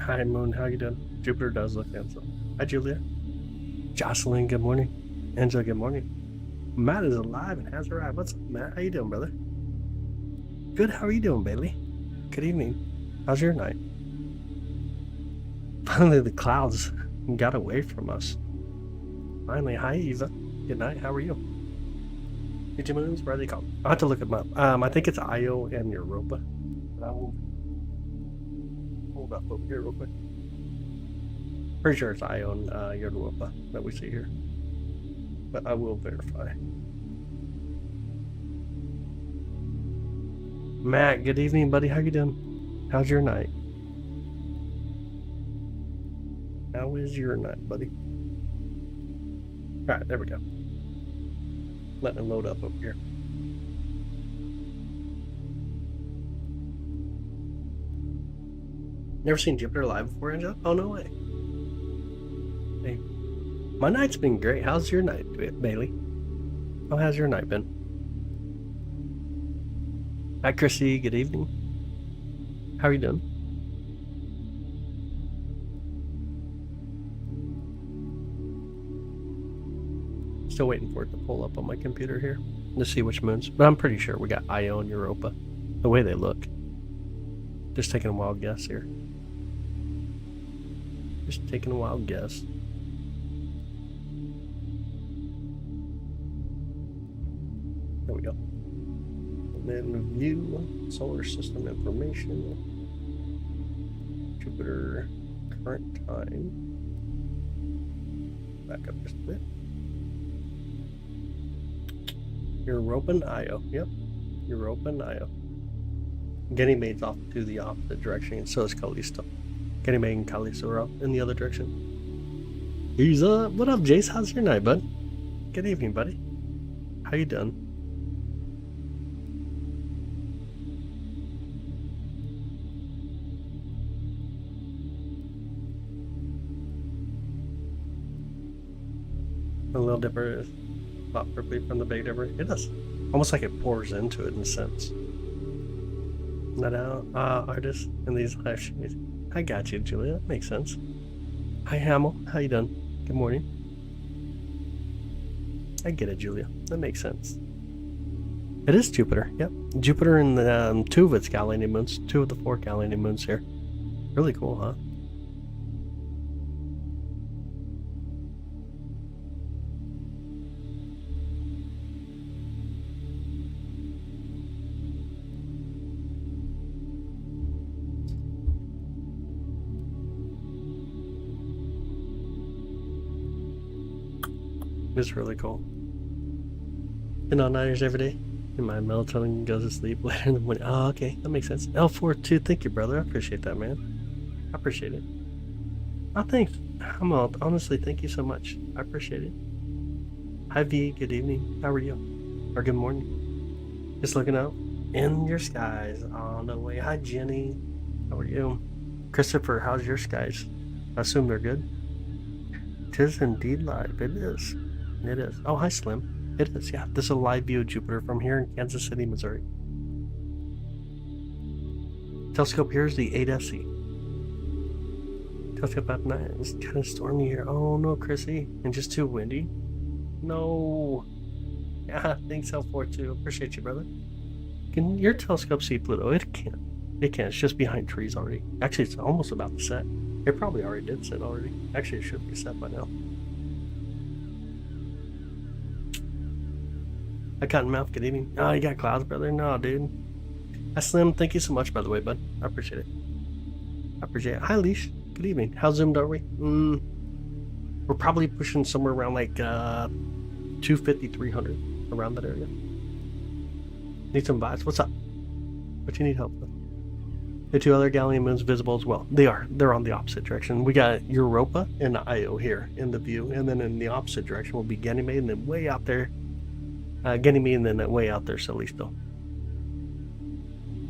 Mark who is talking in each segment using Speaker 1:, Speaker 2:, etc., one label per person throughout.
Speaker 1: Hi, Moon. How you doing? Jupiter does look handsome. Hi, Julia. Jocelyn, good morning. Angela, good morning. Matt is alive and has arrived. What's up, Matt? How you doing, brother? Good. How are you doing, Bailey? Good evening. How's your night? Finally, the clouds got away from us. Finally. Hi, Eva. Good night. How are you? DJ Moons, where are they called? I'll have to look them up. I think it's Io and Europa. But I will hold up over here real quick. Pretty sure it's Io and Europa that we see here. But I will verify. Matt, good evening, buddy. How you doing? How's your night? How is your night, buddy? Alright, there we go. Letting it load up over here. Never seen Jupiter live before, Angela? Oh, no way. Hey. My night's been great. How's your night, Bailey? How has your night been? Hi, Chrissy. Good evening. How are you doing? Still waiting for it to pull up on my computer here to see which moons. But I'm pretty sure we got Io and Europa. The way they look. Just taking a wild guess here. Just taking a wild guess. There we go. And then view solar system information. Jupiter current time. Back up just a bit. Europa and Io. Yep. Europa and Io. Ganymede's off to the opposite direction, and so is Callisto. Ganymede and Callisto are off in the other direction. He's what up, Jace? How's your night, bud? Good evening, buddy. How you doing? The Little Dipper is thought purpley from the Big Dipper. It does. Almost like it pours into it in a sense. Not out, artist in these live streams. I got you, Julia. That makes sense. Hi, Hamill. How you doing? Good morning. I get it, Julia. That makes sense. It is Jupiter. Yep. Jupiter and the, 2 of its Galilean moons. 2 of the 4 Galilean moons here. Really cool, huh? It's really cool. Been on nighters every day. And my melatonin goes to sleep later in the morning. Oh, okay. That makes sense. L42, thank you, brother. I appreciate that, man. I appreciate it. Oh, thanks. Honestly, thank you so much. I appreciate it. Hi, V. Good evening. How are you? Or good morning. Just looking out in your skies on the way. Hi, Jenny. How are you? Christopher, how's your skies? I assume they're good. 'Tis indeed live. It is. It is. Oh, hi, Slim. It is, yeah. This is a live view of Jupiter from here in Kansas City, Missouri. Telescope here is the 8SE. Telescope at night. It's kind of stormy here. Oh, no, Chrissy. And just too windy? No. Yeah, thanks, L42. Appreciate you, brother. Can your telescope see Pluto? It can't. It can't. It's just behind trees already. Actually, it's almost about to set. It probably already did set already. Actually, it should be set by now. I Cottonmouth, good evening. Oh, you got clouds, brother? No, dude. Hi, Slim. Thank you so much, by the way, bud. I appreciate it. I appreciate it. Hi, Leash. Good evening. How zoomed are we? We're probably pushing somewhere around like 250, 300, around that area. Need some vibes. What's up? What you need help with? The 2 other Galilean moons visible as well. They are. They're on the opposite direction. We got Europa and Io here in the view, and then in the opposite direction will be Ganymede, and then way out there, Ganymede, and then way out there, Callisto.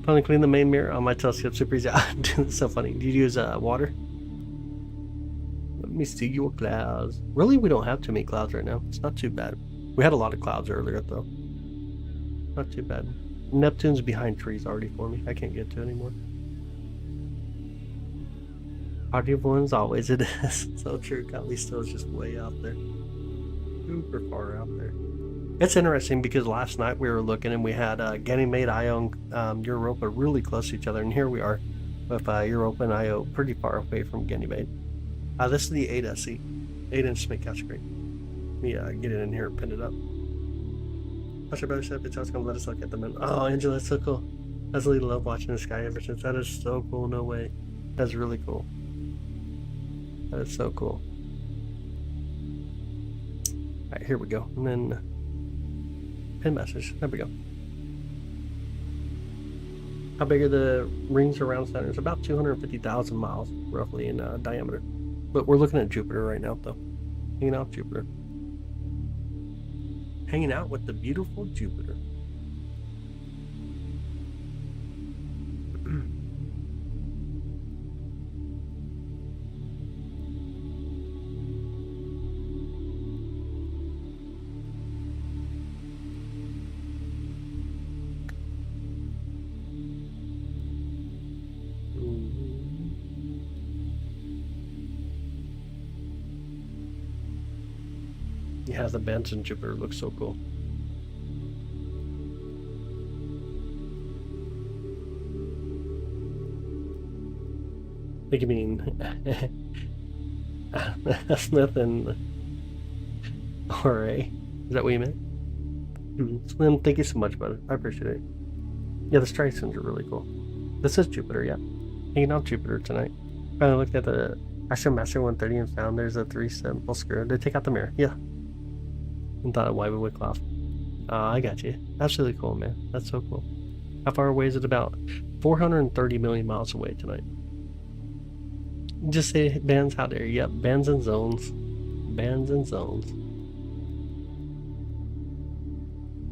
Speaker 1: Finally clean the main mirror on my telescope. Super easy. It's so funny. Do you use water? Let me see your clouds. Really, we don't have too many clouds right now. It's not too bad. We had a lot of clouds earlier, though. Not too bad. Neptune's behind trees already for me. I can't get to it anymore. Audio ones, always it is. So true. Callisto is just way out there. Super far out there. It's interesting because last night we were looking and we had Ganymede, Io, and Europa really close to each other, and here we are with Europa and Io pretty far away from Ganymede. This is the 8 SE, 8-inch Smith screen. Let me get it in here and pin it up. How's your brother said it's going to let us look at the moon? Oh, Angela, that's so cool. I really love watching the sky ever since. That is so cool. No way. That's really cool. That is so cool. All right, here we go. And then pin message. There we go. How big are the rings around Saturn? It's about 250,000 miles, roughly, in diameter. But we're looking at Jupiter right now, though. Hanging out with Jupiter. Hanging out with the beautiful Jupiter. Yeah, the bends in Jupiter look so cool. I think you mean Smith and RA. Is that what you meant? Slim, thank you so much, brother. I appreciate it. Yeah, the Strisons are really cool. This is Jupiter, yeah. Hanging out Jupiter tonight. I looked at the Astromaster 130 and found there's a 3-symbol screw. They take out the mirror, yeah. And thought of why we would cloth. I got you. That's really cool, man. That's so cool. How far away is it? About 430 million miles away tonight. Just say bands out there. Yep, bands and zones. Bands and zones.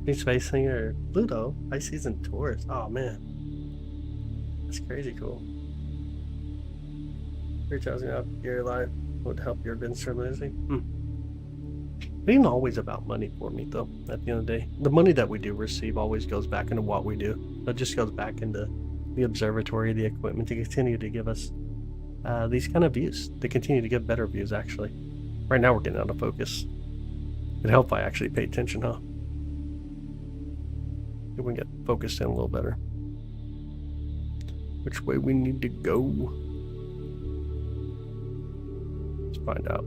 Speaker 1: Big Space Singer Pluto, Pisces and Taurus. Oh man. That's crazy cool. Your child's gonna help your life would help your business or losing. It ain't always about money for me, though, at the end of the day. The money that we do receive always goes back into what we do. It just goes back into the observatory, the equipment to continue to give us these kind of views. They continue to give better views, actually. Right now we're getting out of focus. It'd help if I actually pay attention, huh? If we can get focused in a little better. Which way we need to go? Let's find out.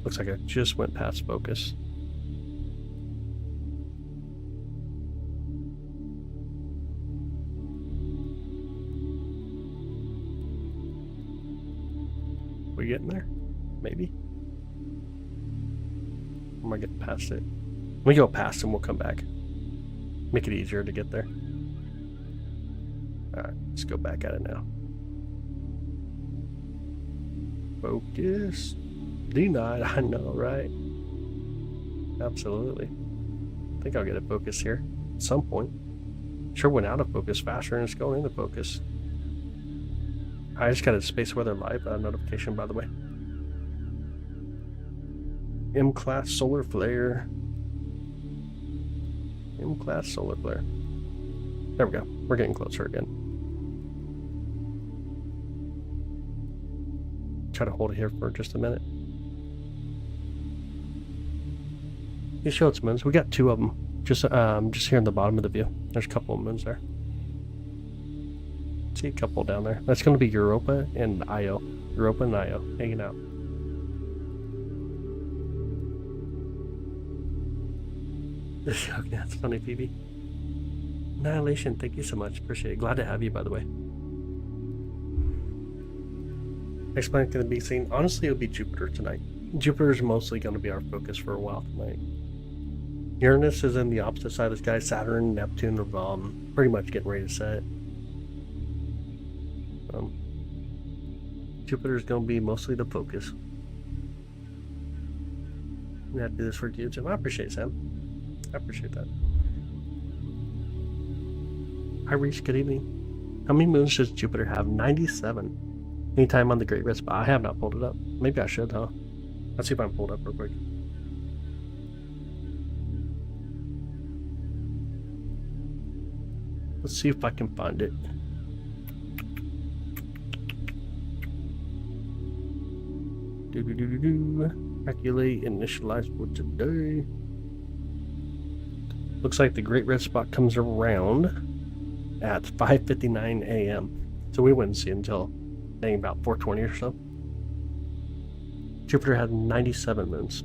Speaker 1: Looks like I just went past focus. We getting there? Maybe. Or am I getting past it? Let me go past and we'll come back. Make it easier to get there. Alright, let's go back at it now. Focus. Denied, I know, right? Absolutely. I think I'll get a focus here at some point. Sure went out of focus faster and it's going into focus. I just got a Space Weather Live notification, by the way. M-Class Solar Flare. M-Class Solar Flare. There we go. We're getting closer again. Try to hold it here for just a minute. These show its moons. We got 2 of them. Just here in the bottom of the view. There's a couple of moons there. See a couple down there. That's going to be Europa and Io. Europa and Io hanging out. Okay, that's funny, Phoebe. Annihilation, thank you so much. Appreciate it. Glad to have you, by the way. Next planet going to be seen. Honestly, it'll be Jupiter tonight. Jupiter is mostly going to be our focus for a while tonight. Uranus is in the opposite side of the sky. Saturn, Neptune are pretty much getting ready to set. Jupiter is going to be mostly the focus. I'm going to do this for you, Jim. I appreciate it, Sam. I appreciate that. Hi, Reese. Good evening. How many moons does Jupiter have? 97. Anytime on the Great Red Spot. I have not pulled it up. Maybe I should, huh? Let's see if I can pull it up real quick. Let's see if I can find it. Calculate, initialize for today. Looks like the Great Red Spot comes around at 5:59 a.m. So we wouldn't see it until maybe about 4:20 or so. Jupiter had 97 moons.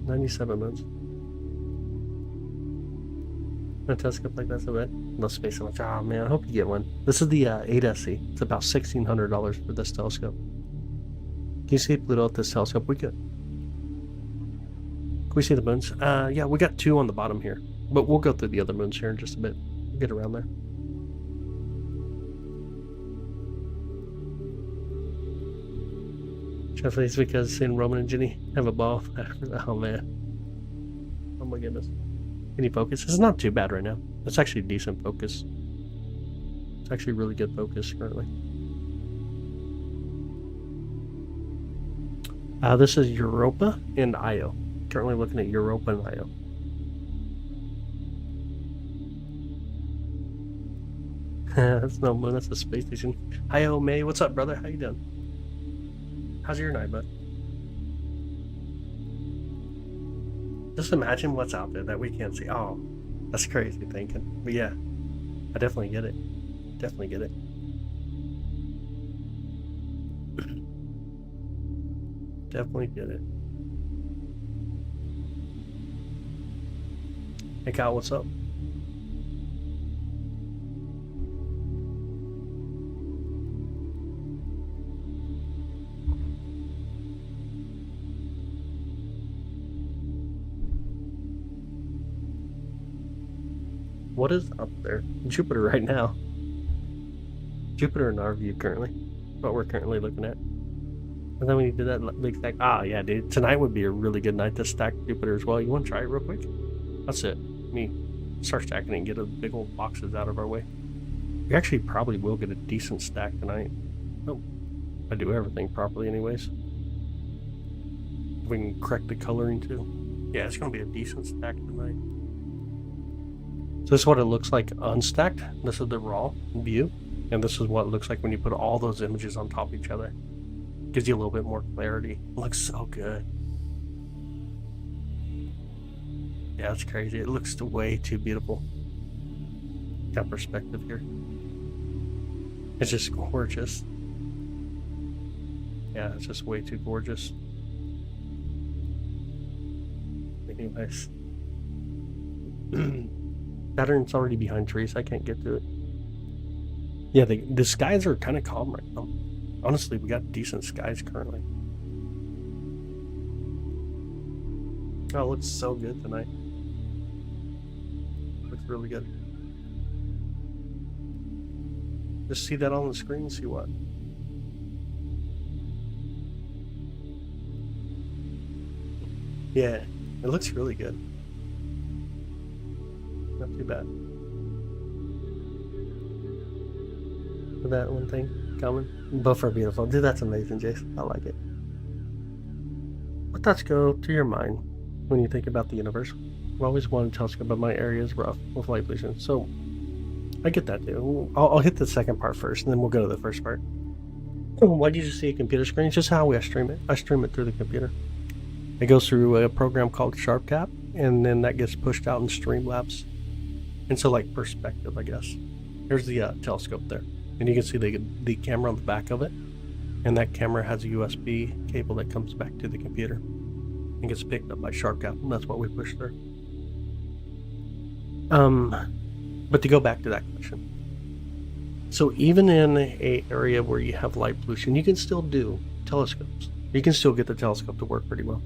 Speaker 1: 97 moons. A telescope like that's a bit. No space so much. Oh man, I hope you get one. This is the 8SE. It's about $1,600 for this telescope. Can you see Pluto at this telescope? We could. Can we see the moons? Yeah, we got 2 on the bottom here. But we'll go through the other moons here in just a bit. We'll get around there. Definitely it's because seeing Roman and Ginny have a ball. Oh man. Oh my goodness. Can you focus? It's not too bad right now. It's actually decent focus. It's actually really good focus currently. This is Europa and Io. Currently looking at Europa and Io. That's no moon, that's a space station. Io May, what's up, brother? How you doing? How's your night, bud? Just imagine what's out there that we can't see. Oh, that's crazy thinking. But yeah, I definitely get it. Definitely get it. Definitely get it. Hey Kyle, what's up? What is up there? Jupiter right now. Jupiter in our view currently. What we're currently looking at. And then when you did that big stack, yeah, dude. Tonight would be a really good night to stack Jupiter as well. You want to try it real quick? That's it. Start stacking it and get the big old boxes out of our way. We actually probably will get a decent stack tonight. Oh, I do everything properly anyways. We can correct the coloring too. Yeah, it's going to be a decent stack tonight. So this is what it looks like unstacked. This is the raw view. And this is what it looks like when you put all those images on top of each other. Gives you a little bit more clarity. It looks so good. Yeah, it's crazy. It looks way too beautiful. Got perspective here. It's just gorgeous. Yeah, it's just way too gorgeous. Anyways. Saturn's already behind trees. I can't get to it. Yeah, the skies are kind of calm right now. Honestly, we got decent skies currently. Oh, it looks so good tonight. Looks really good. Just see that on the screen, see what? Yeah, it looks really good. Not too bad. For that one thing coming. Both are beautiful. Dude, that's amazing, Jace. I like it. What thoughts go through your mind when you think about the universe? I've always wanted to telescope, but my area is rough with light pollution. So, I get that too. I'll hit the second part first, and then we'll go to the first part. Why do you just see a computer screen? It's just how I stream it. I stream it through the computer. It goes through a program called SharpCap, and then that gets pushed out in Streamlabs. And so, like, perspective, I guess. Here's the telescope there. And you can see the camera on the back of it. And that camera has a USB cable that comes back to the computer and gets picked up by SharpCap, and that's what we push through. But to go back to that question. So even in an area where you have light pollution, you can still do telescopes. You can still get the telescope to work pretty well.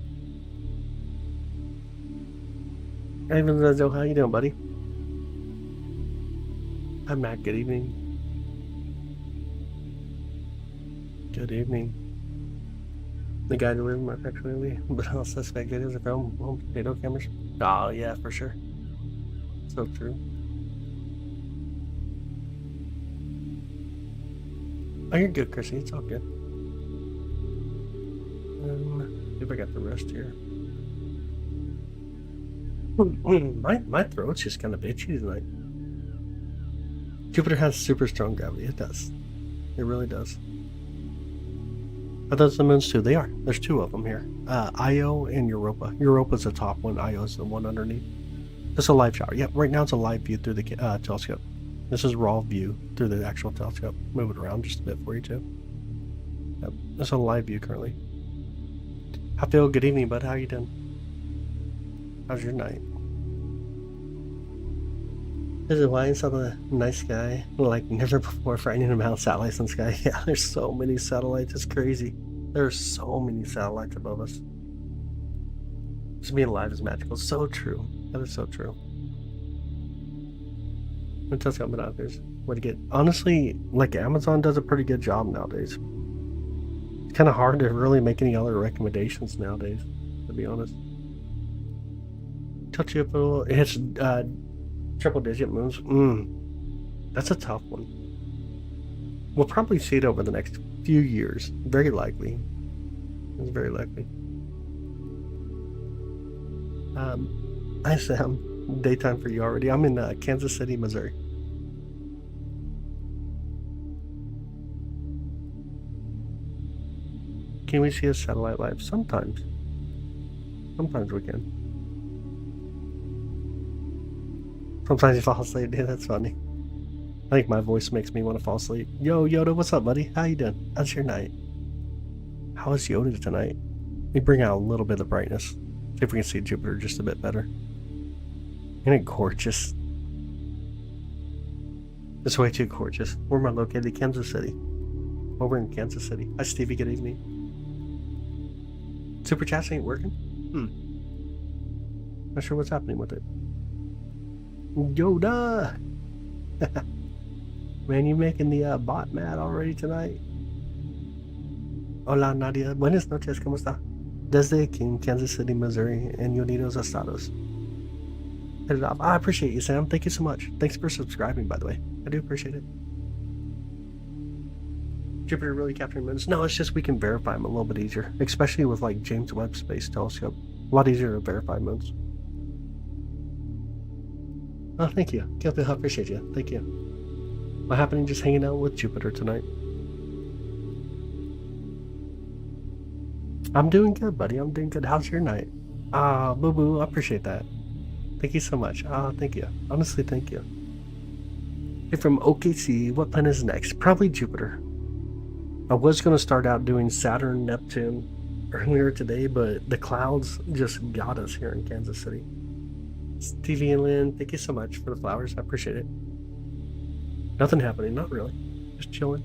Speaker 1: Hey, Vincenzo, how you doing, buddy? Hi, Matt. Good evening. Good evening. The guy who lives more actually, but I'll suspect videos of home potato cameras. Oh, yeah, for sure. So true. Oh, you're good, Chrissy. It's all good. See if I got the rest here. My throat's just kind of itchy tonight. Jupiter has super strong gravity. It does. It really does. Are those the moons too? They are. There's two of them here. Io and Europa. Europa's the top one. Io's the one underneath. It's a live shower. Yep, right now it's a live view through the telescope. This is raw view through the actual telescope. Move it around just a bit for you too. Yep, it's a live view currently. I feel good evening, bud. How you doing? How's your night? This is why I saw the night sky like never before, frightening amount of satellites in the sky. Yeah, there's so many satellites. It's crazy. There's so many satellites above us. Just being alive is magical. So true. That is so true. It does got binoculars. What to get? Honestly, like Amazon does a pretty good job nowadays. It's kind of hard to really make any other recommendations nowadays, to be honest. Touch it up a little. It hits triple digit moons. That's a tough one. We'll probably see it over the next few years. Very likely. It's very likely. Hi Sam. Daytime for you already. I'm in Kansas City, Missouri. Can we see a satellite live? Sometimes. Sometimes we can. Sometimes you fall asleep, dude. That's funny. I think my voice makes me want to fall asleep. Yo, Yoda, what's up, buddy? How you doing? How's your night? How is Yoda tonight? Let me bring out a little bit of brightness. See if we can see Jupiter just a bit better. Isn't it gorgeous? It's way too gorgeous. Where am I located? Kansas City. Over in Kansas City. Hi, Stevie. Good evening. Super chats ain't working? Not sure what's happening with it. Yoda! Man, you making the bot mad already tonight? Hola, Nadia. Buenas noches, ¿cómo está? Desde aquí in Kansas City, Missouri, and Unidos Estados. Hit it off. I appreciate you, Sam. Thank you so much. Thanks for subscribing, by the way. I do appreciate it. Jupiter really capturing moons? No, it's just we can verify them a little bit easier, especially with like James Webb Space Telescope. A lot easier to verify moons. Oh, thank you. I appreciate you. Thank you. What happening? Just hanging out with Jupiter tonight. I'm doing good, buddy. I'm doing good. How's your night? Boo boo. I appreciate that. Thank you so much. Thank you. Honestly, thank you. Hey, from OKC, what planet is next? Probably Jupiter. I was going to start out doing Saturn, Neptune earlier today, but the clouds just got us here in Kansas City. Stevie and Lynn, thank you so much for the flowers. I appreciate it. Nothing happening, not really. Just chilling.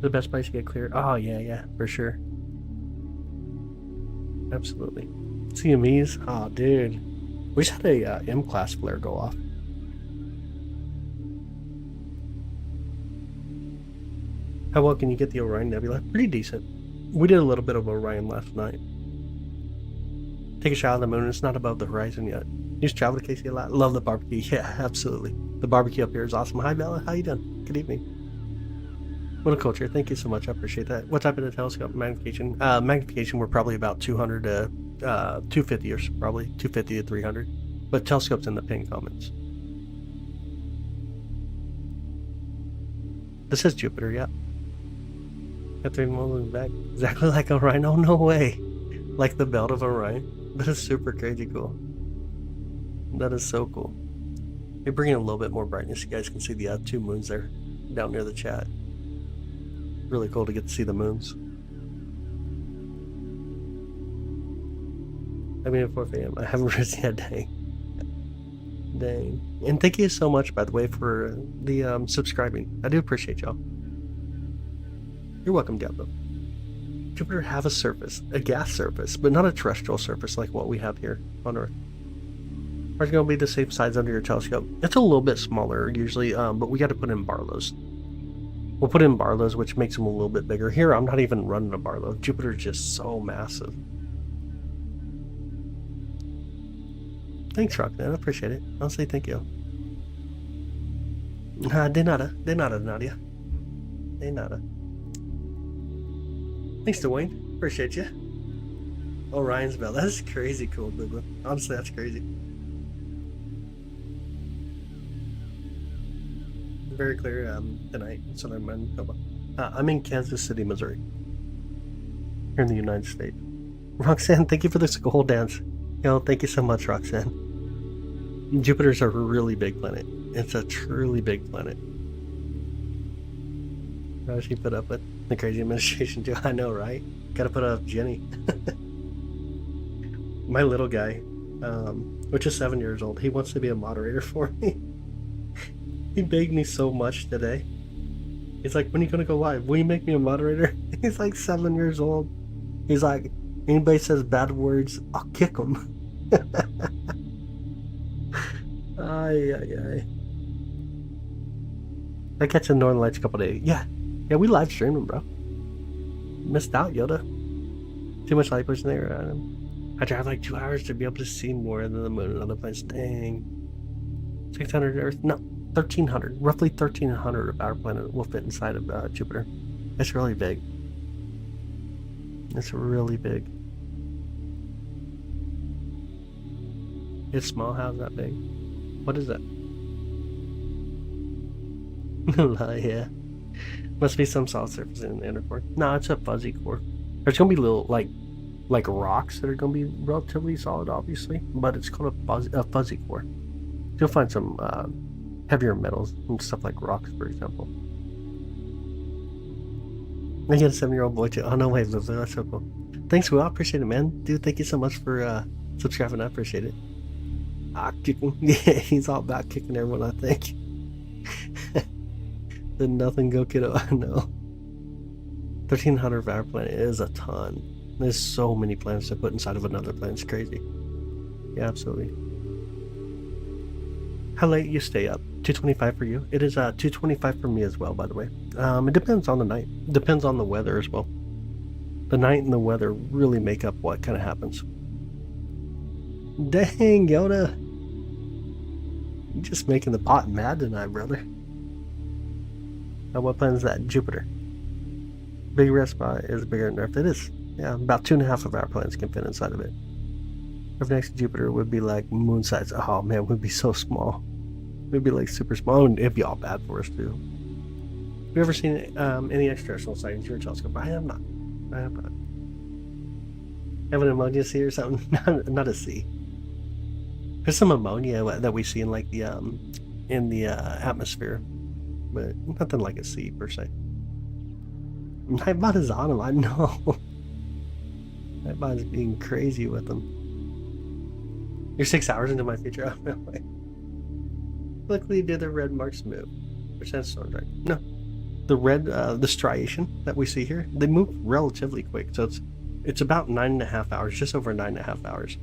Speaker 1: The best place to get cleared. Oh, yeah, for sure. Absolutely. CMEs? Oh, dude. We just had a M-class flare go off. How well can you get the Orion Nebula? Pretty decent. We did a little bit of Orion last night. Take a shot of the moon. It's not above the horizon yet. Used to travel to KC a lot. Love the barbecue. Yeah, absolutely. The barbecue up here is awesome. Hi, Bella. How you doing? Good evening. What a culture. Thank you so much. I appreciate that. What type of the telescope? Magnification? Magnification, we're probably about 200 to 250 or probably 250 to 300. But telescope's in the pin comments. This is Jupiter, yeah. Got 3 more moving back. Exactly like Orion. Oh, no way. Like the belt of Orion. That is super crazy cool. That is so cool. They bring in a little bit more brightness. You guys can see the 2 moons there down near the chat. Really cool to get to see the moons. I mean, at 4 a.m. I haven't risen yet. Dang. And thank you so much, by the way, for the subscribing. I do appreciate y'all. You're welcome, Diablo. Jupiter have a surface, a gas surface, but not a terrestrial surface like what we have here on Earth. Are going to be the same size under your telescope? It's a little bit smaller usually, but we got to put in Barlows. We'll put in Barlows, which makes them a little bit bigger. Here, I'm not even running a Barlow. Jupiter's just so massive. Thanks, Rockman. I appreciate it. Honestly, thank you. De nada, Nadia. De nada. Thanks, Dwayne. Appreciate you. Orion's belt. That's crazy cool, Bigla. Honestly, that's crazy. Very clear tonight in southern Manitoba. I'm in Kansas City, Missouri. Here in the United States. Roxanne, thank you for the skull dance. Thank you so much, Roxanne. Jupiter's a really big planet. It's a truly big planet. She put up with the crazy administration too. I know, right? Gotta put up Jenny. My little guy, which is 7 years old, he wants to be a moderator for me. He begged me so much today. He's like, when are you gonna go live? Will you make me a moderator? He's like 7 years old. He's like, anybody says bad words, I'll kick him. Ay. I catch the Northern Lights a couple days. Yeah, we live streamed them, bro. Missed out, Yoda. Too much light pushing there. I drive like 2 hours to be able to see more than the moon and other planets. Dang. 600 Earth? No, 1,300. Roughly 1,300 of our planet will fit inside of Jupiter. It's really big. It's really big. It's small. How's that big? What is that? Yeah. Must be some soft surface in the inner core. No, it's a fuzzy core. There's gonna be little like rocks that are gonna be relatively solid, obviously, but it's called a fuzzy core. You'll find some heavier metals and stuff like rocks, for example. I get a 7-year-old boy too. Oh no way, Lulu, that's so cool. Thanks, Will. I appreciate it, man. Dude, thank you so much for subscribing. I appreciate it. Kicking. Yeah, he's all about kicking everyone, I think. Did nothing go, kiddo. I know. 1,300 of our planet is a ton. There's so many planets to put inside of another planet. It's crazy. Yeah, absolutely. How late you stay up? 2:25 for you? It is 2:25 for me as well, by the way. It depends on the night. Depends on the weather as well. The night and the weather really make up what kind of happens. Dang, Yoda. You're just making the pot mad tonight, brother. What planet is that? Jupiter. Big red spot is bigger than Earth. It is. Yeah, about 2.5 of our planets can fit inside of it. Earth next to Jupiter would be like moon size. Oh man, we'd be so small. We'd be like super small, and it'd be all bad for us too. Have you ever seen any extraterrestrial sightings through a telescope? I have not. Have an ammonia sea or something? Not a sea. There's some ammonia that we see in like the atmosphere, but nothing like a sea per se. Nightbot is on him, I know. Nightbot is being crazy with them. You're 6 hours into my future. Oh, no way. Luckily, did the red marks move? Which that's storm right? No. The red, the striation that we see here, they move relatively quick. So it's about 9.5 hours, just over 9.5 hours.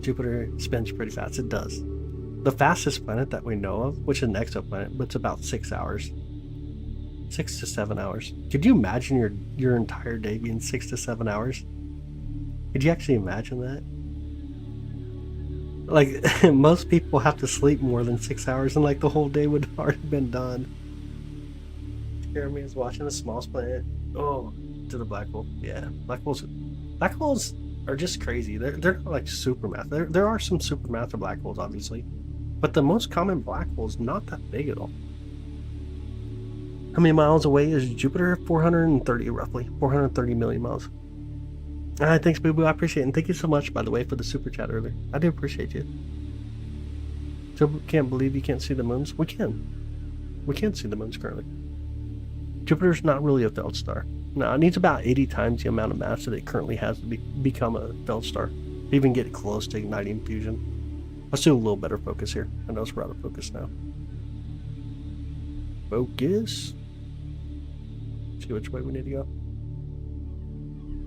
Speaker 1: Jupiter spins pretty fast. It does. The fastest planet that we know of, which is an exoplanet, but it's about 6 hours. 6 to 7 hours. Could you imagine your entire day being 6 to 7 hours? Could you actually imagine that? Like, most people have to sleep more than 6 hours, and like the whole day would have already been done. Jeremy is watching the smallest planet. Oh, to the black hole. Yeah, black holes are just crazy. They're not like supermassive. There are some supermassive black holes, obviously, but the most common black hole is not that big at all. How many miles away is Jupiter? 430, roughly. 430 million miles. Alright, thanks, Boo Boo. I appreciate it. And thank you so much, by the way, for the super chat earlier. I do appreciate you. So, can't believe you can't see the moons? We can. We can see the moons currently. Jupiter's not really a Feldstar. No, it needs about 80 times the amount of mass that it currently has to become a Feldstar. To even get close to igniting fusion. Let's do a little better focus here. I know we're out of focus now. Focus. See which way we need to go.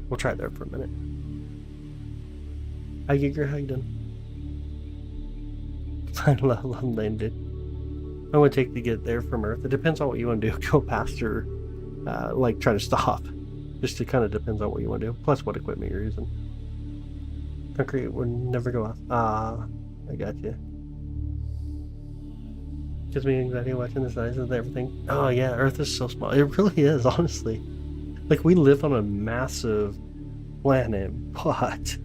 Speaker 1: We'll try there for a minute. Hi Giger, how you doing? I love landed. I would take to get there from Earth. It depends on what you want to do. Go past or like try to stop. Just it kind of depends on what you want to do. Plus what equipment you're using. Concrete would never go off. I got you. Gives me anxiety watching the size of everything. Oh yeah, Earth is so small. It really is, honestly. Like, we live on a massive planet, but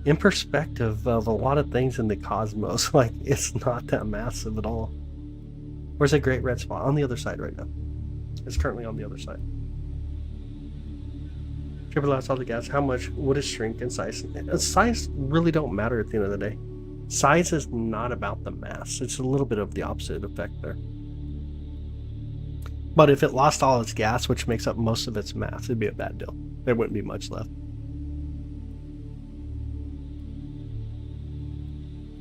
Speaker 1: in perspective of a lot of things in the cosmos, like, it's not that massive at all. Where's a great red spot? On the other side right now. It's currently on the other side. Triple out all the gas. How much would it shrink in size? Size really don't matter at the end of the day. Size is not about the mass. It's a little bit of the opposite effect there. But if it lost all its gas, which makes up most of its mass, it'd be a bad deal. There wouldn't be much left.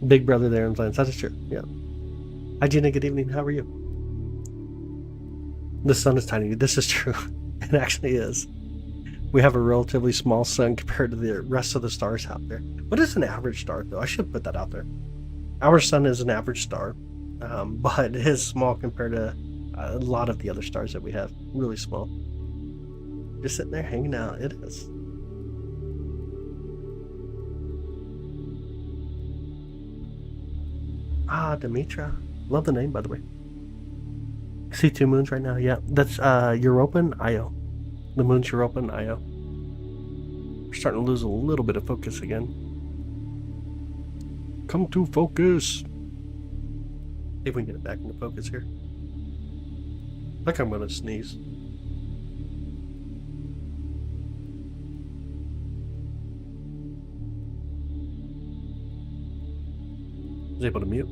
Speaker 1: Big brother there in Plants. That is true. Yeah. Hi Gina, good evening. How are you? The sun is tiny. This is true. It actually is. We have a relatively small sun compared to the rest of the stars out there. What is an average star, though? I should put that out there. Our sun is an average star, but it is small compared to a lot of the other stars that we have. Really small. Just sitting there hanging out. It is. Ah, Demetra. Love the name, by the way. I see 2 moons right now. Yeah, that's Europa and Io. The moon's Europa and Io. We're starting to lose a little bit of focus again. Come to focus. See if we can get it back into focus here. I think I'm gonna sneeze. I was able to mute.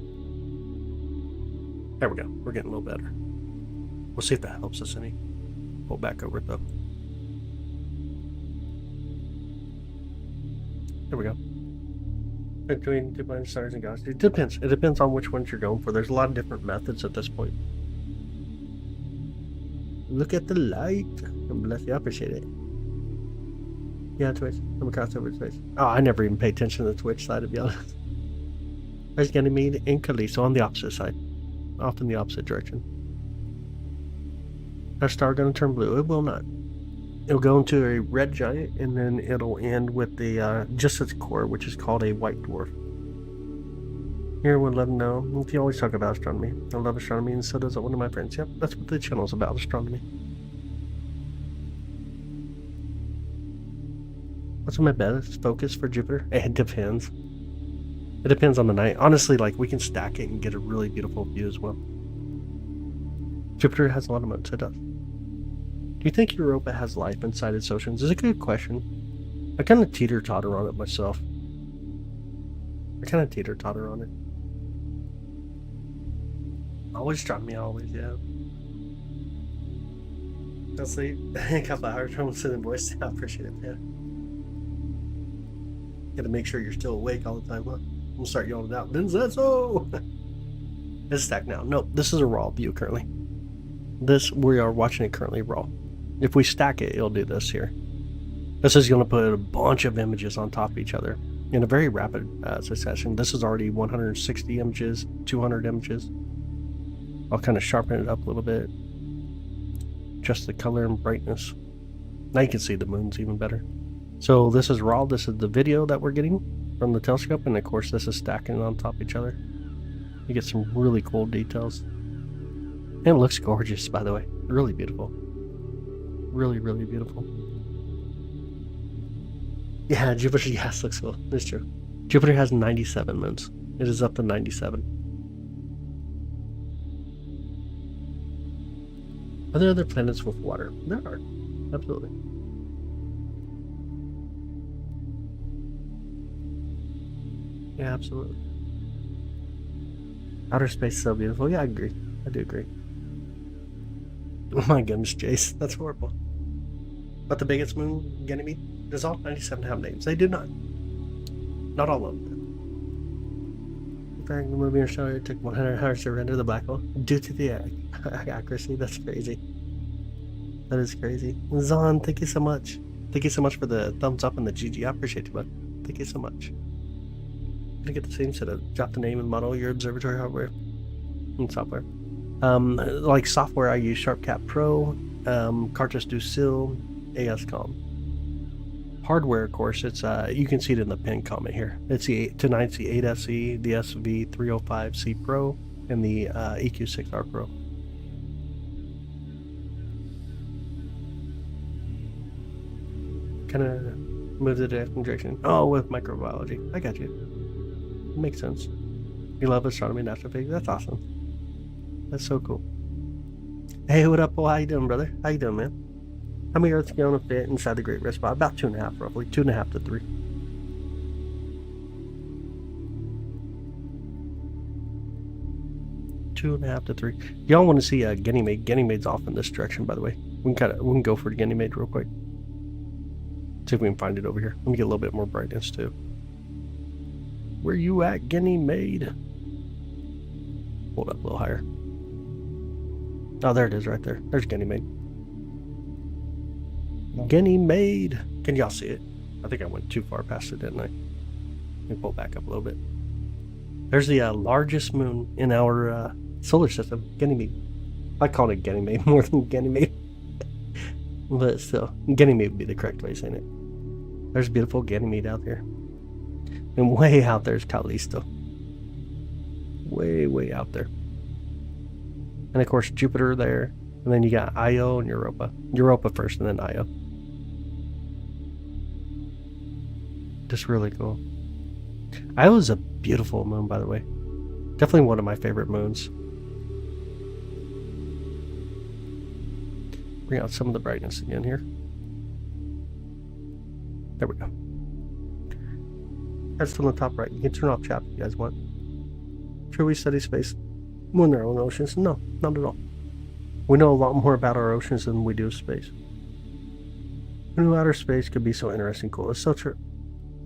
Speaker 1: There we go. We're getting a little better. We'll see if that helps us any. Pull back over it though. There we go. Between divine stars and galaxies. It depends. It depends on which ones you're going for. There's a lot of different methods at this point. Look at the light. Bless you. I appreciate it. Yeah, Twitch. I'm across over Twitch. Oh, I never even pay attention to the Twitch side, to be honest. There's Ganymede and Callisto on the opposite side. Off in the opposite direction. Our star gonna turn blue? It will not. It'll go into a red giant, and then it'll end with the just its core, which is called a white dwarf. Here would love to know. You always talk about astronomy. I love astronomy, and so does one of my friends. Yep, that's what the channel's about, astronomy. What's my best focus for Jupiter? It depends. It depends on the night. Honestly, like, we can stack it and get a really beautiful view as well. Jupiter has a lot of moons, it does. Do you think Europa has life inside its oceans? It's a good question. I kind of teeter-totter on it myself. I kind of teeter-totter on it. Always astronomy, always, yeah. I'll sleep a couple hours from sitting voice. I appreciate it, yeah. Gotta make sure you're still awake all the time, huh? We'll start yelling it out. Vincenzo! It's stacked now. Nope, this is a raw view currently. This, we are watching it currently raw. If we stack it, it'll do this here. This is going to put a bunch of images on top of each other in a very rapid succession. This is already 160 images, 200 images. I'll kind of sharpen it up a little bit. Just the color and brightness. Now you can see the moons even better. So this is raw. This is the video that we're getting from the telescope, and of course this is stacking on top of each other. You get some really cool details. And it looks gorgeous, by the way. Really beautiful. Really, really beautiful. Yeah, Jupiter, yes, looks cool. That's true. Jupiter has 97 moons. It is up to 97. Are there other planets with water? There are. Absolutely. Yeah, absolutely. Outer space is so beautiful. Yeah, I agree. I do agree. Oh my goodness, Jace. That's horrible. But the biggest moon, Ganymede, does all 97 have names? They do not. Not all of them. In fact, the movie or show it took 100 hours to render the black hole due to the accuracy. That's crazy. That is crazy. Zon, thank you so much. Thank you so much for the thumbs up and the GG. I appreciate you, bud. Thank you so much. Gonna get the same set of drop the name and model your observatory hardware and software. Like software, I use SharpCap Pro, Cartus du Sil, ASCOM. Hardware, of course, it's you can see it in the pin comment here. It's tonight's the 8SE, the SV305C Pro, and the EQ6R Pro. Kind of move the different direction. Oh, with microbiology. I got you. Makes sense. You love astronomy and astrophysics? That's awesome. That's so cool. Hey, what up, boy? How you doing, brother? How you doing, man? How many Earths gonna fit inside the Great Red Spot? About 2.5, roughly. 2.5 to 3. Two and a half to 3. Y'all want to see Ganymede? Ganymede's off in this direction, by the way. We can go for Ganymede real quick. See if we can find it over here. Let me get a little bit more brightness too. Where you at, Ganymede? Hold up a little higher. Oh, there it is right there. There's Ganymede. Ganymede. Can y'all see it? I think I went too far past it, didn't I? Let me pull back up a little bit. There's the largest moon in our solar system, Ganymede. I call it Ganymede more than Ganymede. But still, Ganymede would be the correct way of saying it. There's beautiful Ganymede out there. And way out there's Callisto. Way, way out there. And of course, Jupiter there. And then you got Io and Europa. Europa first and then Io. Just really cool. Io is a beautiful moon, by the way. Definitely one of my favorite moons. Bring out some of the brightness again here. There we go. That's from the top right. You can turn off chat if you guys want. Should we study space more than our own oceans? No, not at all. We know a lot more about our oceans than we do of space. Who knew outer space could be so interesting, cool? It's so true.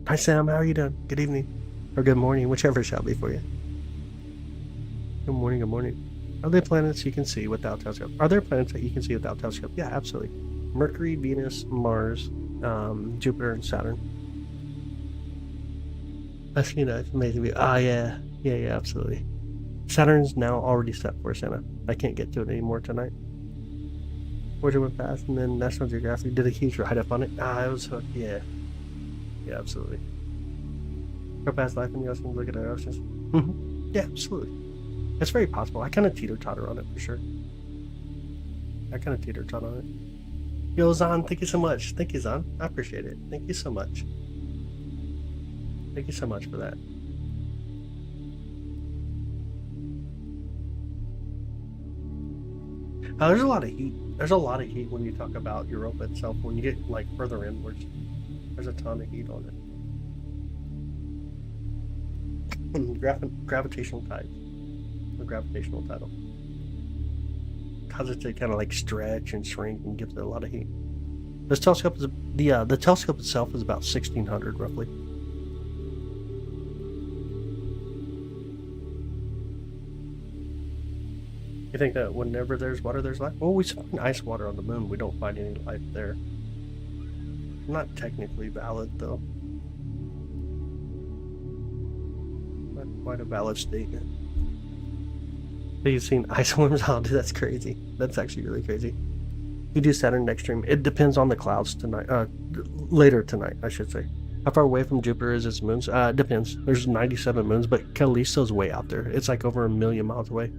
Speaker 1: Hi Sam, how are you doing? Good evening. Or good morning, whichever shall be for you. Good morning, good morning. Are there planets you can see without telescope? Are there planets that you can see without telescope? Yeah, absolutely. Mercury, Venus, Mars, Jupiter, and Saturn. That's, you know, it's amazing view. Ah, yeah. Yeah, absolutely. Saturn's now already set for Santa. I can't get to it anymore tonight. Voyager went past, and then National Geographic did a huge write-up on it. Ah, it was hooked. Yeah. Yeah, absolutely. Go past life in the ocean, look at our oceans. Yeah, absolutely. It's very possible. I kind of teeter-totter on it for sure. I kind of teeter-totter on it. Yo, Zan, thank you so much. Thank you, Zan. I appreciate it. Thank you so much. Thank you so much for that. There's a lot of heat. There's a lot of heat when you talk about Europa itself. When you get like further inwards, there's a ton of heat on it. Gravitational tides. The gravitational tidal. Causes it to kind of like stretch and shrink and gives it a lot of heat. This telescope is the telescope itself is about 1600 roughly. You think that whenever there's water, there's life? Well, we find ice water on the moon. We don't find any life there. Not technically valid, though. Not quite a valid statement. Have you seen ice worms? Oh, dude, that's crazy. That's actually really crazy. You do Saturn next stream. It depends on the clouds tonight. Later tonight, I should say. How far away from Jupiter is its moons? Depends. There's 97 moons, but Callisto's way out there. It's like over 1,000,000 miles away.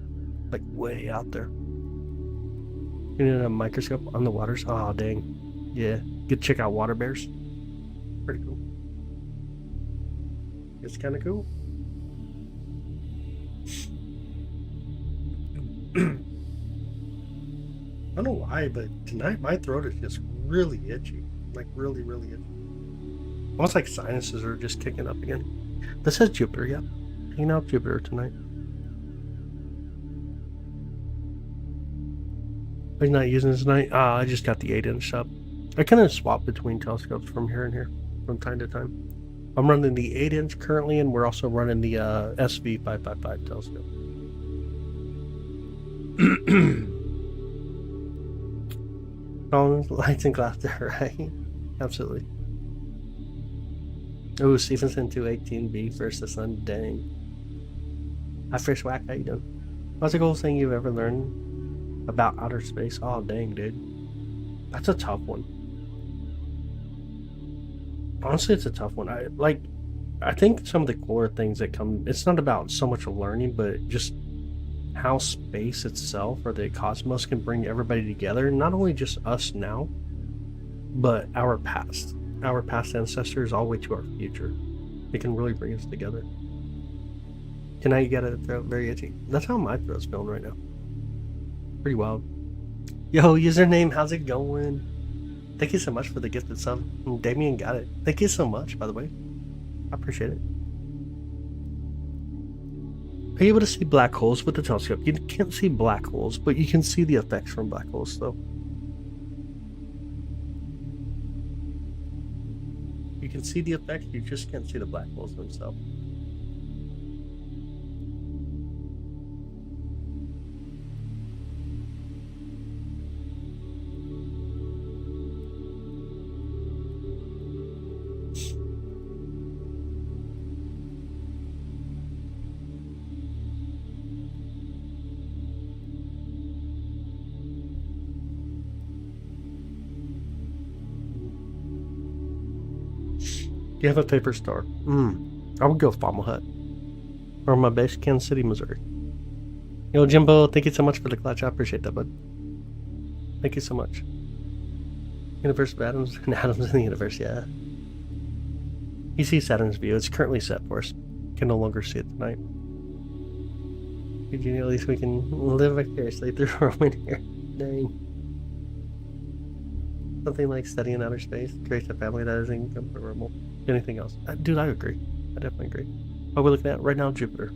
Speaker 1: Like way out there. You need a microscope on the waters? Oh, dang. Yeah. Good check out water bears. Pretty cool. It's kind of cool. I don't know why, but tonight my throat is just really itchy. Like really, really itchy. Almost like sinuses are just kicking up again. This says Jupiter, yeah. Hanging out Jupiter tonight. I'm not using this tonight. I just got the 8-inch up. I kind of swap between telescopes from here and here from time to time. I'm running the 8-inch currently, and we're also running the SV555 telescope. Oh, lights and laughter, right? Absolutely. Oh, Stephenson 218B first the sun. Dang. Hi, Fresh Whack. How you doing? What's the coolest thing you've ever learned about outer space? Oh, dang, dude. That's a tough one. Honestly, it's a tough one. I think some of the core things that come, it's not about so much learning, but just how space itself or the cosmos can bring everybody together, not only just us now, but our past ancestors all the way to our future. It can really bring us together. Can I get a throat very itchy? That's how my throat's feeling right now. Pretty wild. Yo, username, how's it going? Thank you so much for the gifted sub. Damien got it. Thank you so much, by the way. I appreciate it. Are you able to see black holes with the telescope? You can't see black holes, but you can see the effects from black holes, though. You can see the effects, you just can't see the black holes themselves. You have a favorite star? I would go Fama Hut. Or my base, Kansas City, Missouri. Yo, Jimbo, thank you so much for the clutch. I appreciate that, bud. Thank you so much. Universe of Atoms and Atoms in the Universe, yeah. You see Saturn's view. It's currently set for us. Can no longer see it tonight. Eugenia, at least we can live vicariously through Roman here. Dang. Something like studying outer space creates a family that is incomparable. Anything else? Dude, I agree. I definitely agree. What we're looking at right now, Jupiter.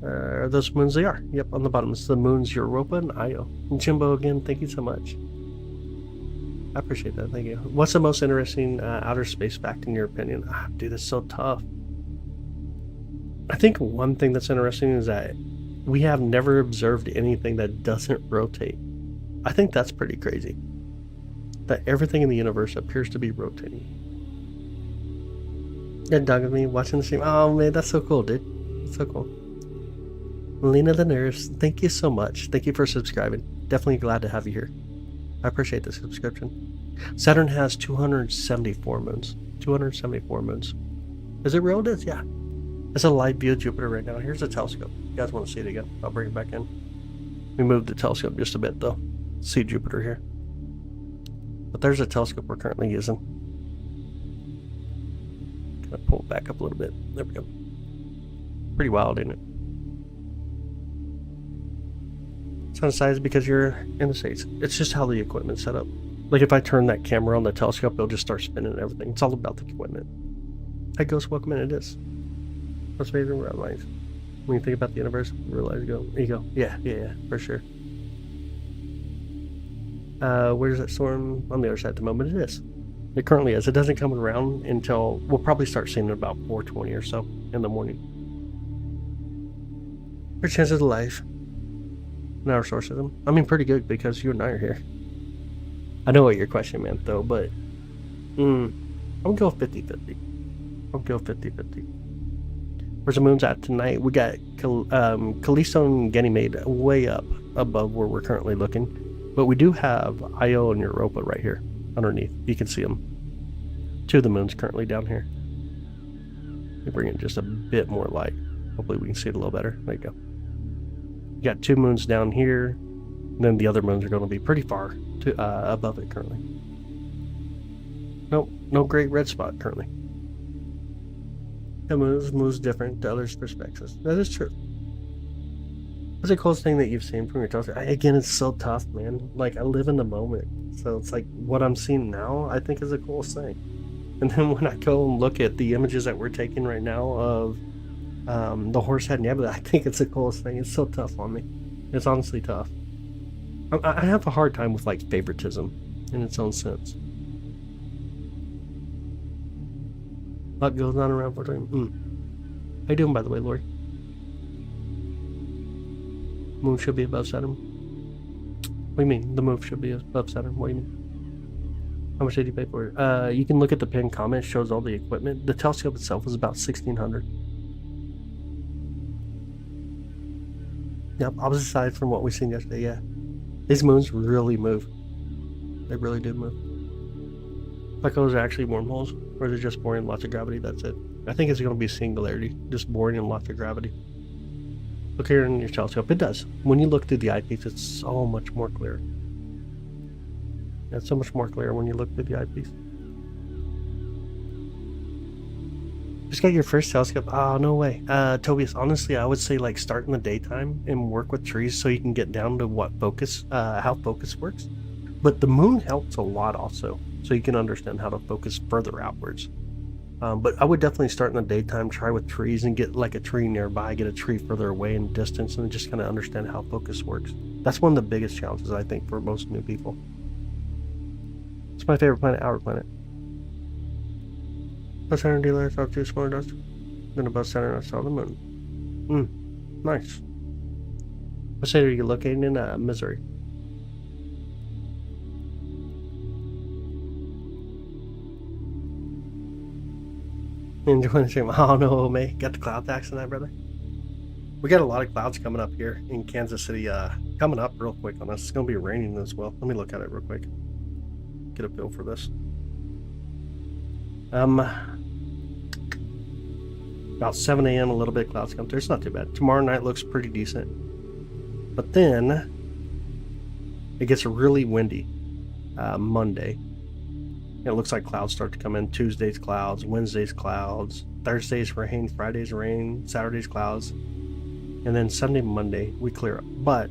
Speaker 1: Are those moons? They are. Yep, on the bottom. It's the moons Europa and Io. And Jimbo, again, thank you so much. I appreciate that. Thank you. What's the most interesting outer space fact in your opinion? Dude, that's so tough. I think one thing that's interesting is that we have never observed anything that doesn't rotate. I think that's pretty crazy. That everything in the universe appears to be rotating. Yeah, Doug and me watching the stream. Oh man, that's so cool, dude. That's so cool. Lena the Nurse, thank you so much. Thank you for subscribing. Definitely glad to have you here. I appreciate the subscription. Saturn has 274 moons. 274 moons. Is it real? It is, yeah. It's a live view of Jupiter right now. Here's a telescope. You guys want to see it again? I'll bring it back in. We moved the telescope just a bit though. See Jupiter here. But there's a telescope we're currently using. Gonna pull it back up a little bit. There we go. Pretty wild, isn't it? It's on size because you're in the States. It's just how the equipment's set up. Like if I turn that camera on the telescope, it'll just start spinning and everything. It's all about the equipment. Hey, Ghost, welcome in. It is. What's favorite realize? When you think about the universe, realize ego. Yeah, for sure. Where's that storm? On the other side at the moment. It is. It currently is. It doesn't come around until we'll probably start seeing it about 4:20 or so in the morning. For chances of life in our solar system, I mean, pretty good because you and I are here. I know what your question meant though, but I'll go 50-50. I'll go 50-50. Where's the moons at tonight? We got Callisto and Ganymede way up above where we're currently looking. But we do have Io and Europa right here underneath. You can see them. Two of the moons currently down here. Let me bring in just a bit more light. Hopefully we can see it a little better. There you go. You got two moons down here. And then the other moons are going to be pretty far to above it currently. Nope, no great red spot currently. The moves different to others' perspectives. That is true. What's the coolest thing that you've seen from your telescope? Again, it's so tough, man. Like, I live in the moment. So it's like, what I'm seeing now, I think is the coolest thing. And then when I go and look at the images that we're taking right now of the Horsehead Nebula, I think it's the coolest thing. It's so tough on me. It's honestly tough. I have a hard time with, like, favoritism in its own sense. What goes on around for time? How you doing, by the way, Lori? Moon should be above Saturn. What do you mean? The moon should be above Saturn. What do you mean? How much did you pay for it? You can look at the pinned comment. It shows all the equipment. The telescope itself was about $1,600. Yep, opposite side from what we seen yesterday. Yeah, these moons really move. They really do move. Like those are actually wormholes, or is it just boring and lots of gravity? That's it. I think it's going to be singularity, just boring and lots of gravity. Look here in your telescope. It does. When you look through the eyepiece, it's so much more clear. It's so much more clear when you look through the eyepiece. Just got your first telescope? Oh, no way. Tobias, honestly, I would say like start in the daytime and work with trees so you can get down to what focus, how focus works. But the moon helps a lot also, so you can understand how to focus further outwards. But I would definitely start in the daytime, try with trees and get like a tree nearby, get a tree further away in distance, and just kind of understand how focus works. That's one of the biggest challenges, I think, for most new people. It's my favorite planet, our planet. Plus energy layers up to smaller dust. Then above Saturn, I saw the moon. Nice. What state are you located in? Missouri. Enjoying the stream. Oh no, May. Got the cloud tax on that, brother? We got a lot of clouds coming up here in Kansas City, coming up real quick on us. It's going to be raining as well. Let me look at it real quick. Get a feel for this. About 7 a.m. a little bit of clouds come through. It's not too bad. Tomorrow night looks pretty decent. But then it gets really windy Monday. It looks like clouds start to come in. Tuesday's clouds, Wednesday's clouds, Thursday's rain, Friday's rain, Saturday's clouds. And then Sunday, Monday, we clear up. But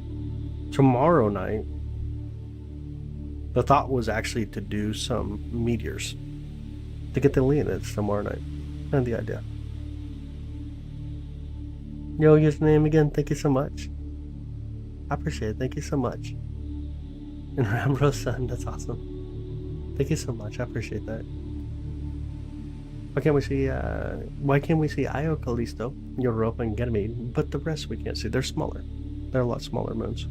Speaker 1: tomorrow night, the thought was actually to do some meteors to get the Leonids tomorrow night. And the idea. Yo, username again. Thank you so much. I appreciate it. Thank you so much. And Rambo son, that's awesome. Thank you so much. I appreciate that. Why can't we see Io, Callisto, Europa, and Ganymede, but the rest we can't see? They're smaller. They're a lot smaller moons.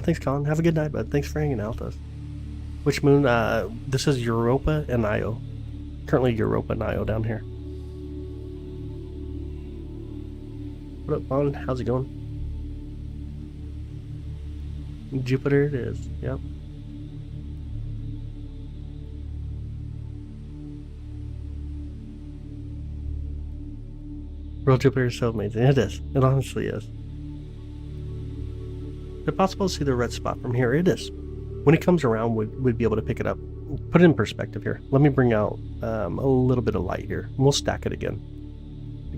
Speaker 1: Thanks, Colin. Have a good night, bud. Thanks for hanging out with us. Which moon? This is Europa and Io. Currently Europa and Io down here. What up, Bond? How's it going? Jupiter it is. Yep. Real Jupiter is so amazing. It is. It honestly is. Is it possible to see the red spot from here? It is. When it comes around, we'd be able to pick it up. Put it in perspective here. Let me bring out a little bit of light here. And we'll stack it again.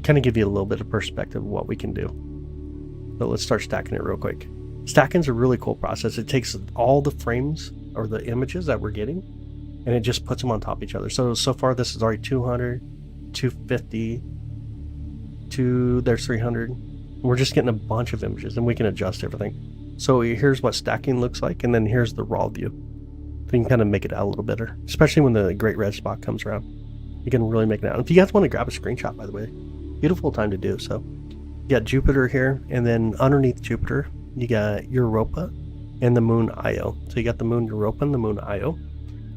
Speaker 1: Kind of give you a little bit of perspective of what we can do. But let's start stacking it real quick. Stacking is a really cool process. It takes all the frames or the images that we're getting, and it just puts them on top of each other. So far this is already 200, 250, there's 300. We're just getting a bunch of images, and we can adjust everything. So here's what stacking looks like, and then here's the raw view. So you can kind of make it out a little better, especially when the great red spot comes around. You can really make it out. If you guys want to grab a screenshot, by the way, beautiful time to do so. You got Jupiter here, and then underneath Jupiter, you got Europa and the moon Io. So you got the moon Europa and the moon Io.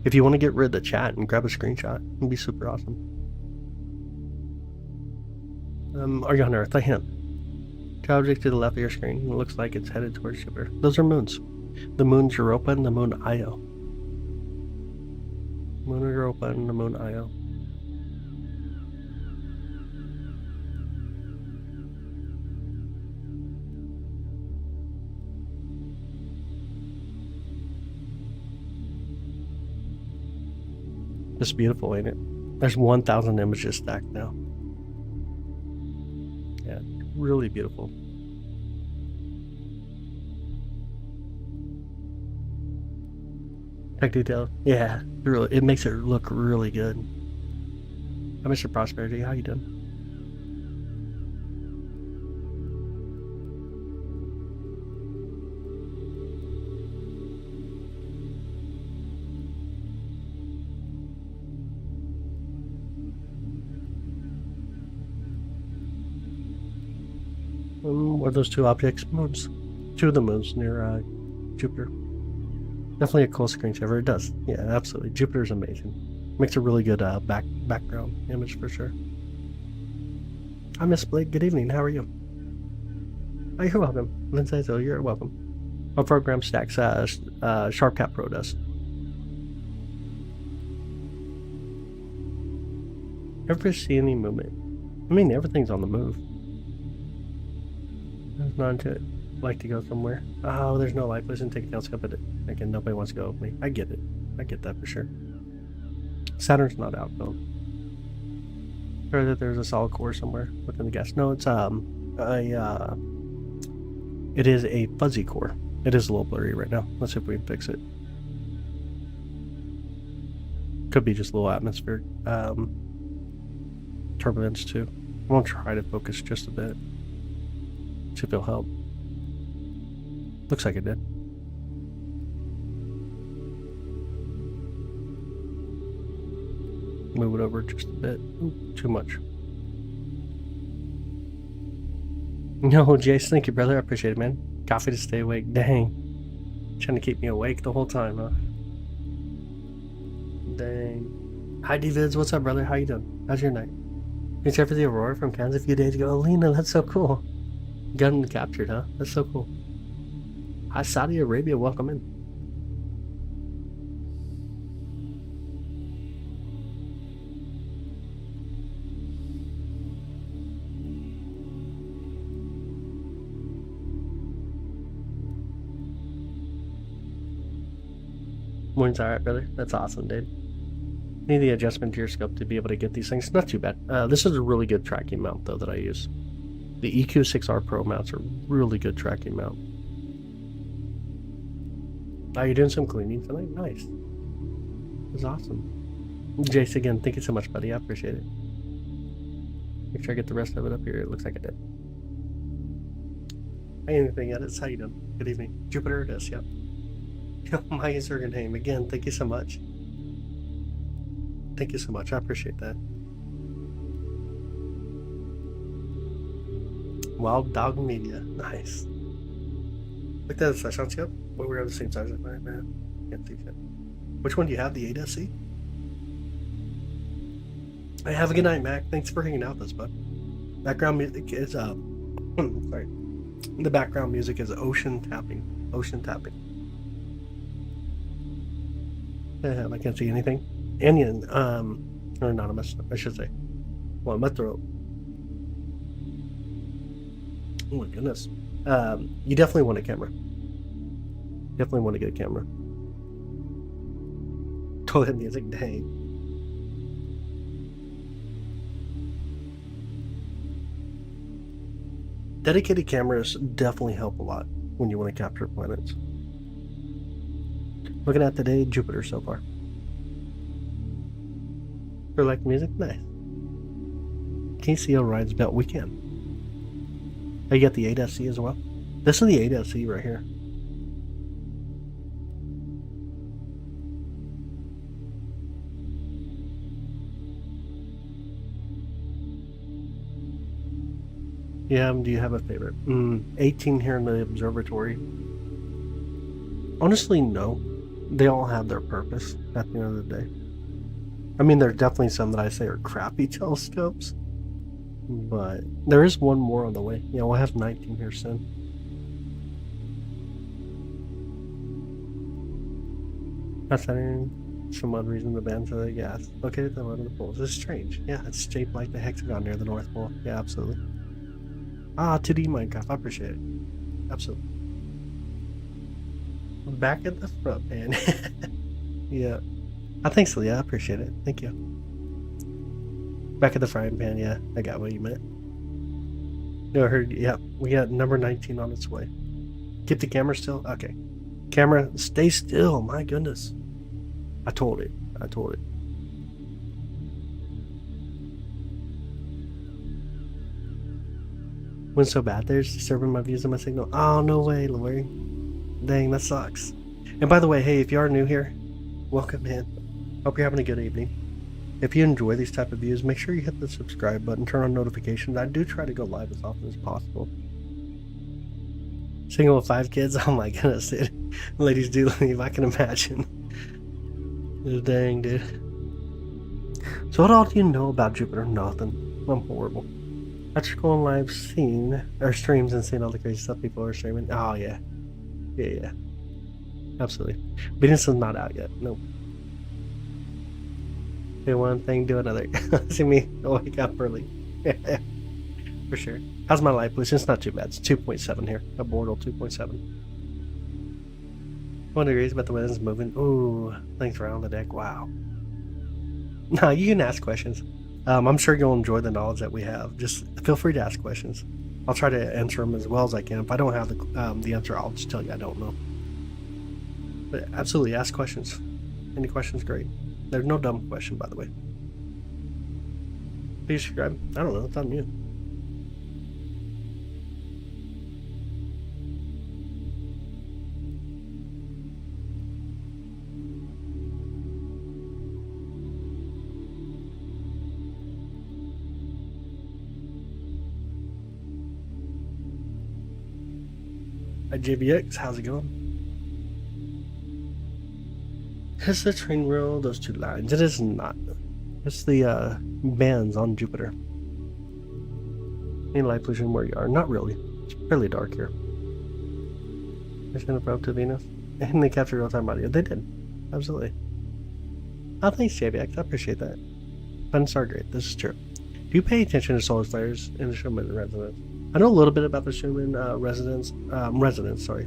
Speaker 1: If you want to get rid of the chat and grab a screenshot, it'd be super awesome. Are you on Earth? I am. The object to the left of your screen. It looks like it's headed towards Jupiter. Those are moons. The moon's Europa and the moon Io. Moon Europa and the moon Io. It's beautiful, ain't it? There's 1,000 images stacked now. Yeah, really beautiful. Tech detail. Yeah, really, it makes it look really good. Hi, Mr. Prosperity. How you doing? What are those two objects? Moons. Two of the moons near Jupiter. Definitely a cool screensaver. It does. Yeah, absolutely. Jupiter's amazing. Makes a really good background image for sure. Hi, Miss Blake. Good evening. How are you? Oh, you're welcome. Vincenzo, you're welcome. Our program stacks SharpCat Pro does. Ever see any movement? I mean, everything's on the move. There's none to like to go somewhere. Oh, there's no life. Listen, take it down, skip it. Again, nobody wants to go with me. I get it. I get that for sure. Saturn's not out though. Or that there's a solid core somewhere within the gas. No, it's it is a fuzzy core. It is a little blurry right now. Let's see if we can fix it. Could be just a little atmospheric turbulence too. I'm gonna try to focus just a bit. See if it'll help. Looks like it did. Move it over just a bit. Ooh, too much. No, Jace, thank you, brother. I appreciate it, man. Coffee to stay awake. Dang. Trying to keep me awake the whole time, huh? Dang. Hi, D-Vids. What's up, brother? How you doing? How's your night? You checked for the Aurora from Kansas a few days ago. Alina, that's so cool. Gun captured, huh? That's so cool. Hi, Saudi Arabia. Welcome in. Morning's alright, brother. That's awesome, dude. Need the adjustment to your scope to be able to get these things. Not too bad. This is a really good tracking mount, though, that I use. The EQ6R Pro mounts are really good tracking mount. Oh, you're doing some cleaning tonight? Nice. That's awesome. Jace, again, thank you so much, buddy. I appreciate it. Make sure I get the rest of it up here. It looks like I did. Hey, anything edits? How you doing? Good evening. Jupiter it is, yep. My username, again, thank you so much. Thank you so much. I appreciate that. Wild Dog Media. Nice. Look at that session scope. Well, we're on the same size as mine, man. Can't see shit. Which one do you have? The 8SC? Hey, have a good night, Mac. Thanks for hanging out with us, bud. Background music is sorry. The background music is ocean tapping. Ocean tapping. I can't see anything. Onion, or anonymous, I should say. Well, my throat. Oh my goodness. You definitely want a camera. Definitely want to get a camera. Toilet music, dang. Dedicated cameras definitely help a lot when you want to capture planets. Looking at today, Jupiter so far. For like music? Nice. Can you see Orion's belt? We can. I get the 8SC as well. This is the 8SC right here. Yeah, do you have a favorite? 18 here in the observatory. Honestly, no. They all have their purpose at the end of the day. I mean, there's definitely some that I say are crappy telescopes. But there is one more on the way. Yeah, we'll have 19 here soon. That's some odd reason the band said gas. Located at the one of the poles. It's strange. Yeah, it's shaped like the hexagon near the North Pole. Yeah, absolutely. Ah, 2D Minecraft. I appreciate it. Absolutely. Back at the front, man. Yeah. I think so. Yeah, I appreciate it. Thank you. Back at the frying pan. Yeah, I got what you meant. No, I heard. Yeah, we got number 19 on its way. Keep the camera still. Okay. Camera, stay still. My goodness. I told it. I told it. Went so bad. There's disturbing my views on my signal. Oh, no way, Lori. Dang, that sucks. And by the way, hey, if you are new here, welcome in. Hope you're having a good evening. If you enjoy these type of views, make sure you hit the subscribe button, turn on notifications. I do try to go live as often as possible. Single with 5 kids? Oh my goodness, dude. Ladies do leave, I can imagine. Dang, dude. So what all do you know about Jupiter? Nothing. I'm horrible. After going live, seeing or streams and seeing all the crazy stuff people are streaming. Oh yeah. Yeah. Absolutely. Venus is not out yet. Nope. Do one thing, do another. See me wake up early. For sure. How's my light pollution? It's not too bad. It's 2.7 here. A Bortle 2.7. 1 degrees, but the wind's moving. Ooh, length around the deck. Wow. No, you can ask questions. I'm sure you'll enjoy the knowledge that we have. Just feel free to ask questions. I'll try to answer them as well as I can. If I don't have the answer, I'll just tell you I don't know. But absolutely, ask questions. Any question's great. There's no dumb question, by the way. Please subscribe. I don't know. It's on you. Hi JVX, how's it going? Is the train rail those two lines? It is not. It's the bands on Jupiter. Any light pollution where you are? Not really. It's fairly dark here. They sent a probe to Venus. And they captured real-time audio. They did. Absolutely. Oh, thanks JVX. I appreciate that. Planets are great. This is true. Do you pay attention to solar flares in the Schumann resonance? I know a little bit about the Schumann resonance. Sorry.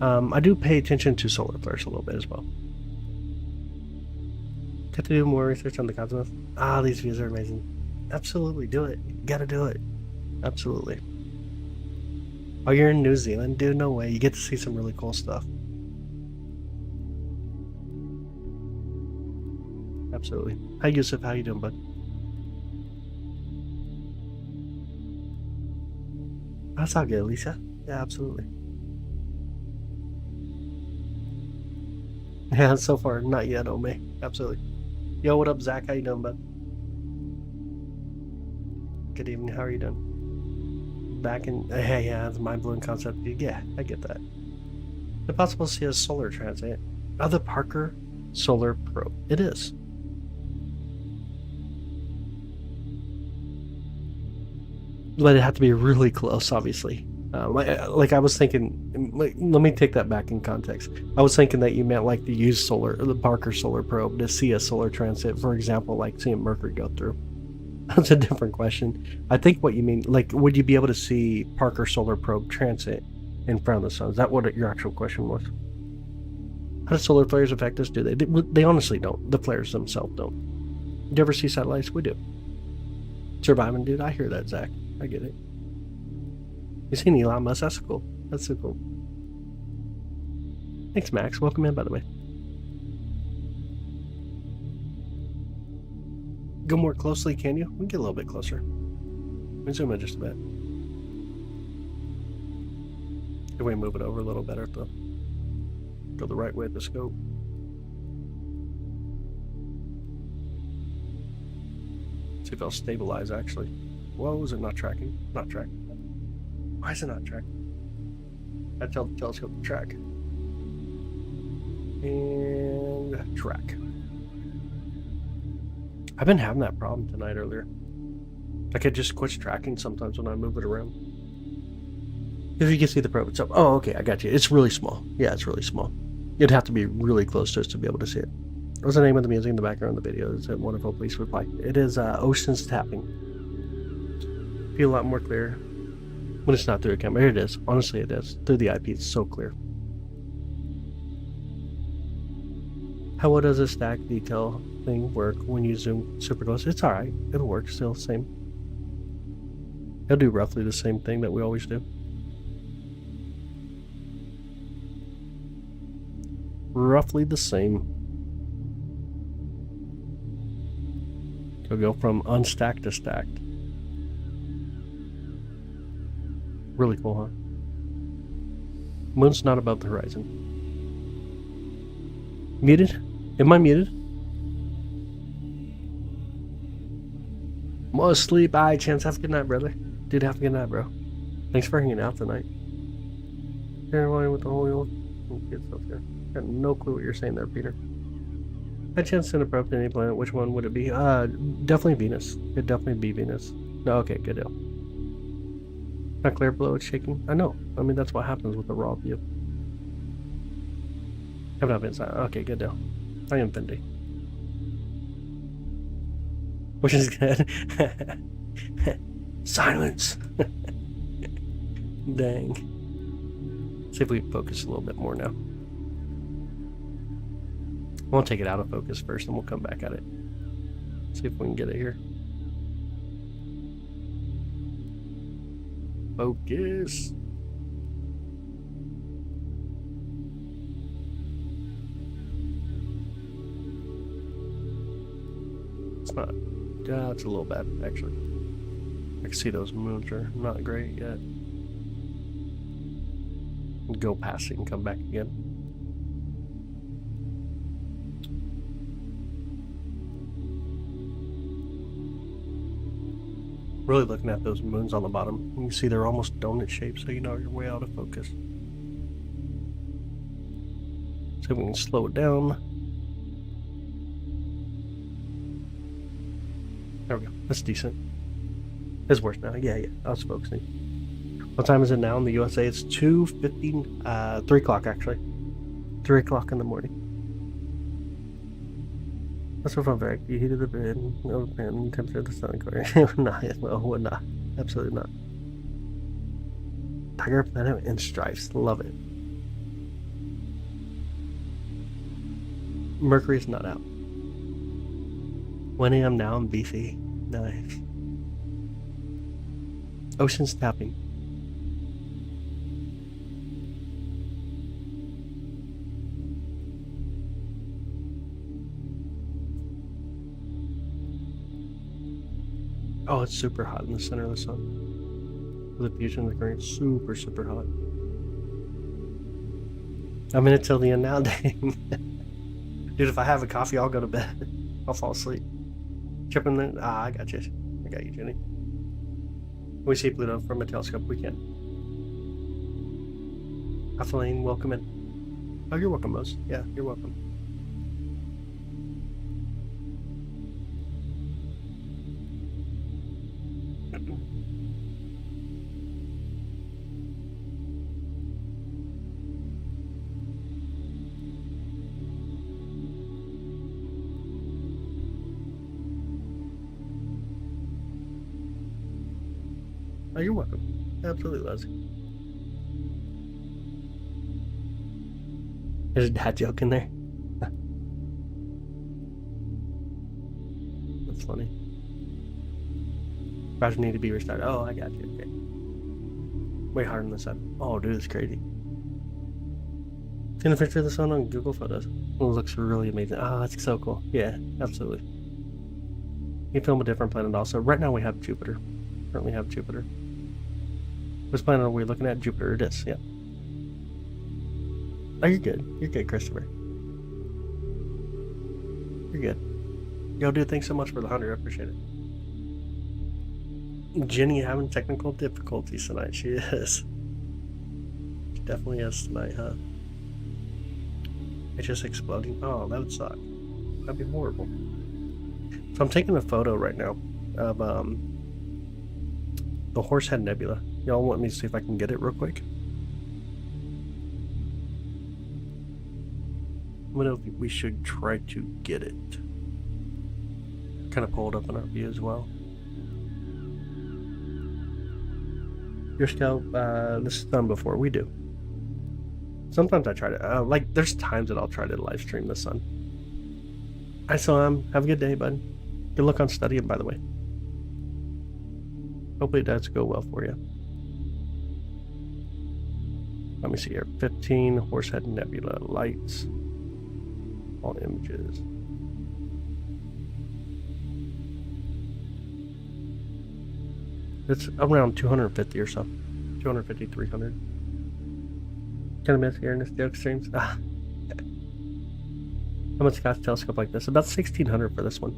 Speaker 1: I do pay attention to solar flares a little bit as well. Got to do more research on the cosmos. Ah, these views are amazing. Absolutely, do it. You gotta do it. Absolutely. Oh, you're in New Zealand? Dude, no way. You get to see some really cool stuff. Absolutely. Hi, Yusuf. How you doing, bud? That's all good, Lisa. Yeah, absolutely. Yeah, so far, not yet, Ome. Absolutely. Yo, what up, Zach? How you doing, bud? Good evening. How are you doing? Back in... Hey, yeah, it's a mind-blowing concept. Yeah, I get that. Is it possible to see a solar transit? Oh, the Parker Solar Probe. It is. But it had to be really close, obviously. Like I was thinking, let me take that back in context. I was thinking that you meant like to use the Parker Solar Probe to see a solar transit, for example, like seeing Mercury go through. That's a different question. I think what you mean, like, would you be able to see Parker Solar Probe transit in front of the sun? Is that what your actual question was? How do solar flares affect us? Do they? They honestly don't. The flares themselves don't. Do you ever see satellites? We do. Surviving, dude. I hear that, Zach. I get it. You seen Elon Musk? That's cool. That's so cool. Thanks, Max. Welcome in, by the way. Go more closely, can you? We can get a little bit closer. Let me zoom in just a bit. If we move it over a little better, though. Go the right way with the scope. See if I'll stabilize, actually. Whoa, is it not tracking? Not tracking. Why is it not tracking? I tell the telescope to track. And track. I've been having that problem tonight earlier. Like it just quits tracking sometimes when I move it around. If you can see the probe itself. Oh, okay, I got you. It's really small. Yeah, it's really small. You'd have to be really close to us to be able to see it. What's the name of the music in the background of the video? Is it wonderful? Please reply. It is Oceans Tapping. Feel a lot more clear when it's not through a camera. Here it is. Honestly, it is. Through the IP, it's so clear. How well does a stack detail thing work when you zoom super close? It's alright. It'll work still. Same. It'll do roughly the same thing that we always do. Roughly the same. It'll go from unstacked to stacked. Really cool, huh? Moon's not above the horizon. Muted? Am I muted? I'm asleep. Alright, Chance. Have a good night, brother. Dude, have a good night, bro. Thanks for hanging out tonight. Everyone with the whole old good stuff here. Got no clue what you're saying there, Peter. By chance send a probe to any planet, which one would it be? Definitely Venus. It'd definitely be Venus. No, okay, good deal. Not clear below, it's shaking. I know. I mean, that's what happens with the raw view. Have not been inside. Okay, good deal. I am Fendi. Which is good. Silence! Dang. See if we can focus a little bit more now. We'll take it out of focus first and we'll come back at it. See if we can get it here. Focus. It's not. Yeah, it's a little bad actually. I can see those moons are not great yet. Go past it and come back again. Really looking at those moons on the bottom. You can see they're almost donut shaped, so you know you're way out of focus. See if we can slow it down. There we go. That's decent. It's worse now. Yeah, I was focusing. What time is it now in the USA? It's 2:15, 3 o'clock actually. 3 o'clock in the morning. That's so fun fact. You heated the bed, no pen, temperature of the sun. No, not. Absolutely not. Tiger, Planet, and Stripes. Love it. Mercury's not out. 1 a.m. now in BC. Nice. Ocean's tapping. Oh, it's super hot in the center of the sun. With the fusion of the green, super, super hot. I'm in it till the end now, dang. Dude, if I have a coffee, I'll go to bed. I'll fall asleep. Tripping the... I got you. I got you, Jenny. We see Pluto from a telescope. We can. Kathleen, welcome in. Oh, you're welcome, Mose. Yeah, you're welcome. Oh, you're welcome. Absolutely, Leslie. There's a dad joke in there. That's funny. Browser need to be restarted. Oh, I got you. Okay. Way harder than the sun. Oh, dude, it's crazy. Seen a picture of the sun on Google Photos. It looks really amazing. Oh, that's so cool. Yeah, absolutely. You can film a different planet also. Right now we have Jupiter. Currently have Jupiter. Which planet are we looking at? Jupiter. It is, yeah. Oh, you're good. You're good, Christopher. You're good. Yo, dude, thanks so much for the 100. I appreciate it. Jenny having technical difficulties tonight. She is. She definitely is tonight, huh? It's just exploding. Oh, that would suck. That'd be horrible. So I'm taking a photo right now of the Horsehead Nebula. Y'all want me to see if I can get it real quick? I don't know if we should try to get it. Kind of pulled up on our view as well. Your scale, this is done before we do. Sometimes I try to, like, there's times that I'll try to live stream the sun. Hi, Sam. Have a good day, bud. Good luck on studying, by the way. Hopefully it does go well for you. Let me see here. 15 Horsehead Nebula lights. All images. It's around 250 or so. 250, 300. Kind of miss hearing this joke streams. How much costs a telescope like this? About 1,600 for this one.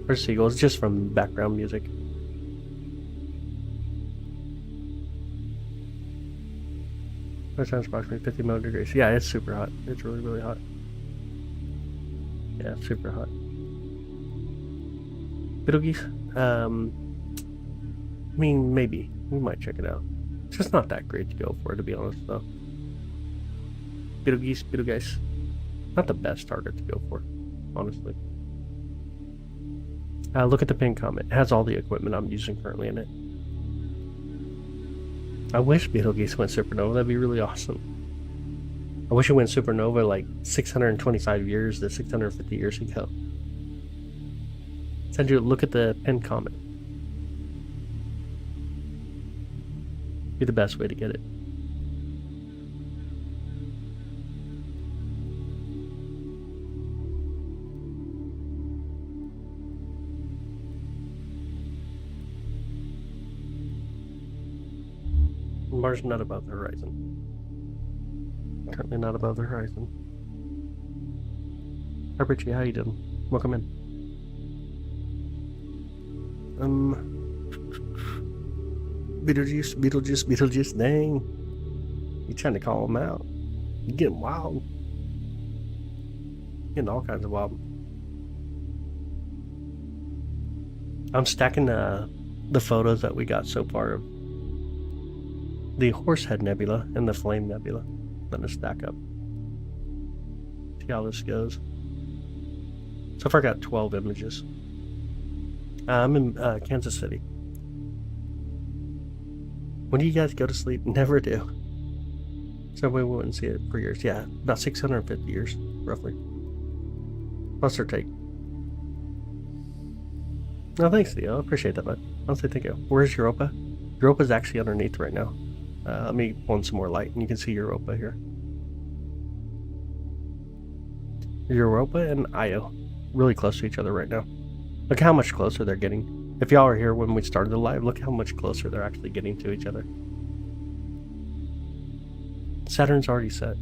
Speaker 1: Where's Seagulls? Just from background music. That sounds approximately 50 degrees. Yeah, it's super hot. It's really, really hot. Yeah, it's super hot. Betelgeuse? I mean, maybe. We might check it out. It's just not that great to go for, to be honest, though. Betelgeuse. Not the best target to go for, honestly. Look at the pin comment. It has all the equipment I'm using currently in it. I wish Betelgeuse went supernova. That'd be really awesome. I wish it went supernova like 625 years to 650 years ago. Sandra, look at the pin comment. Be the best way to get it. Mars not above the horizon. Currently not above the horizon. Hi Richie, how you doing? Welcome in. Beetlejuice, dang. You trying to call him out. You getting wild. Getting all kinds of wild. I'm stacking the photos that we got so far of the Horsehead Nebula and the Flame Nebula. Letting us stack up. See how this goes. So far I got 12 images. I'm in Kansas City. When do you guys go to sleep? Never do. So we wouldn't see it for years. Yeah, about 650 years, roughly. Plus or take. No, thanks, Theo. I appreciate that, bud. I'll say thank you. Where's Europa? Europa's actually underneath right now. Let me pull in some more light, and you can see Europa here. Europa and Io, really close to each other right now. Look how much closer they're getting. If y'all were here when we started the live, look how much closer they're actually getting to each other. Saturn's already set.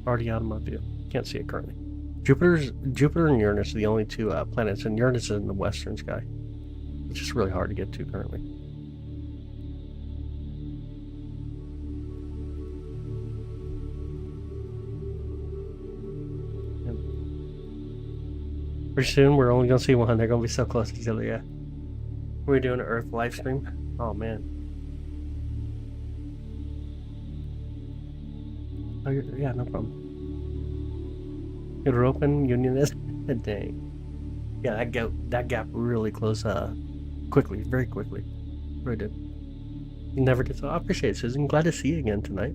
Speaker 1: Already out of my view. Can't see it currently. Jupiter and Uranus are the only two planets, and Uranus is in the western sky. It's just really hard to get to currently. Pretty soon, we're only going to see one. They're going to be so close to each other, yeah. We're doing an Earth live stream. Oh, man. Oh, yeah, no problem. European Unionist. Dang. Yeah, that gap really close. Quickly, very quickly. Very good. You never get so. I appreciate it, Susan. Glad to see you again tonight.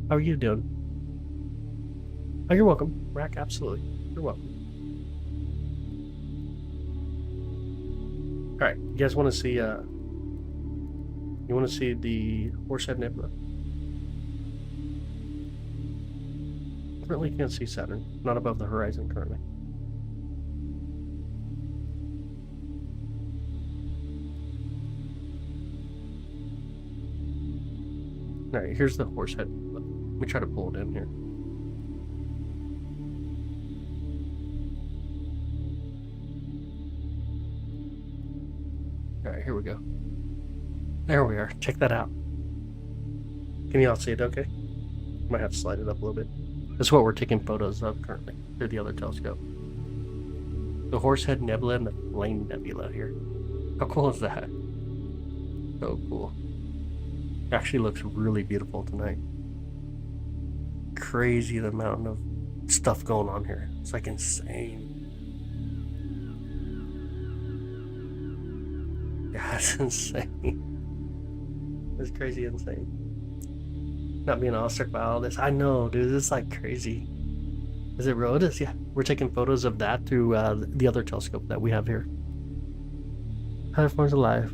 Speaker 1: How are you doing? Oh, you're welcome, Rack. Absolutely, you're welcome. All right, you guys want to see? You want to see the Horsehead Nebula? Currently can't see Saturn. Not above the horizon currently. All right, here's the Horsehead. Let me try to pull it in here. All right, here we go. There we are. Check that out. Can you all see it okay? Might have to slide it up a little bit. That's what we're taking photos of currently through the other telescope. The Horsehead Nebula and the Flame Nebula here. How cool is that? So cool. It actually looks really beautiful tonight. Crazy the amount of stuff going on here. It's like insane. Yeah, it's insane. It's crazy insane. Not being awestruck by all this. I know, dude. It's like crazy. Is it real? It is, yeah. We're taking photos of that through the other telescope that we have here. Other forms of life.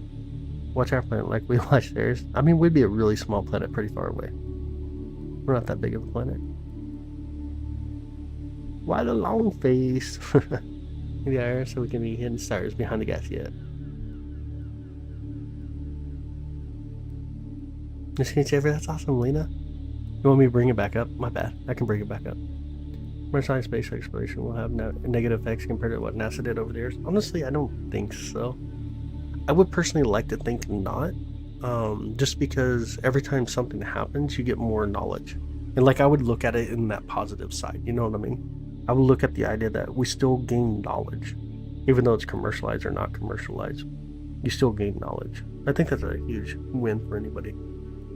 Speaker 1: Watch our planet like we watch theirs. I mean, we'd be a really small planet pretty far away. We're not that big of a planet. Why the long face? Yeah, so we can be hidden stars behind the gas yet. That's awesome, Lena. You want me to bring it back up? My bad. I can bring it back up. Maritime space exploration will have negative effects compared to what NASA did over the years. Honestly, I don't think so. I would personally like to think not. Just because every time something happens, you get more knowledge. And like, I would look at it in that positive side. You know what I mean? I would look at the idea that we still gain knowledge. Even though it's commercialized or not commercialized, you still gain knowledge. I think that's a huge win for anybody.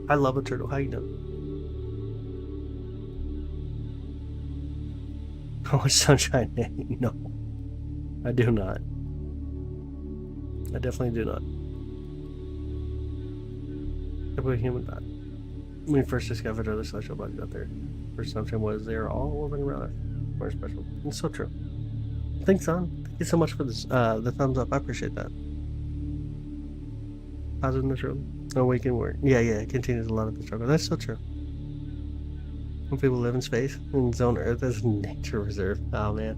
Speaker 1: I love a turtle. How you doing? How much sunshine? No, I do not. I definitely do not. Typically human thought. When we first discovered other celestial bodies out there, first assumption was they are all orbiting around us. More special. It's so true. Thanks, son. Thank you so much for this. The thumbs up. I appreciate that. Positive in this room. Awaken word. Yeah. It continues a lot of the struggle. That's so true. When people live in space, in zone Earth as nature reserve. Oh man.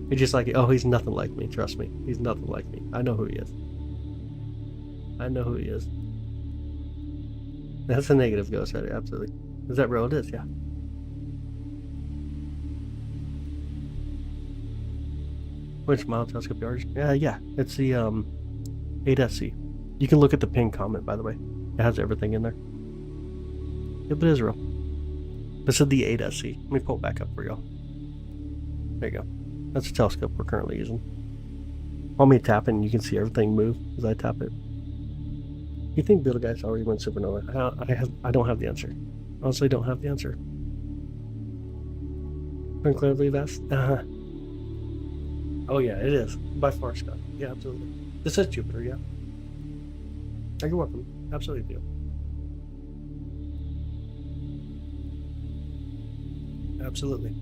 Speaker 1: You're just like, oh, he's nothing like me. Trust me. He's nothing like me. I know who he is. I know who he is. That's a negative ghost right? Absolutely. Is that real? It is, yeah. Which model telescope yours? Yeah. It's the 8SC. You can look at the pinned comment, by the way. It has everything in there. Yep, it is real. This is the 8SC. Let me pull it back up for y'all. There you go. That's the telescope we're currently using. Want me to tap it and you can see everything move as I tap it. You think Betelgeuse already went supernova? I don't have the answer. Honestly, don't have the answer. Incredibly vast? Oh yeah, it is. By far, Scott. Yeah, absolutely. This is Jupiter, yeah. You're welcome. Absolutely do. Absolutely.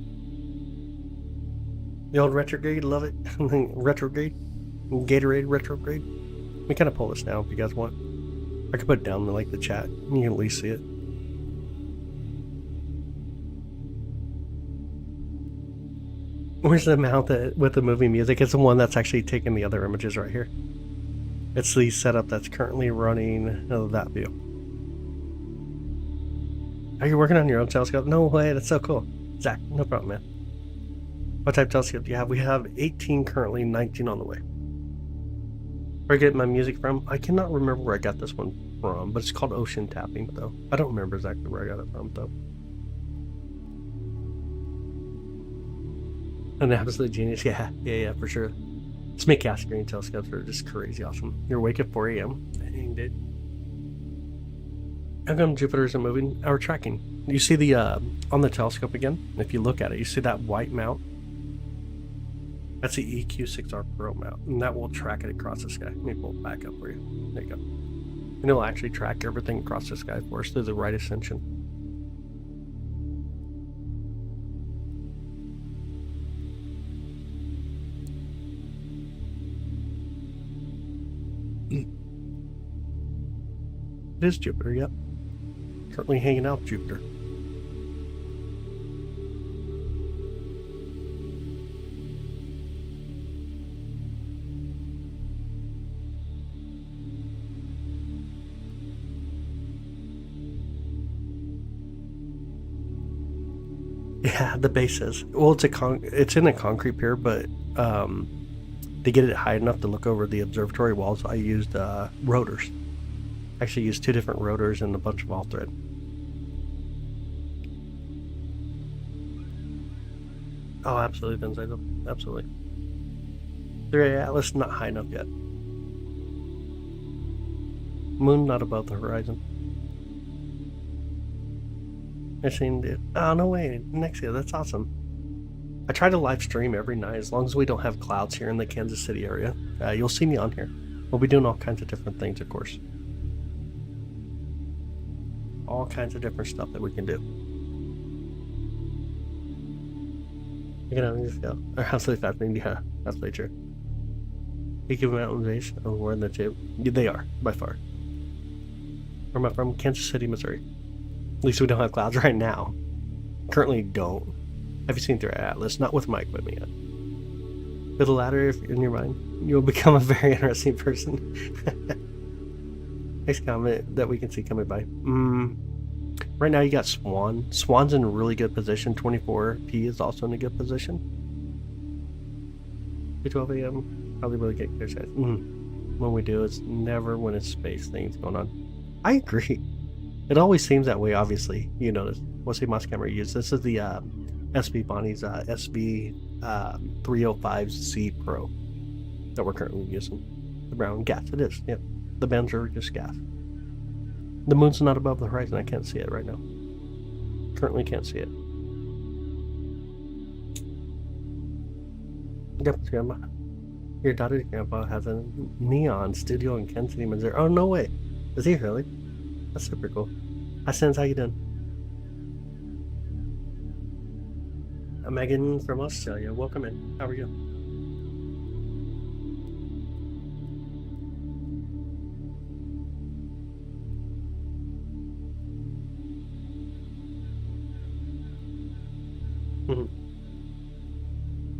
Speaker 1: The old retrograde, love it. Retrograde. Gatorade retrograde. We kind of pull this down if you guys want. I could put it down in like the chat. You can at least see it. Where's the mount that with the movie music? It's the one that's actually taking the other images right here. It's the setup that's currently running that view. Are you working on your own telescope? No way, that's so cool. Zach, no problem, man. What type of telescope do you have? We have 18 currently, 19 on the way. Where I get my music from? I cannot remember where I got this one from, but it's called Ocean Tapping, though. I don't remember exactly where I got it from, though. An absolute genius, yeah, for sure. Smith Cassegrain telescopes are just crazy awesome. You're awake at 4 a.m. Dang, dude. How come Jupiter isn't moving or tracking? You see the on the telescope again? If you look at it, you see that white mount? That's the EQ6R Pro mount, and that will track it across the sky. Let me pull it back up for you. There you go. And it'll actually track everything across the sky for us through the right ascension. It is Jupiter, yep. Currently hanging out Jupiter. Yeah, the base is. Well, it's in a concrete pier, but to get it high enough to look over the observatory walls, I used rotors. Actually used 2 different rotors and a bunch of all thread. Oh, absolutely, Benzago. Absolutely. 3A Atlas not high enough yet. Moon not above the horizon. I seen it. Oh, no way. Nexia, that's awesome. I try to live stream every night as long as we don't have clouds here in the Kansas City area. You'll see me on here. We'll be doing all kinds of different things, of course. All kinds of different stuff that we can do. You can just go. Absolutely fascinating. Yeah, absolutely true. Peaky Mountain base. Oh, we're in the tip. Yeah, they are, by far. Where am I from? Kansas City, Missouri. At least we don't have clouds right now. Currently don't. Have you seen through Atlas? Not with my equipment yet. With a ladder in your mind, you'll become a very interesting person. Next comment that we can see coming by. Right now you got Swan. Swan's in a really good position. 24P is also in a good position. 12 a.m. Probably really get clear skies. When we do, it's never when it's space things going on. I agree. It always seems that way, obviously. You notice. What's the mouse camera use? This is the SB Bonnie's SV 305C Pro that we're currently using. The brown gas. It is. Yep. The bands are just gas. The moon's not above the horizon. I can't see it right now. Currently can't see it. Yep, Grandma. Your daughter's grandpa has a neon studio in Kansas City, Missouri. Oh, no way. Is he really? That's super cool. Hi, Sens. How you doing? Megan from Australia. Welcome in. How are you?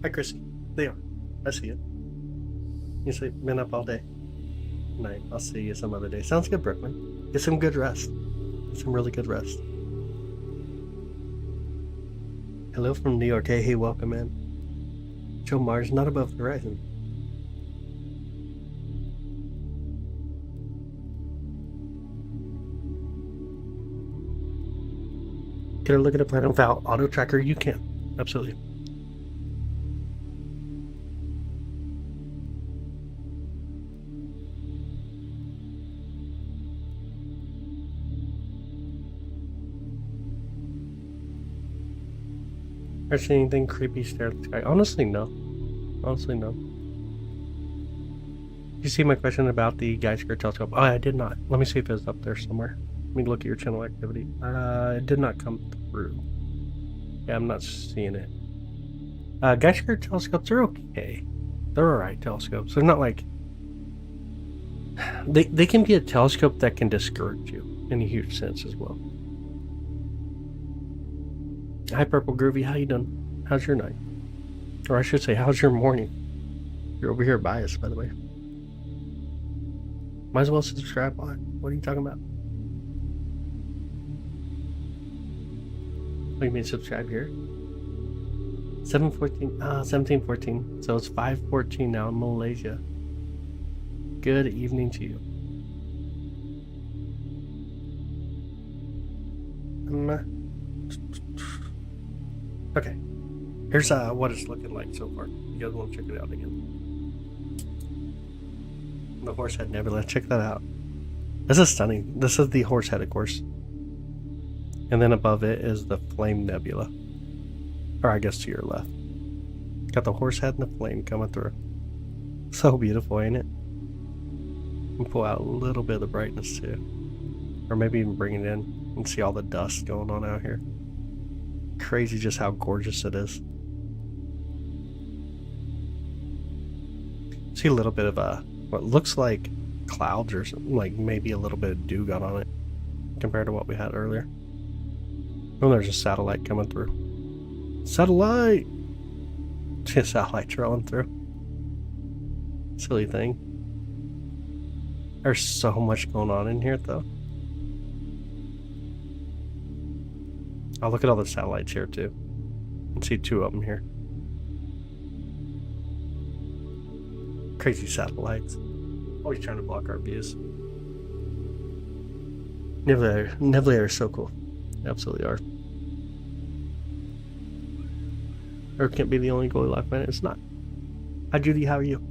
Speaker 1: Hi, Chrissy. They are. I see you. You sleep, been up all day. Night. I'll see you some other day. Sounds good, Brooklyn. Get some good rest. Get some really good rest. Hello from New York. Hey, welcome in. Joe Mars, not above the horizon. Get a look at a planet without auto tracker. You can. Absolutely. Ever seen anything creepy stare at the sky? Honestly, no. Honestly, no. Did you see my question about the Geiger telescope? Oh, I did not. Let me see if it's up there somewhere. Let me look at your channel activity. It did not come through. Yeah, I'm not seeing it. Geiger telescopes are okay. They're alright telescopes. They're not like... They can be a telescope that can discourage you in a huge sense as well. Hi, Purple Groovy. How you doing? How's your night? Or I should say, how's your morning? You're over here biased, by the way. Might as well subscribe. What are you talking about? What do you mean subscribe here? 17:14. So it's 5:14 now in Malaysia. Good evening to you. Okay, here's what it's looking like so far. You guys want to check it out again? The Horsehead Nebula. Check that out. This is stunning. This is the Horsehead, of course. And then above it is the Flame Nebula. Or I guess to your left. Got the Horsehead and the Flame coming through. So beautiful, ain't it? And pull out a little bit of the brightness too. Or maybe even bring it in and see all the dust going on out here. Crazy just how gorgeous it is. See a little bit of what looks like clouds or something, like maybe a little bit of dew got on it compared to what we had earlier. Oh, there's a satellite coming through. Satellite! Just satellite trailing through. Silly thing. There's so much going on in here though. I'll look at all the satellites here too. And see two of them here. Crazy satellites. Always trying to block our views. Nebulae are so cool. They absolutely are. Earth can't be the only Goldilocks planet. It's not. Hi Judy, how are you?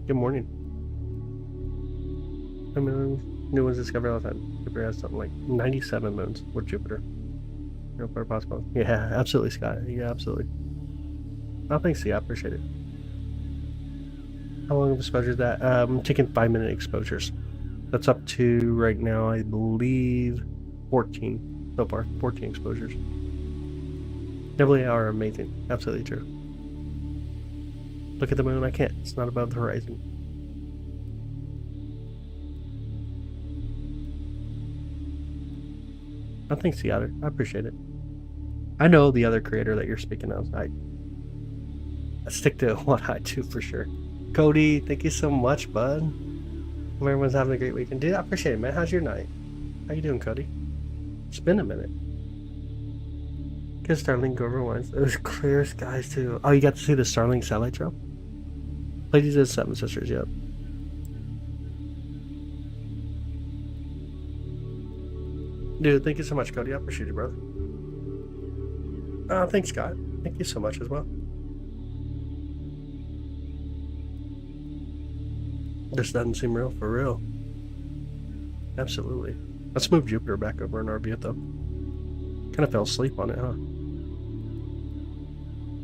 Speaker 1: Good morning. I mean, new ones discovered all the time. Jupiter has something like 97 moons with Jupiter. No part possible. Yeah, absolutely, Scott. Yeah, absolutely. Oh, thanks, I appreciate it. How long of exposure is that? I'm taking 5-minute exposures. That's up to, right now, I believe, 14 so far. 14 exposures. Nebulae are amazing. Absolutely true. Look at the moon. I can't. It's not above the horizon. Oh, thanks, Seattle. I appreciate it. I know the other creator that you're speaking of. I stick to what I do for sure. Cody, thank you so much, bud. Hope everyone's having a great weekend. Dude, I appreciate it, man. How's your night? How you doing, Cody? It's been a minute. Get Starlink over once. It was clear skies too. Oh, you got to see the Starlink satellite trail? Ladies and Seven Sisters, yep. Dude, thank you so much, Cody. I appreciate it, brother. Thanks, Scott. Thank you so much as well. This doesn't seem real for real. Absolutely. Let's move Jupiter back over in our view, though. Kind of fell asleep on it, huh?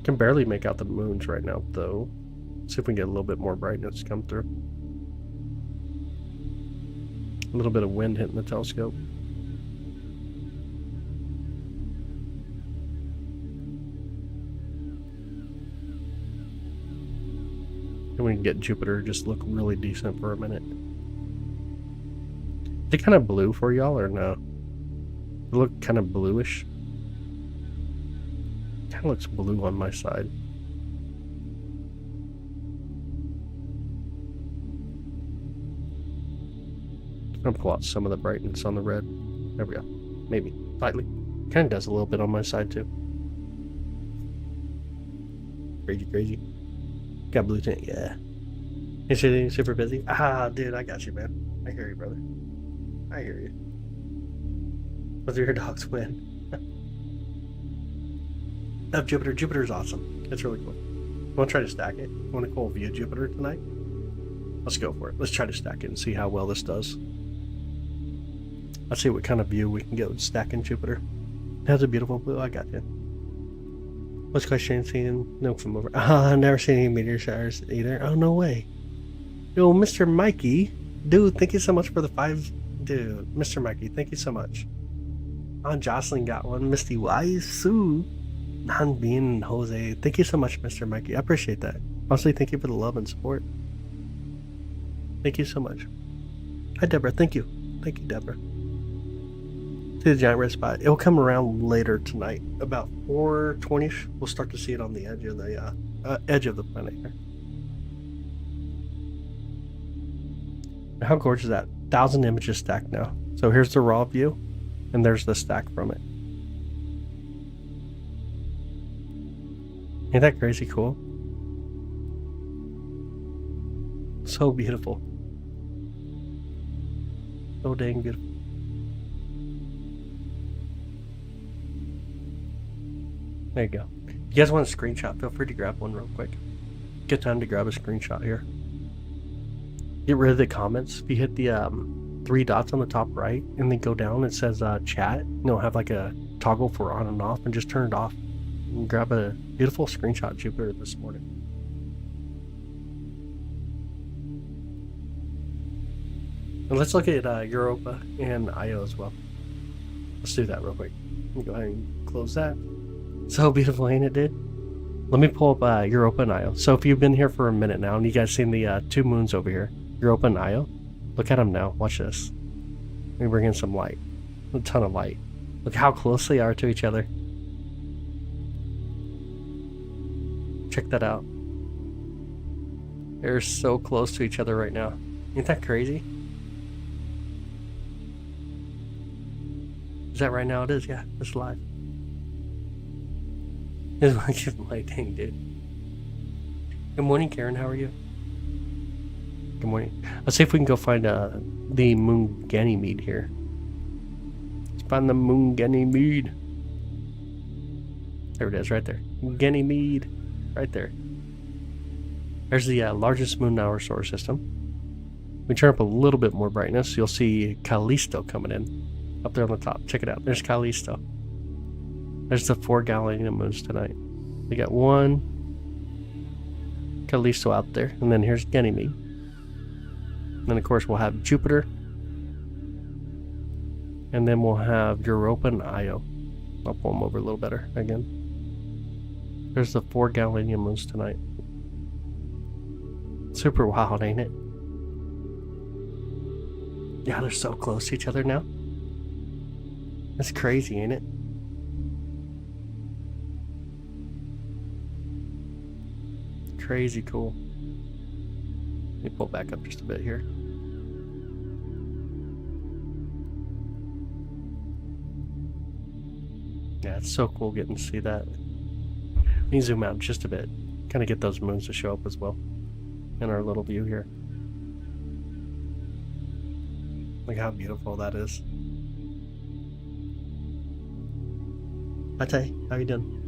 Speaker 1: Can barely make out the moons right now, though. See if we can get a little bit more brightness come through. A little bit of wind hitting the telescope. And we can get Jupiter just look really decent for a minute. Is it kind of blue for y'all or no? It look kind of bluish. Kind of looks blue on my side. I'm gonna pull out some of the brightness on the red. There we go. Maybe slightly. Kind of does a little bit on my side too. Crazy. Got blue tint, yeah. You sitting super busy? Ah, dude, I got you, man. I hear you, brother. I hear you. Whether your dogs win. Of Jupiter. Jupiter's awesome. It's really cool. I want to try to stack it. I want a cool view of Jupiter tonight. Let's go for it. Let's try to stack it and see how well this does. Let's see what kind of view we can get with stacking Jupiter. It has a beautiful blue. I got you. What's question seen? No, from over. I've never seen any meteor showers either. Oh, no way. Yo, Mr. Mikey. Dude, thank you so much for the 5. Dude, Mr. Mikey, thank you so much. Jocelyn got one. Misty Wise, Sue, Non-Bean, Jose. Thank you so much, Mr. Mikey. I appreciate that. Honestly, thank you for the love and support. Thank you so much. Hi, Deborah. Thank you. Thank you, Deborah. See the giant red spot. It'll come around later tonight. About 4:20ish. We'll start to see it on the edge of the planet here. How gorgeous is that? 1,000 images stacked now. So here's the raw view, and there's the stack from it. Ain't that crazy cool? So beautiful. So dang beautiful. There you go. If you guys want a screenshot, feel free to grab one real quick. Good time to grab a screenshot here. Get rid of the comments. If you hit the 3 dots on the top right and then go down, it says chat. You'll have like a toggle for on and off, and just turn it off and grab a beautiful screenshot of Jupiter this morning. And let's look at Europa and Io as well. Let's do that real quick. Let me go ahead and close that. So beautiful, ain't it, dude? Let me pull up Europa and Io. So if you've been here for a minute now and you guys seen the 2 moons over here, Europa and Io, look at them now. Watch this. Let me bring in some light. A ton of light. Look how close they are to each other. Check that out. They're so close to each other right now. Ain't that crazy? Is that right now? It is, yeah. It's live. It's like my thing, dude. Good morning, Karen. How are you? Good morning. Let's see if we can go find the Moon Ganymede here. Let's find the Moon Ganymede. There it is, right there. Ganymede. Right there. There's the largest moon in our solar system. We turn up a little bit more brightness. You'll see Callisto coming in. Up there on the top. Check it out. There's Callisto. There's the 4 Galilean moons tonight. We got 1 Callisto out there. And then here's Ganymede. And then, of course, we'll have Jupiter. And then we'll have Europa and Io. I'll pull them over a little better again. There's the 4 Galilean moons tonight. Super wild, ain't it? Yeah, they're so close to each other now. That's crazy, ain't it? Crazy cool. Let me pull back up just a bit here. Yeah, it's so cool getting to see that. Let me zoom out just a bit. Kind of get those moons to show up as well in our little view here. Look how beautiful that is. Hi Tay, how you doing?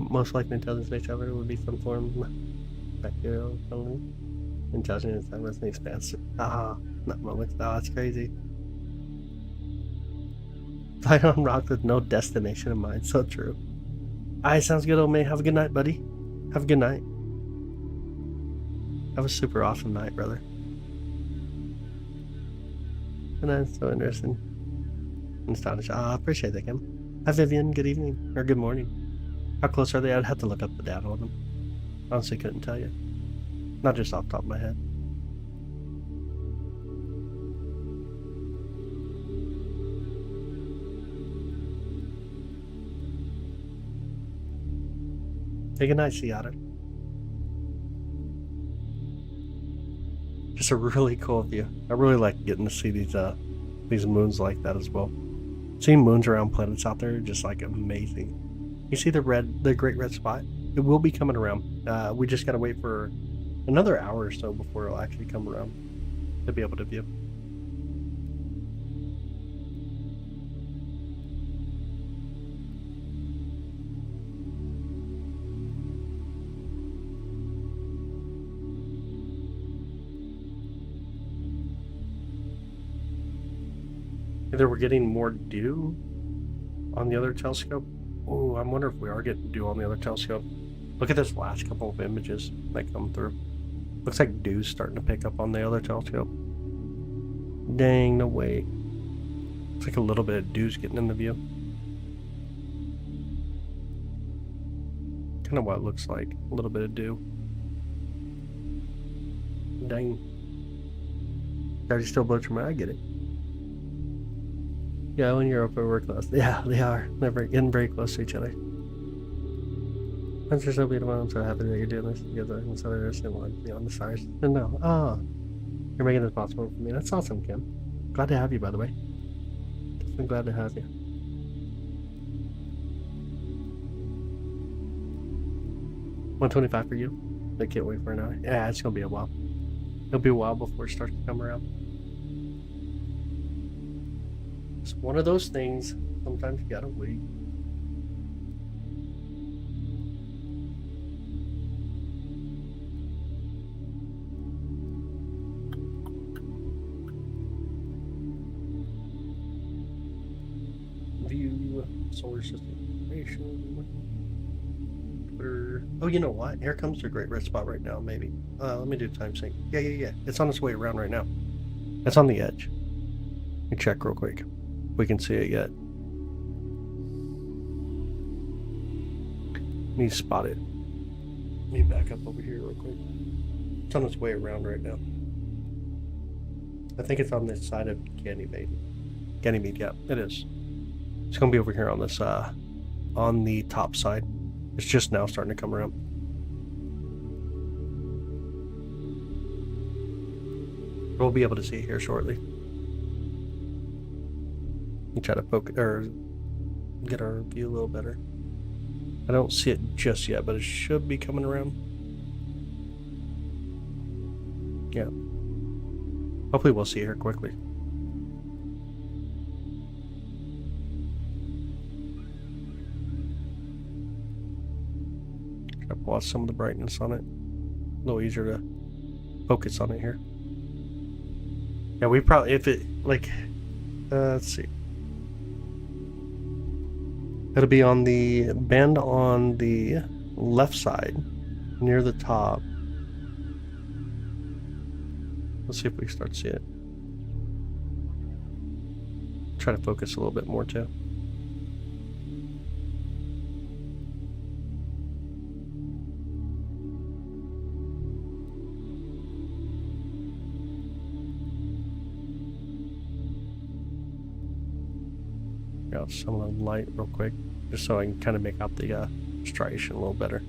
Speaker 1: Most likely intelligence based however would be some form of bacterial fungi. Intelligence that was an expansive. Not moments. Oh, that's crazy. Flying on rock with no destination in mind. So true. Alright, sounds good, old man. Have a good night, buddy. Have a good night. Have a super awesome night, brother. And that's so interesting. And astonishing. I appreciate that, Kim. Hi, Vivian. Good evening. Or good morning. How close are they? I'd have to look up the data on them. Honestly, couldn't tell you. Not just off the top of my head. Hey, good night, Sea Otter. Just a really cool view. I really like getting to see these moons like that as well. Seeing moons around planets out there are just like amazing. You see the great red spot? It will be coming around. We just gotta wait for another hour or so before it'll actually come around to be able to view. Either we're getting more dew on the other telescope. Oh, I wonder if we are getting dew on the other telescope. Look at this last couple of images that come through. Looks like dew's starting to pick up on the other telescope. Dang, no way. Looks like a little bit of dew's getting in the view. Kind of what it looks like. A little bit of dew. Dang. Daddy still blows your mind. I get it. Yeah, when you're open, we're close. Yeah, they are. They're getting very close to each other. That's so beautiful. I'm so happy that you're doing this together. And so there's one beyond the stars. And no, you're making this possible for me. That's awesome, Kim. Glad to have you, by the way. Definitely glad to have you. $125 for you. I can't wait for an hour. Yeah, it's gonna be a while. It'll be a while before it starts to come around. It's one of those things. Sometimes you gotta wait. View solar system information. Twitter. Oh, you know what? Here comes the great red spot right now. Maybe. Let me do time sync. Yeah. It's on its way around right now. It's on the edge. Let me check real quick. We can see it yet. Need to spot it. Let me back up over here real quick. It's on its way around right now. I think it's on this side of Ganymede. Ganymede, yeah, it is. It's gonna be over here on this on the top side. It's just now starting to come around. We'll be able to see it here shortly. We try to focus or get our view a little better. I don't see it just yet, but it should be coming around. Yeah. Hopefully we'll see it here quickly. Try to pull out some of the brightness on it. A little easier to focus on it here. Yeah, we probably, if it, like, let's see. It'll be on the band on the left side, near the top. Let's see if we can start to see it. Try to focus a little bit more too. Got some of the light real quick, just so I can kind of make out the striation a little better.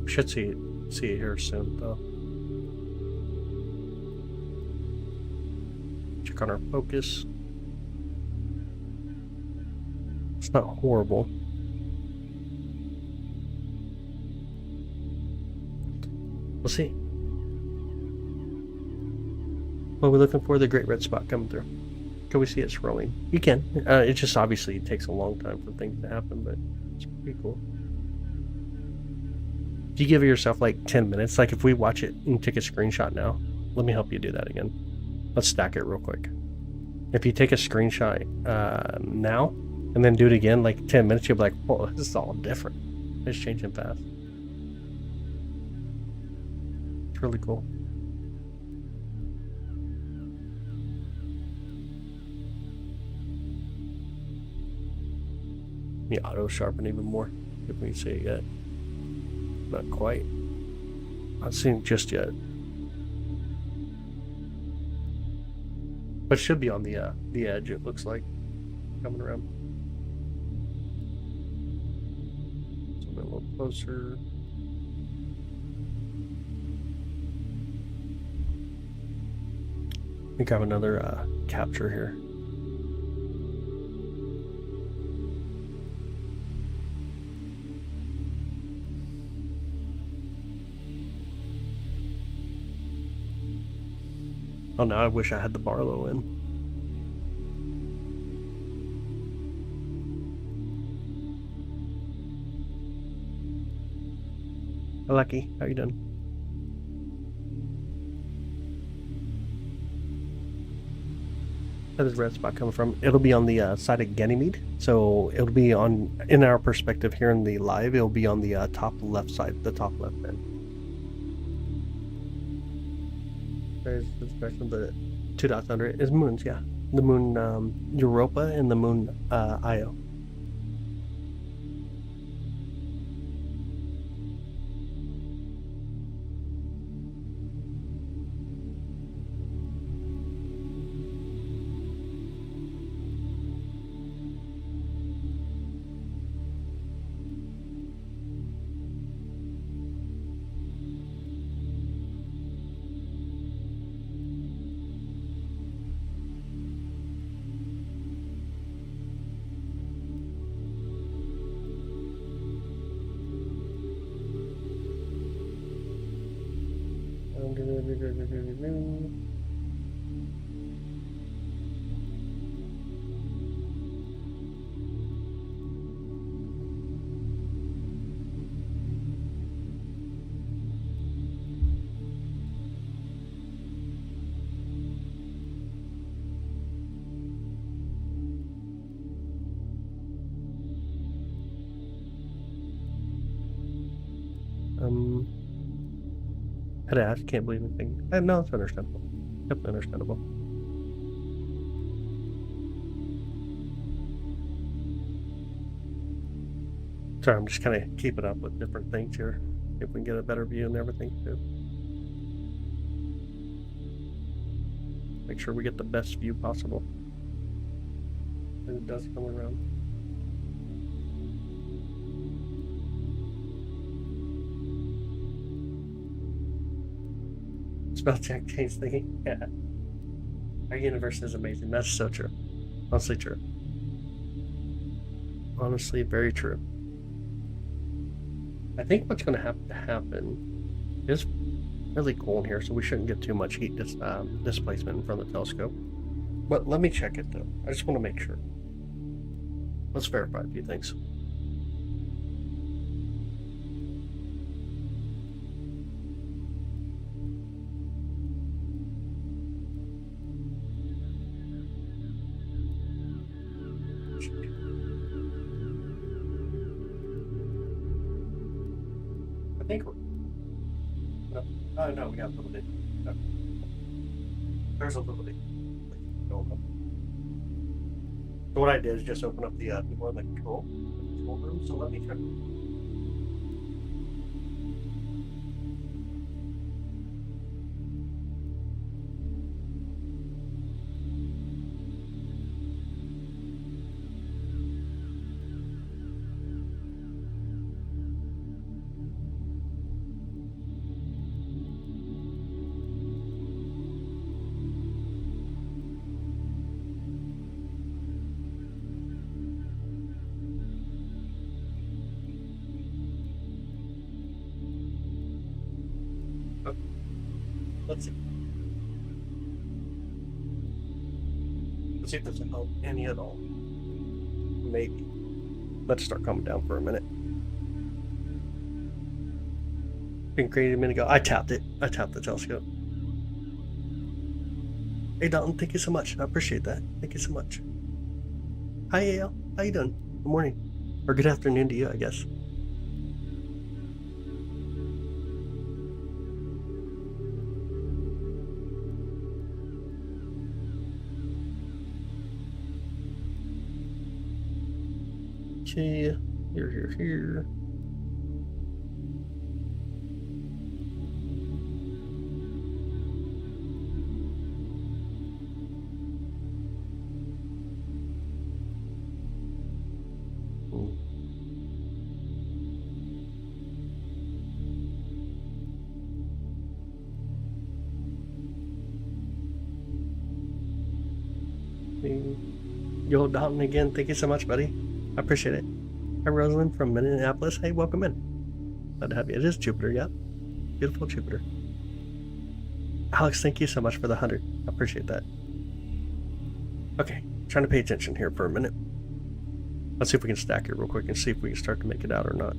Speaker 1: Should see it here soon though. Check on our focus. It's not horrible. We'll see. What are we looking for? The great red spot coming through. Can we see it swirling? You can. It just obviously takes a long time for things to happen, but it's pretty cool. If you give yourself like 10 minutes, like if we watch it and take a screenshot now, let me help you do that again. Let's stack it real quick. If you take a screenshot now and then do it again, like 10 minutes, you'll be like, whoa, this is all different. It's changing fast. It's really cool. Let me auto sharpen even more. If we can see it yet. Not quite. Not seeing it just yet. But it should be on the edge, it looks like. Coming around. Zoom in a little closer. I think I have another capture here. Oh, now I wish I had the Barlow in. Hi, Lucky. How you doing? Where's the red spot coming from? It'll be on the side of Ganymede. So it'll be on, in our perspective here in the live, it'll be on the top left side, the top left end. There's the spectrum, the 2 dots under it is moons, yeah. The moon Europa and the moon Io. Had to ask, can't believe anything. No, it's understandable. Yep, understandable. Sorry, I'm just kind of keeping up with different things here. If we can get a better view and everything too. Make sure we get the best view possible. And it does come around. Spell check taste thinking. Yeah. Our universe is amazing. That's so true. Honestly true. Honestly, very true. I think what's going to have to happen is really cool in here, so we shouldn't get too much heat displacement in front of the telescope. But let me check it though. I just want to make sure. Let's verify a few things. I think we're... No, oh no, we got a little bit. No. There's a little bit. So what I did is just open up the door of the control room. So let me check. Let's see. Let's see if there's any at all. Maybe. Let's start calming down for a minute. Been created a minute ago. I tapped it. I tapped the telescope. Hey Dalton, thank you so much. I appreciate that. Thank you so much. Hi AL, how you doing? Good morning. Or good afternoon to you, I guess. Okay, here. Hmm. Yo, Dalton again, thank you so much, buddy. I appreciate it. Hi, Rosalind from Minneapolis. Hey, welcome in. Glad to have you. It is Jupiter, yep. Beautiful Jupiter. Alex, thank you so much for the 100. I appreciate that. Okay, trying to pay attention here for a minute. Let's see if we can stack it real quick and see if we can start to make it out or not.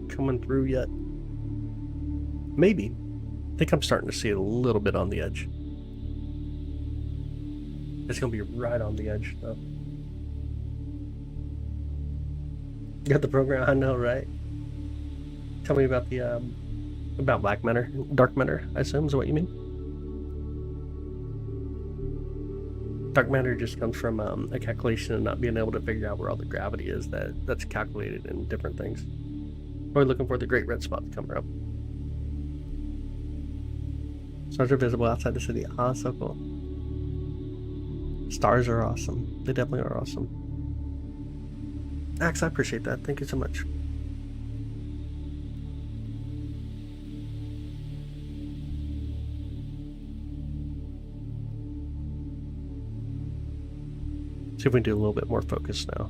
Speaker 1: Coming through yet? Maybe. I think I'm starting to see it a little bit on the edge. It's gonna be right on the edge though. You got the program? I know, right? Tell me about the about black matter, dark matter. I assume is what you mean. Dark matter just comes from a calculation and not being able to figure out where all the gravity is that's calculated in different things. We're looking for the great red spot to come up. Stars are visible outside the city. Ah, so cool. Stars are awesome. They definitely are awesome. Axe, I appreciate that. Thank you so much. See if we can do a little bit more focus now.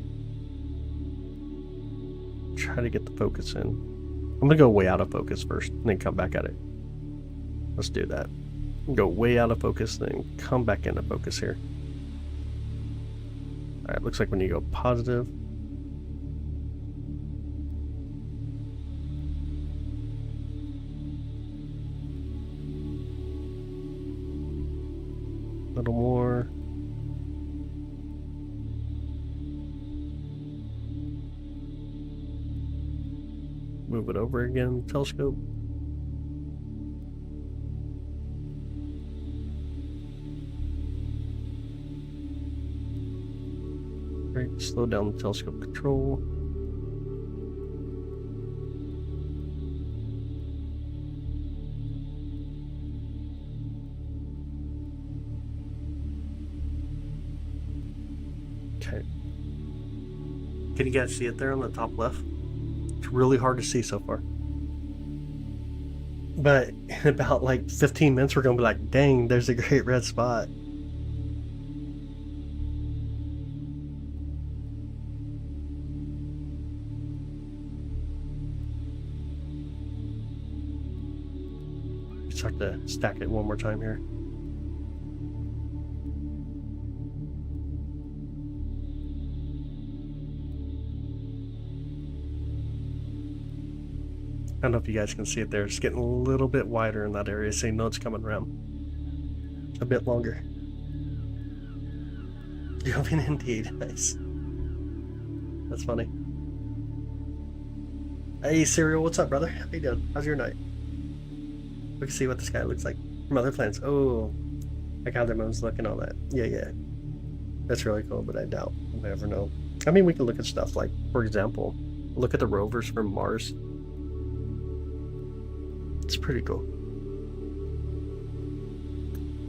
Speaker 1: Try to get the focus in. I'm gonna go way out of focus first and then come back at it. Let's do that. Go way out of focus, then come back into focus here. Alright, looks like when you go positive. A little more. Move it over again, telescope. Right, slow down the telescope control. Okay. Can you guys see it there on the top left? It's really hard to see so far. But in about like 15 minutes, we're gonna be like, dang, there's a great red spot. Start to stack it one more time here. I don't know if you guys can see it there. It's getting a little bit wider in that area, so you know it's coming around. A bit longer. Jovian indeed. Nice. That's funny. Hey, Serial, what's up, brother? How you doing? How's your night? We can see what the sky looks like from other planets. Oh, like how their moons look and all that. Yeah. That's really cool, but I doubt we'll ever know. I mean, we can look at stuff like, for example, look at the rovers from Mars. It's pretty cool.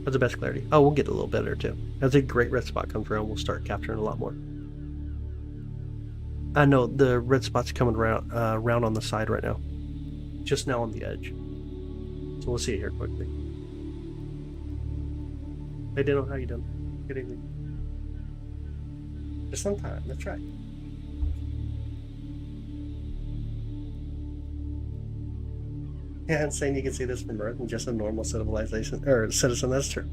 Speaker 1: That's the best clarity. Oh, we'll get a little better too. As a great red spot comes around, we'll start capturing a lot more. I know the red spot's coming around, round on the side right now. Just now on the edge. So we'll see it here quickly. Hey Dino, how you doing? Good evening. Just on time, that's right. Yeah, and saying you can see this from Earth and just a normal civilization or citizen, that's true.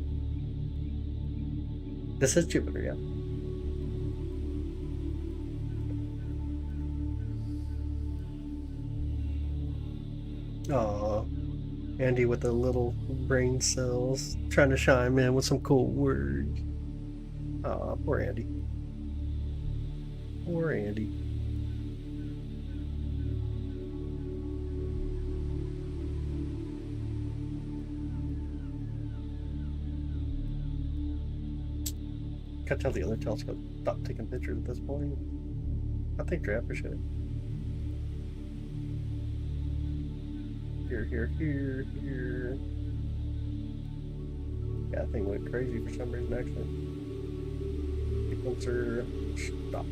Speaker 1: This is Jupiter, yeah. Aww. Andy with the little brain cells trying to chime in with some cool words. Aw, poor Andy. Poor Andy. Can't tell the other telescope stopped taking pictures at this point. I think Dre, I appreciate it. Here. Yeah, that thing went crazy for some reason, actually. Sequencer, stop.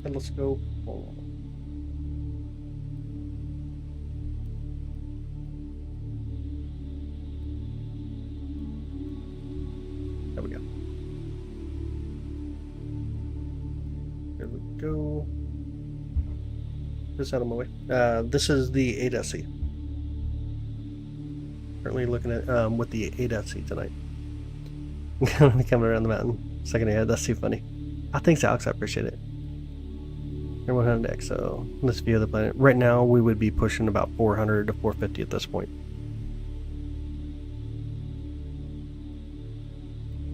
Speaker 1: Telescope, hold on. There we go. There we go. Just out of my way. This is the 8SE. Currently looking at with the 8SE tonight. Coming around the mountain. Second ahead. That's too funny. Thanks, Alex. I appreciate it. You're 100x. So let's view the planet. Right now, we would be pushing about 400 to 450 at this point.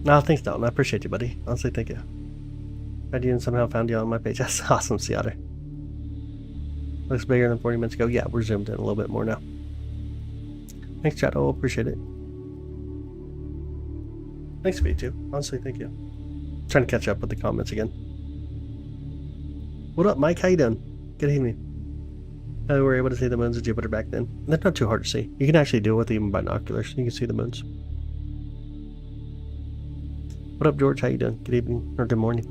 Speaker 1: No, thanks, Dalton. I appreciate you, buddy. Honestly, thank you. I didn't somehow found you on my page. That's awesome, Seattle. Looks bigger than 40 minutes ago. Yeah, we're zoomed in a little bit more now. Thanks, chat. Oh, appreciate it. Thanks for you too. Honestly, thank you. Trying to catch up with the comments again. What up, Mike? How you doing? Good evening. We were able to see the moons of Jupiter back then. They're not too hard to see. You can actually do it with even binoculars. You can see the moons. What up, George? How you doing? Good evening or good morning.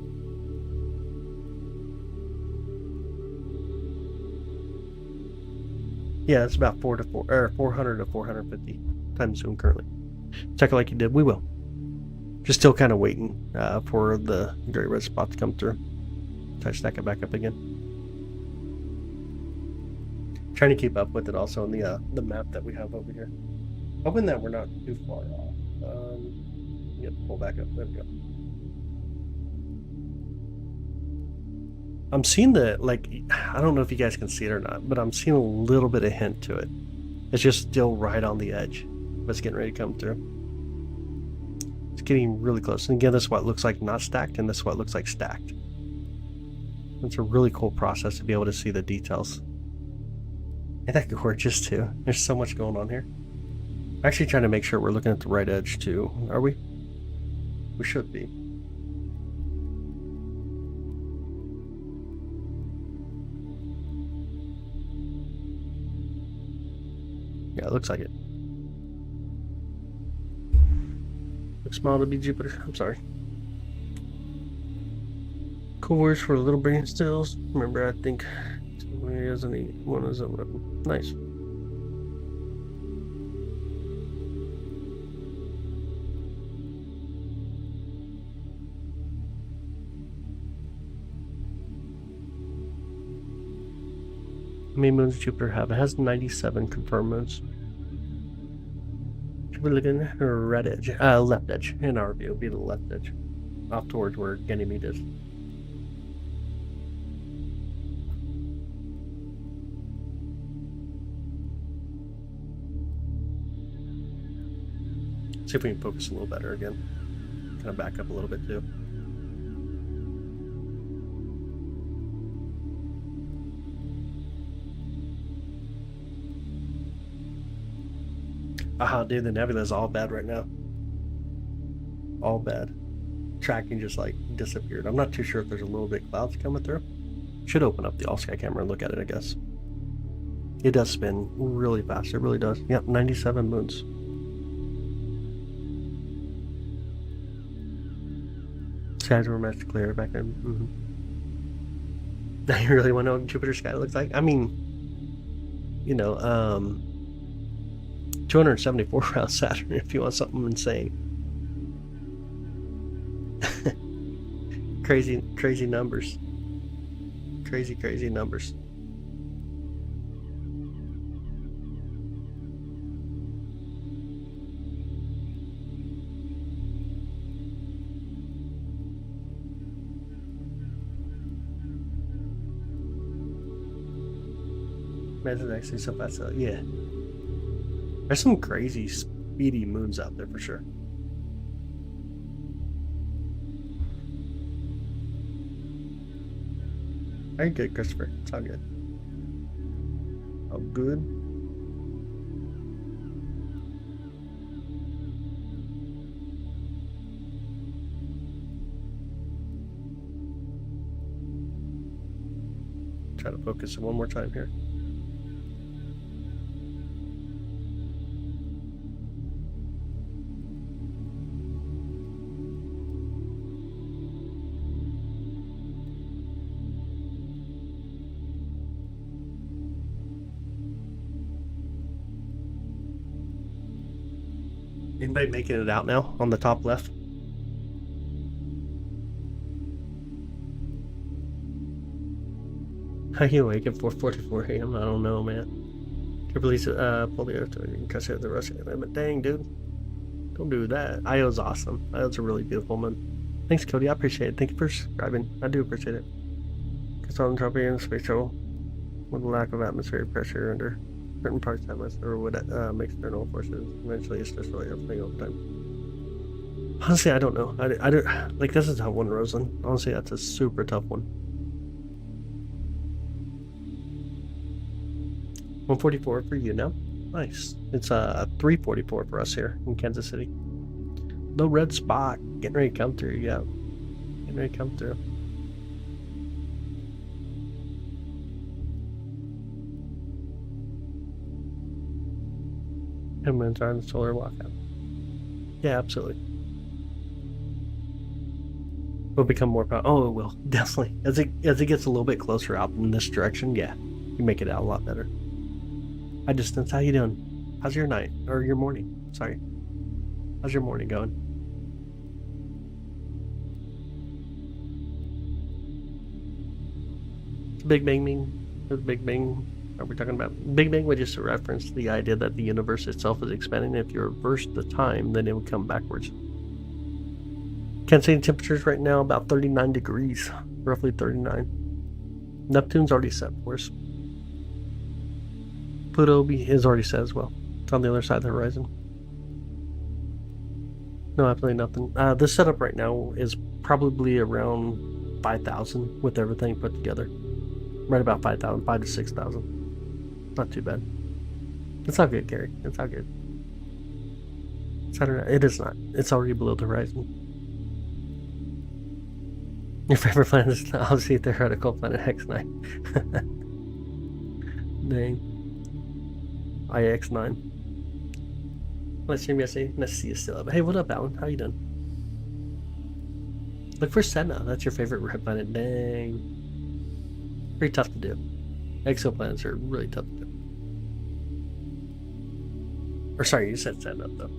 Speaker 1: Yeah, it's about 400 to 450 times zoom currently. Check it like you did. We will. Just still kind of waiting for the gray red spot to come through. Try to stack it back up again. Trying to keep up with it also in the map that we have over here. Hoping that we're not too far off. Yep, pull back up. There we go. I'm seeing I don't know if you guys can see it or not, but I'm seeing a little bit of hint to it. It's just still right on the edge, but it's getting ready to come through. It's getting really close. And again, this is what looks like not stacked, and this is what looks like stacked. It's a really cool process to be able to see the details. Ain't that gorgeous too? There's so much going on here. I'm actually trying to make sure we're looking at the right edge too. Are we? We should be. Yeah, it looks like it. Looks small to be Jupiter. I'm sorry. Cool words for little brain stills. Remember, I think he doesn't eat one of them. Nice. How many moons does Jupiter have? It has 97 confirmed moons. Should we look in the right edge? Left edge. In our view, it'll be the left edge. Off towards where Ganymede is. See if we can focus a little better again. Kind of back up a little bit too. Aha, dude, the nebula is all bad right now. All bad. Tracking just like disappeared. I'm not too sure if there's a little bit of clouds coming through. Should open up the all-sky camera and look at it, I guess. It does spin really fast. It really does. Yep, 97 moons. Skies were much clearer back then. Now you really want to know what Jupiter's sky looks like? I mean, you know, 274 around Saturn if you want something insane. crazy numbers. Crazy numbers. Imagine actually so fast. Yeah. There's some crazy speedy moons out there for sure. Very good, Christopher. It's all good. All good. Try to focus one more time here. Anybody making it out now on the top left? How you awake at 4:44 a.m.? I don't know, man. Your police pull the earth and catch it at the Russian limit. Dang, dude. Don't do that. Io's awesome. Io's a really beautiful moon. Thanks, Cody. I appreciate it. Thank you for subscribing. I do appreciate it. Control entropy in space travel with a lack of atmospheric pressure under certain parts of atmosphere would make external forces. Eventually, it's just really everything over time. Honestly, I don't know. I don't like this is a tough one, Rosalind. Honestly, that's a super tough one. 144 for you now. Nice. It's 344 for us here in Kansas City. The red spot getting ready to come through. Yeah, getting ready to come through. Headwinds are in the solar lockout. Yeah, absolutely. Will become more powerful. Oh, it will definitely as it gets a little bit closer out in this direction. Yeah, you make it out a lot better. Hi, Distance. How you doing? How's your night or your morning? Sorry. How's your morning going? Big Bang mean? Big Bang. Are we talking about Big Bang? Would just reference the idea that the universe itself is expanding. If you reverse the time, then it would come backwards. Can't say temperatures right now about 39 degrees, roughly 39. Neptune's already set for us. Pluto is already set as well. It's on the other side of the horizon. No, absolutely nothing. This setup right now is probably around 5,000 with everything put together. Right about 5,000, 5 to 6,000. Not too bad. It's all good, Gary. It's all good. Saturn, it is not. It's already below the horizon. Your favorite planet is obviously theoretical planet X9. Dang. IX9. Let's stream yesterday. Nice to see you still up. Hey, what up, Alan? How you doing? Look for Senna. That's your favorite red planet. Dang. Pretty tough to do. Exoplanets are really tough to do. Or sorry, you said Senna though.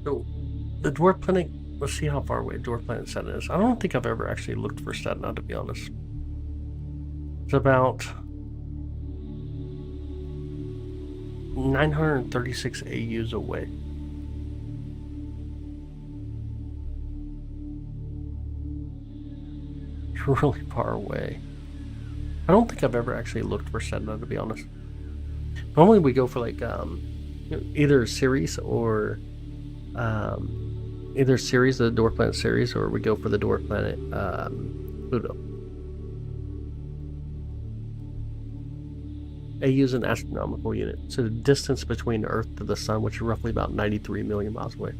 Speaker 1: So, the dwarf planet. Let's see how far away dwarf planet Senna is. I don't think I've ever actually looked for Senna, to be honest. It's about 936 AUs away. It's really far away. I don't think I've ever actually looked for Senna, to be honest. Normally we go for like either Ceres or either Ceres, the dwarf planet Ceres, or we go for the dwarf planet Pluto. AU is an astronomical unit, so the distance between Earth to the Sun, which is roughly about 93 million miles away.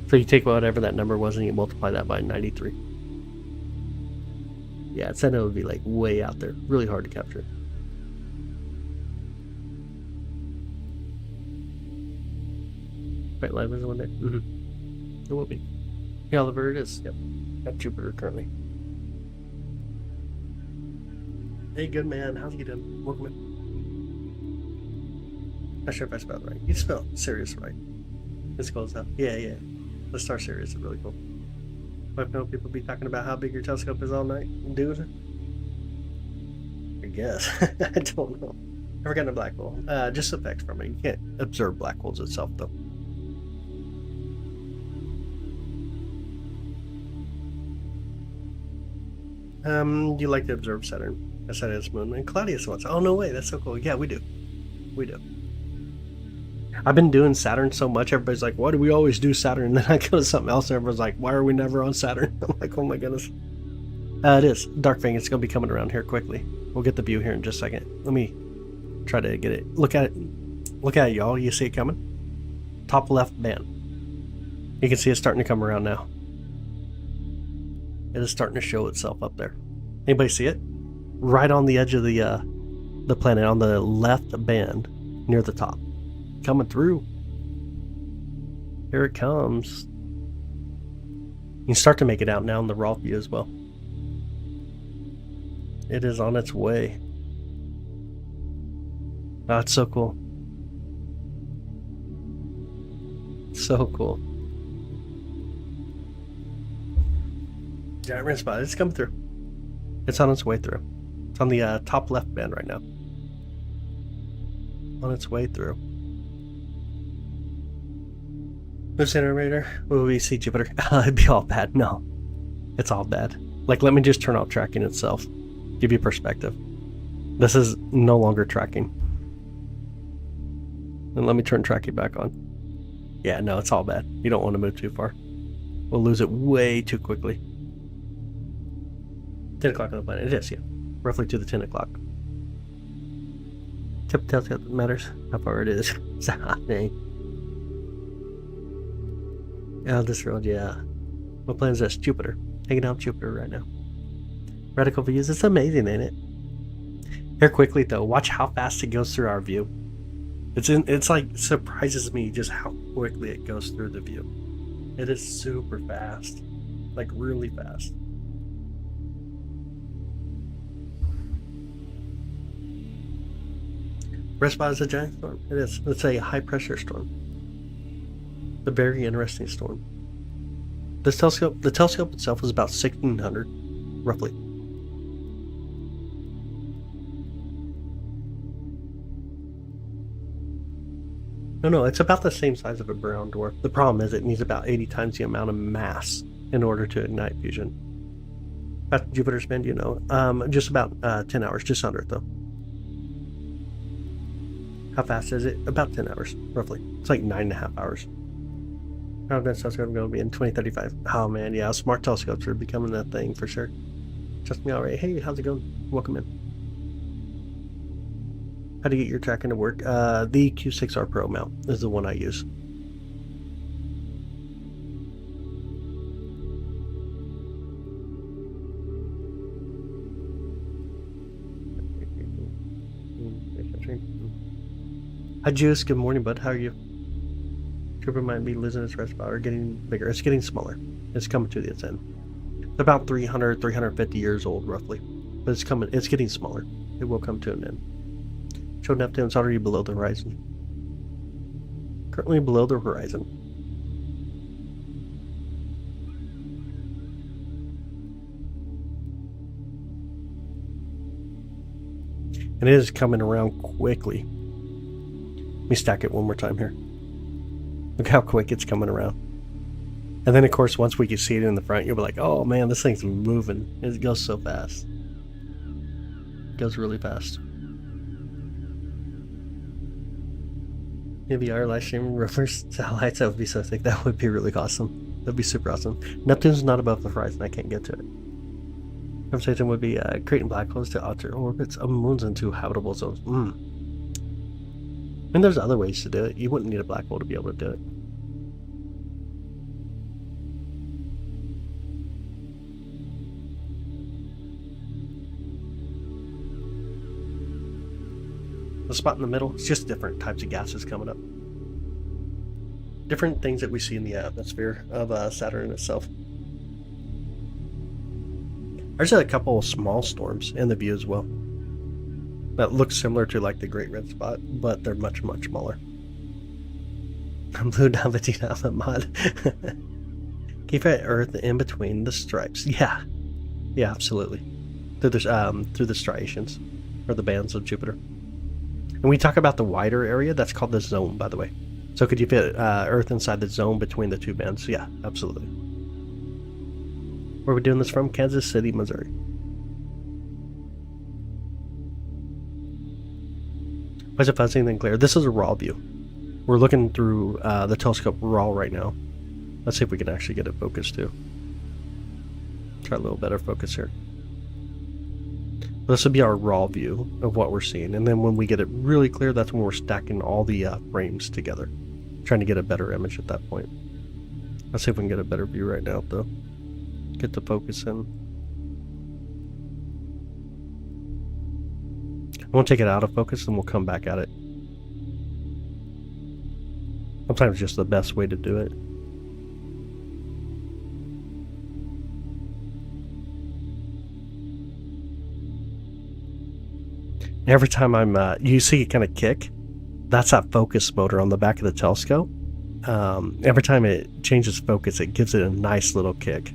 Speaker 1: So you take whatever that number was and you multiply that by 93. Yeah, it said it would be like way out there, really hard to capture. Quite live as one day. It will be. Yeah, Oliver, it is. Yep. Got Jupiter currently. Hey, good man. How's you doing? Welcome in. Not sure if I spelled it right. You spelled Sirius right. It's cool as hell. Yeah. The Star Sirius is really cool. I've known people be talking about how big your telescope is all night. Dude. I guess. I don't know. Never gotten a black hole. Just effects from it. You can't observe black holes itself, though. You like to observe Saturn. I said its moon. And Claudius wants. Oh no way, that's so cool. Yeah, we do. We do. I've been doing Saturn so much, everybody's like, why do we always do Saturn? And then I go to something else and everyone's like, why are we never on Saturn? I'm like, oh my goodness. It is. Darkfang, it's going to be coming around here quickly. We'll get the view here in just a second. Let me try to get it. Look at it. Look at it, y'all. You see it coming? Top left band. You can see it starting to come around now. It is starting to show itself up there. Anybody see it? Right on the edge of the planet, on the left band, near the top. Coming through. Here it comes. You can start to make it out now in the raw view as well. It is on its way. Oh, it's so cool. So cool. Giant red spot. It's coming through. It's on its way through. It's on the top left band right now. On its way through. Moves generator. Will we see Jupiter? It'd be all bad. No. It's all bad. Like, let me just turn off tracking itself. Give you perspective. This is no longer tracking. And let me turn tracking back on. Yeah, no, it's all bad. You don't want to move too far. We'll lose it way too quickly. 10 o'clock on the planet. It is, yeah. Roughly to the 10 o'clock. Tip tells you what matters. How far it is. This road, yeah. What planet is this? Jupiter. Hanging out Jupiter right now. Radical views. It's amazing, ain't it? Here quickly though, watch how fast it goes through our view. It's like surprises me just how quickly it goes through the view. It is super fast. Like really fast. Red spot is a giant storm. It is. It's a high pressure storm. A very interesting storm. The telescope itself is about 1600, roughly. No, it's about the same size of a brown dwarf. The problem is it needs about 80 times the amount of mass in order to ignite fusion. That's Jupiter's spin, you know. Just about 10 hours, just under it though. How fast is it? About 10 hours, roughly. It's like 9.5 hours. How advanced telescope going to be in 2035? Oh man, yeah, smart telescopes are becoming that thing for sure. Trust me already. Hey, how's it going? Welcome in. How do you get your tracking to work? The Q6R Pro mount is the one I use. Hi Juice, good morning bud, how are you? Trooper might be losing its red spot or getting bigger. It's getting smaller. It's coming to its end. It's about 350 years old roughly. But it's getting smaller. It will come to an end. Show Neptune's already below the horizon. Currently below the horizon. And it is coming around quickly. Let me stack it one more time here. Look how quick it's coming around. And then of course once we can see it in the front, you'll be like, oh man, this thing's moving. It goes so fast. It goes really fast. Maybe our live stream reverse satellites, that would be so sick. That would be really awesome. That'd be super awesome. Neptune's not above the horizon, I can't get to it. Conversation would be creating black holes to alter orbits of moons into habitable zones. I mean, there's other ways to do it. You wouldn't need a black hole to be able to do it. The spot in the middle, it's just different types of gases coming up. Different things that we see in the atmosphere of Saturn itself. There's a couple of small storms in the view as well that look similar to like the Great Red Spot, but they're much, much smaller. Blue Davitina Alpha mod. Keep it Earth in between the stripes. Yeah, absolutely. Through the striations or the bands of Jupiter. And we talk about the wider area, that's called the zone, by the way. So could you fit Earth inside the zone between the two bands? Yeah, absolutely. Where are we doing this from? Kansas City, Missouri. Why is it fuzzy and then clear? This is a raw view. We're looking through the telescope raw right now. Let's see if we can actually get it focused too. Try a little better focus here. This would be our raw view of what we're seeing. And then when we get it really clear, that's when we're stacking all the frames together. Trying to get a better image at that point. Let's see if we can get a better view right now though. Get the focus in. We'll take it out of focus and we'll come back at it. Sometimes just the best way to do it. Every time you see it kind of kick, that's that focus motor on the back of the telescope. Every time it changes focus, it gives it a nice little kick.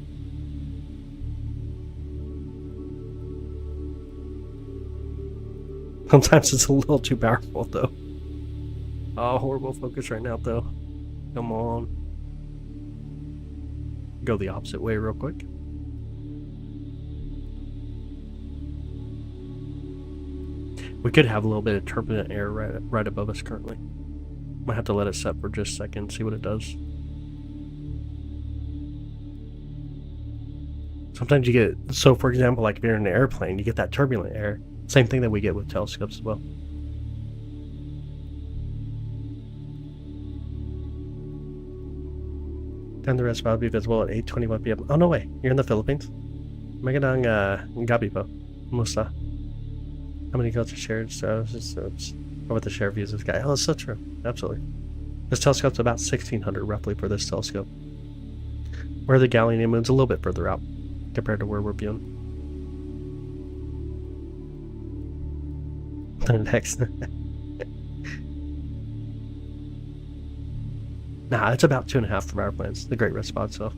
Speaker 1: Sometimes it's a little too powerful though. Oh, horrible focus right now though. Come on. Go the opposite way real quick. We could have a little bit of turbulent air right above us currently. Might have to let it set for just a second, see what it does. Sometimes you get, so for example, like if you're in an airplane, you get that turbulent air. Same thing that we get with telescopes as well. Then the rest will be visible at 8:21 p.m. Oh, no way. You're in the Philippines? Magadang gabi po. Musta? How many codes are shared? So with the share views of the sky. Oh, that's so true. Absolutely. This telescope's about 1600 roughly for this telescope. Where the Galilean moon's a little bit further out compared to where we're viewing. Next. Nah, it's about 2.5 from our plans. The Great Red Spot, so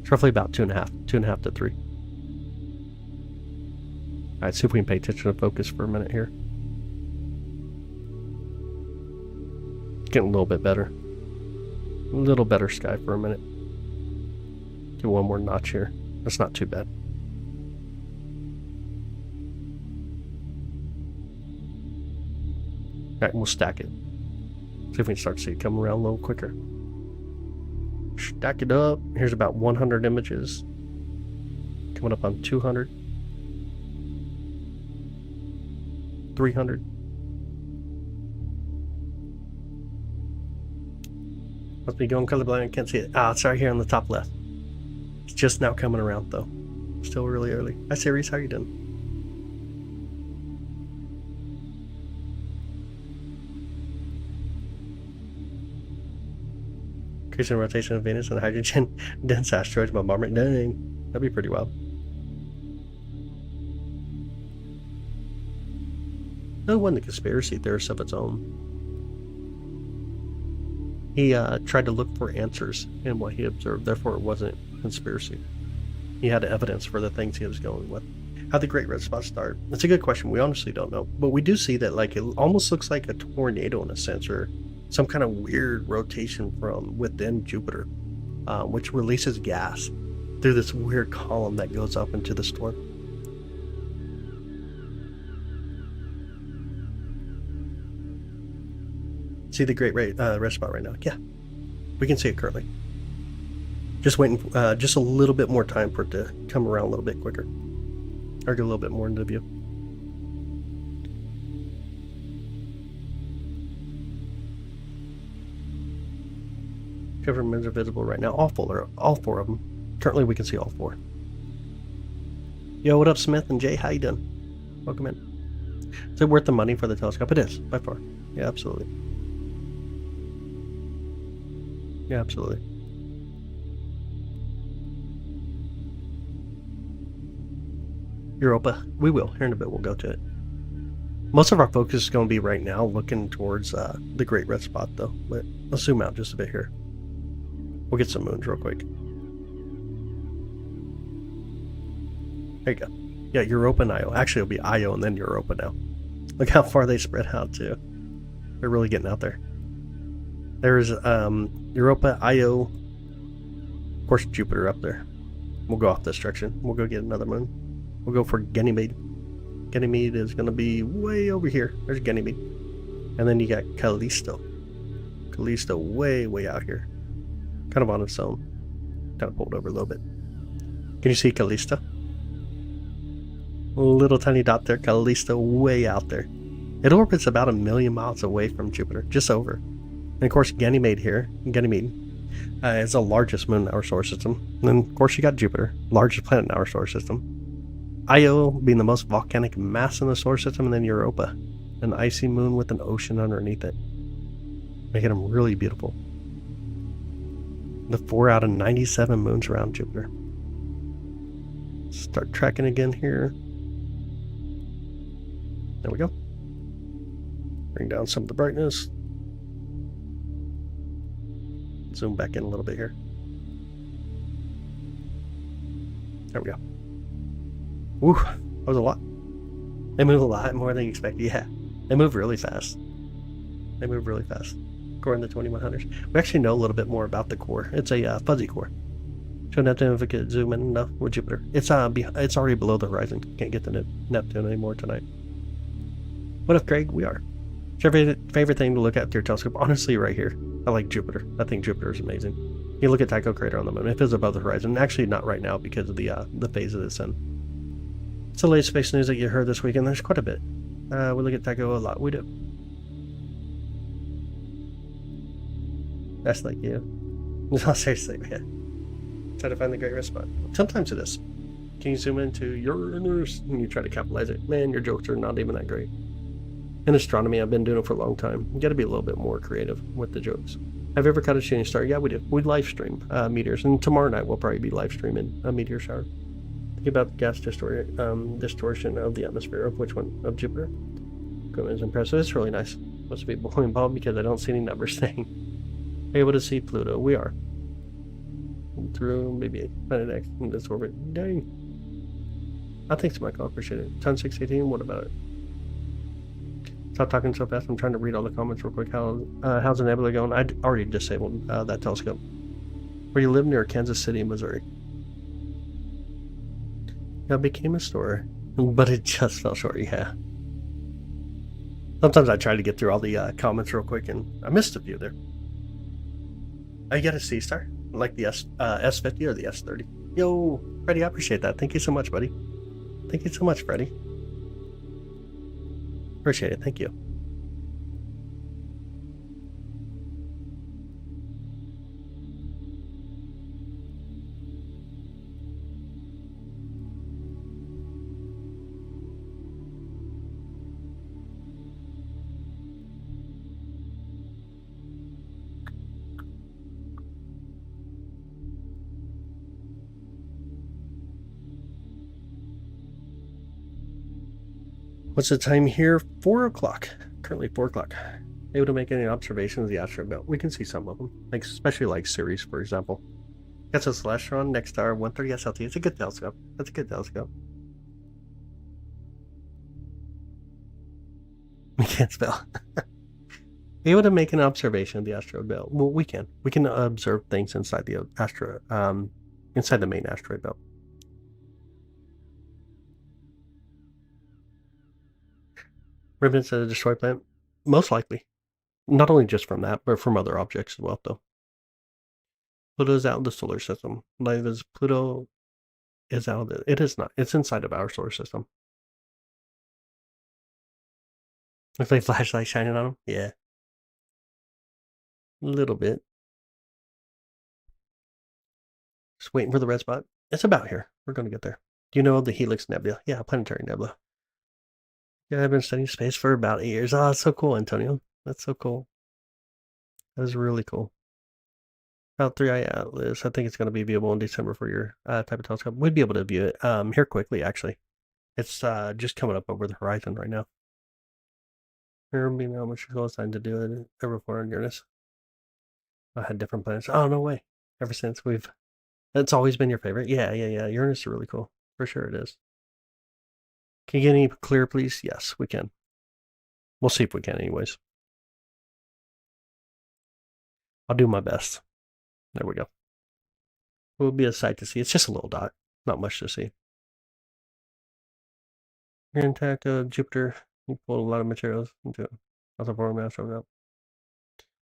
Speaker 1: it's roughly about 2.5 to 3. Alright, see if we can pay attention to focus for a minute here. Getting a little bit better. A little better sky for a minute. Do one more notch here. That's not too bad. Alright, we'll stack it. See if we can start to see it come around a little quicker. Stack it up. Here's about 100 images. Coming up on 200. 300. Must be going colorblind. I can't see it. Ah, it's right here on the top left. It's just now coming around though. Still really early. Hi Series, how you doing? Increasing rotation of Venus and hydrogen dense asteroids bombardment. Dang, that'd be pretty wild. That wasn't a conspiracy theorist of its own. He tried to look for answers in what he observed, therefore it wasn't conspiracy. He had evidence for the things he was going with. How'd the Great Red Spot start? That's a good question. We honestly don't know. But we do see that like it almost looks like a tornado in a sense, or some kind of weird rotation from within Jupiter, which releases gas through this weird column that goes up into the storm. See the Great Red Spot right now? Yeah, we can see it currently. Just waiting, just a little bit more time for it to come around a little bit quicker, or get a little bit more into view. Governments are visible right now. All four of them. Currently, we can see all 4. Yo, what up, Smith and Jay? How you doing? Welcome in. Is it worth the money for the telescope? It is, by far. Yeah, absolutely. Yeah, absolutely. Europa. We will. Here in a bit, we'll go to it. Most of our focus is going to be right now looking towards the Great Red Spot, though. But let's zoom out just a bit here. We'll get some moons real quick. There you go. Yeah, Europa and Io. Actually, it'll be Io and then Europa now. Look how far they spread out, too. They're really getting out there. There's Europa, Io, of course Jupiter up there. We'll go off this direction. We'll go get another moon. We'll go for Ganymede. Ganymede is going to be way over here. There's Ganymede. And then you got Callisto. Callisto way out here. Kind of on its own. Kind of pulled over a little bit. Can you see Callisto? A little tiny dot there, Callisto way out there. It orbits about 1 million miles away from Jupiter, just over. And of course, Ganymede here. Ganymede is the largest moon in our solar system. And then, of course, you got Jupiter, largest planet in our solar system. Io being the most volcanic mass in the solar system, and then Europa, an icy moon with an ocean underneath it, making them really beautiful. The 4 out of 97 moons around Jupiter. Start tracking again here. There we go. Bring down some of the brightness. Zoom back in a little bit here. There we go. Woo, that was a lot. They move a lot more than you expect. Yeah, they move really fast. They move really fast. According to the 2100s. We actually know a little bit more about the core. It's a fuzzy core. So Neptune, if we could zoom in enough with Jupiter. It's already below the horizon. Can't get to Neptune anymore tonight. What if, Craig? We are. What's your favorite thing to look at with your telescope? Honestly, right here. I like Jupiter. I think Jupiter is amazing. You look at Tycho crater on the moon. If it's above the horizon, actually not right now because of the phase of it's in. It's the latest space news that you heard this weekend. There's quite a bit. We look at Tycho a lot. We do. That's like you. No, seriously, man. Try to find the great rest spot. Sometimes it is. Can you zoom into Uranus and you try to capitalize it? Man, your jokes are not even that great. In astronomy, I've been doing it for a long time. You got to be a little bit more creative with the jokes. Have you ever caught a shooting star? Yeah, we do. We live stream meteors, and tomorrow night we'll probably be live streaming a meteor shower. Think about the gas distortion of the atmosphere of which one? Of Jupiter. Equipment is impressive. It's really nice. Must be bowling ball because I don't see any numbers saying. Able to see Pluto. We are. Through maybe Planet X in this orbit. Dang. I think so, Michael. I appreciate it. Ton 618. What about it? Stop talking so fast. I'm trying to read all the comments real quick. How's the nebula going? I already disabled that telescope. Where you live near Kansas City, Missouri. It became a store, but it just fell short. Yeah. Sometimes I try to get through all the comments real quick, and I missed a few there. I get a C star, like the S50 or the S30. Yo, Freddie, I appreciate that. Thank you so much, buddy. Thank you so much, Freddie. Appreciate it. Thank you. What's the time here? 4 o'clock. Currently 4 o'clock. Able to make any observations of the asteroid belt? We can see some of them, like especially like Ceres, for example. That's a Celestron, next star, 130 SLT. It's a good telescope. That's a good telescope. We can't spell. Able to make an observation of the asteroid belt? Well, we can. We can observe things inside the inside the main asteroid belt. Remnants of the destroyed planet? Most likely. Not only just from that, but from other objects as well, though. Pluto is out of the solar system. Like, is Pluto is out of it. It is not. It's inside of our solar system. Looks like flashlight shining on him. Yeah. A little bit. Just waiting for the red spot. It's about here. We're going to get there. Do you know the Helix Nebula? Yeah, planetary nebula. Yeah, I've been studying space for about 8 years. Oh, that's so cool, Antonio. That's so cool. That is really cool. About 3i Atlas. I think it's going to be viewable in December for your type of telescope. We'd be able to view it here quickly, actually. It's just coming up over the horizon right now. Remember how much close time to do it ever before on Uranus? I had different planets. Oh, no way. Ever since it's always been your favorite. Yeah. Uranus is really cool. For sure it is. Can you get any clear, please? Yes, we can. We'll see if we can anyways. I'll do my best. There we go. It will be a sight to see. It's just a little dot. Not much to see. You're intact, Jupiter. You pulled a lot of materials into it. Also forming the asteroid belt.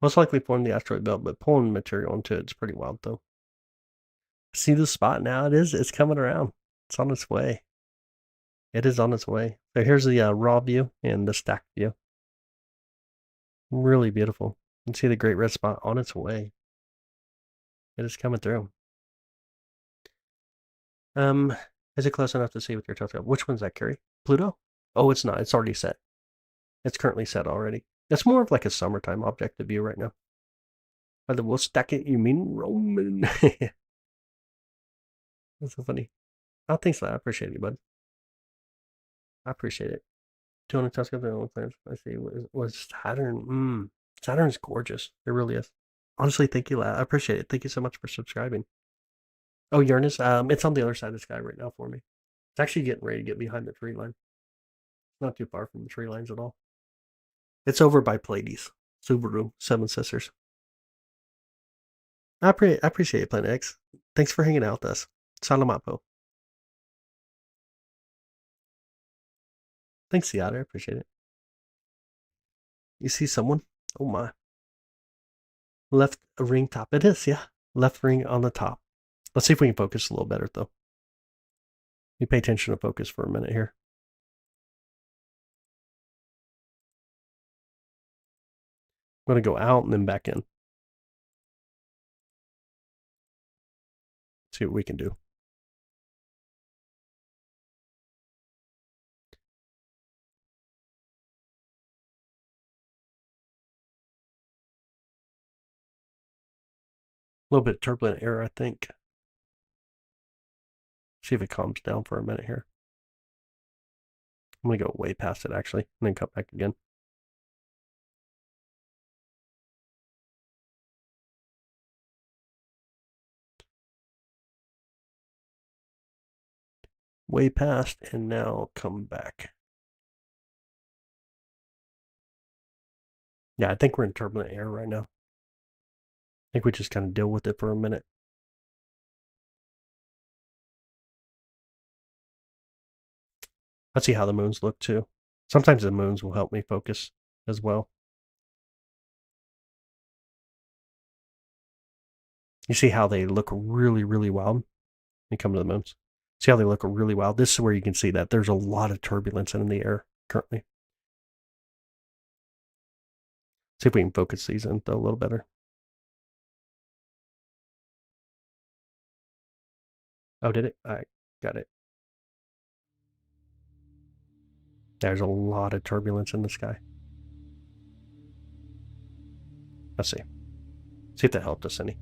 Speaker 1: Most likely form the asteroid belt, but pulling material into it's pretty wild though. See the spot now? It's coming around. It's on its way. It is on its way. So here's the raw view and the stacked view. Really beautiful. You can see the great red spot on its way. It is coming through. Is it close enough to see with your telescope? Which one's that, Carrie? Pluto? Oh, it's not. It's already set. It's currently set already. It's more of like a summertime object to view right now. By the we'll stack it, you mean Roman? That's so funny. Oh, thanks, I appreciate it, bud. I appreciate it. 200 telescopes and all plans. I see. Was Saturn? Saturn's gorgeous. It really is. Honestly, thank you, I appreciate it. Thank you so much for subscribing. Oh, Uranus. It's on the other side of the sky right now for me. It's actually getting ready to get behind the tree line. Not too far from the tree lines at all. It's over by Pleiades, Subaru, Seven Sisters. I appreciate it, Planet X. Thanks for hanging out with us. Salamapo. Thanks, Seattle. I appreciate it. You see someone? Oh my. Left ring top. It is, yeah. Left ring on the top. Let's see if we can focus a little better, though. You pay attention to focus for a minute here. I'm going to go out and then back in. See what we can do. A little bit turbulent air, I think. See if it calms down for a minute here. I'm going to go way past it, actually, and then come back again. Way past, and now come back. Yeah, I think we're in turbulent air right now. I think we just kind of deal with it for a minute. Let's see how the moons look too. Sometimes the moons will help me focus as well. You see how they look really, really wild? Let me come to the moons. See how they look really wild? This is where you can see that there's a lot of turbulence in the air currently. See if we can focus these in though a little better. Oh, did it? All right, got it. There's a lot of turbulence in the sky. Let's see. See if that helped us any.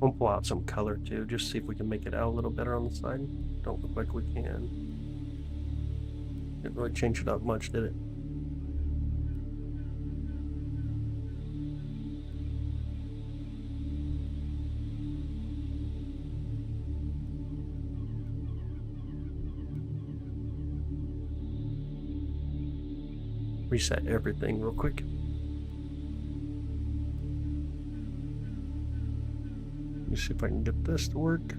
Speaker 1: We'll pull out some color too, just see if we can make it out a little better on the side. Don't look like we can. Didn't really change it up much, did it? Reset everything real quick. Let me see if I can get this to work.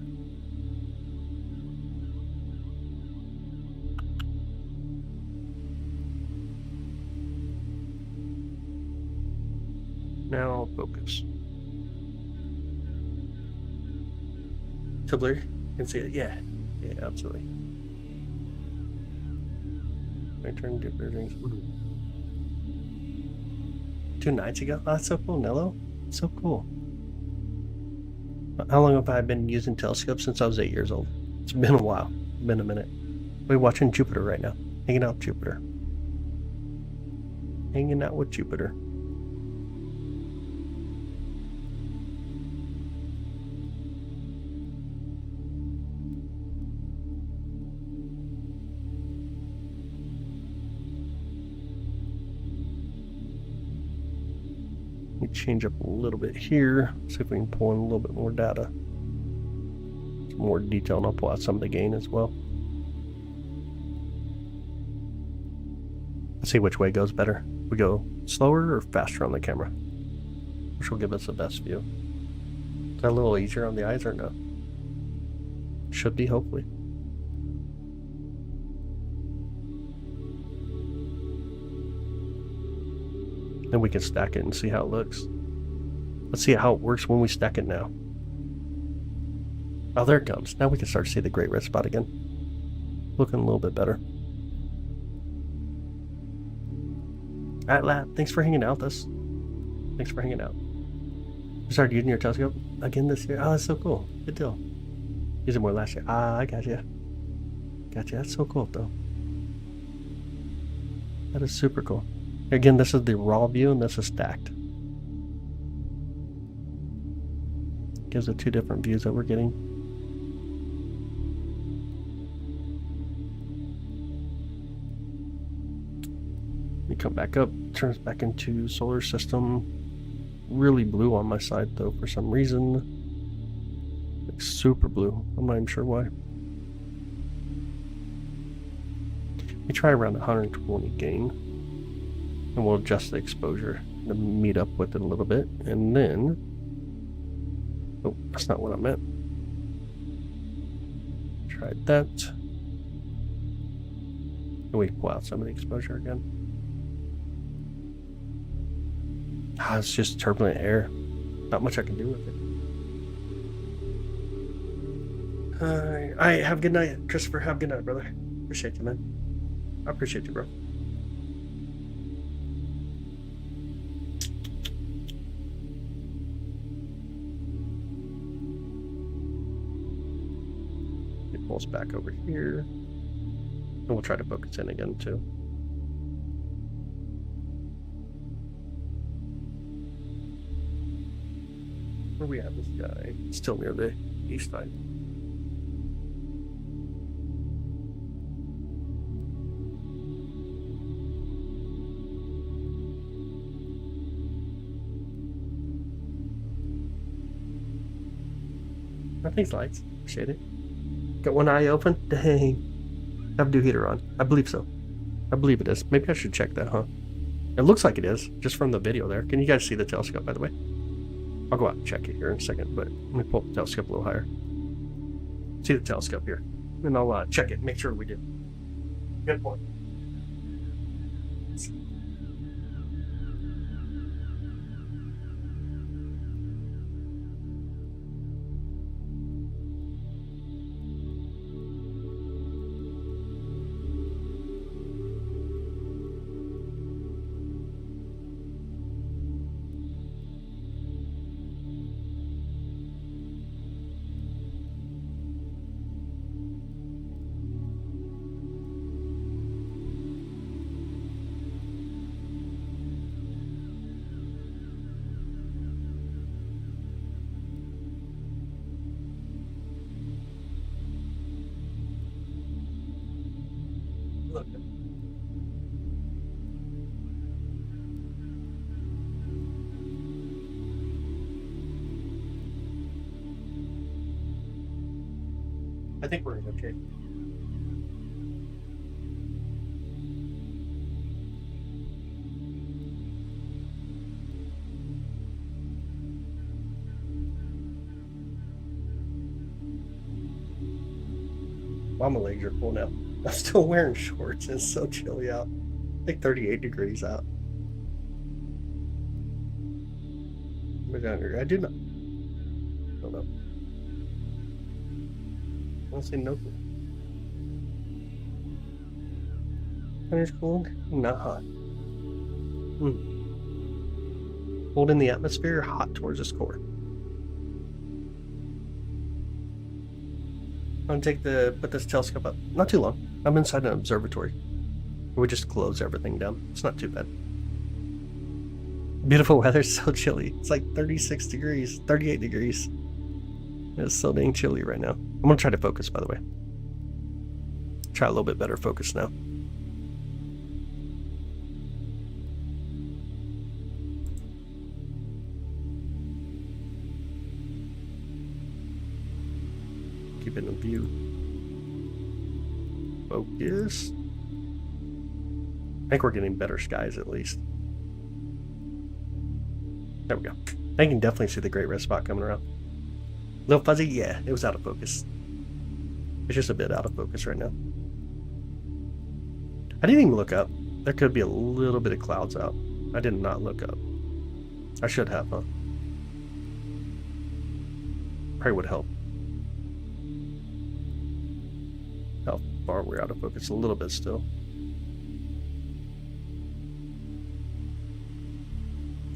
Speaker 1: Now focus. Tumblr, you can see it. Yeah, absolutely. I turned Jupiter rings. 2 nights ago. Oh, that's so cool, Nello. So cool. How long have I been using telescopes? Since I was 8 years old. It's been a while. Been a minute. We're watching Jupiter right now. Hanging out with Jupiter. Hanging out with Jupiter. Let me change up a little bit here. See if we can pull in a little bit more data. Some more detail, and I'll pull out some of the gain as well. Let's see which way goes better. We go slower or faster on the camera? Which will give us the best view? Is that a little easier on the eyes or no? Should be, hopefully. Then we can stack it and see how it looks. Let's see how it works when we stack it now. Oh, there it comes. Now we can start to see the great red spot again. Looking a little bit better. Alright, lad. Thanks for hanging out with us. Thanks for hanging out. You started using your telescope again this year? Oh, that's so cool. Good deal. Used it more last year. Ah, I gotcha. Gotcha. That's so cool, though. That is super cool. Again, this is the raw view, and this is stacked. Gives it two different views that we're getting. We come back up, turns back into solar system. Really blue on my side, though, for some reason. Like super blue. I'm not even sure why. We try around 120 gain, and we'll adjust the exposure to meet up with it a little bit, and then, oh, that's not what I meant. Tried that, and we pull out some of the exposure again. Ah, it's just turbulent air. Not much I can do with it. Alright, have a good night, Christopher. Have a good night, brother. Appreciate you, man. I appreciate you, bro. It pulls back over here. And we'll try to focus in again, too. Where we have this guy? Still near the east side. Thanks, lights. Appreciate it. Got one eye open? Dang. Have a dew heater on. I believe so. I believe it is. Maybe I should check that, huh? It looks like it is, just from the video there. Can you guys see the telescope, by the way? I'll go out and check it here in a second, but let me pull the telescope a little higher. See the telescope here. And I'll check it, make sure we do. Good point. Look. I think we're in good shape. Well, my legs are full now. I'm still wearing shorts. It's so chilly out. Like 38 degrees out. I do not. Hold up. I want to say no. It's cold, not hot. Cold in the atmosphere, hot towards its core. I'm gonna put this telescope up. Not too long. I'm inside an observatory. We just close everything down. It's not too bad. Beautiful weather, so chilly. It's like 36 degrees, 38 degrees. It's so dang chilly right now. I'm gonna try to focus, by the way. Try a little bit better focus now. Keep it in view. Focus. think we're getting better skies at least. There we go. I can definitely see the great red spot coming around. Little fuzzy? Yeah, it was out of focus. It's just a bit out of focus right now. I didn't even look up. There could be a little bit of clouds out. I did not look up. I should have, huh? Probably would help. How far we're out of focus? A little bit still.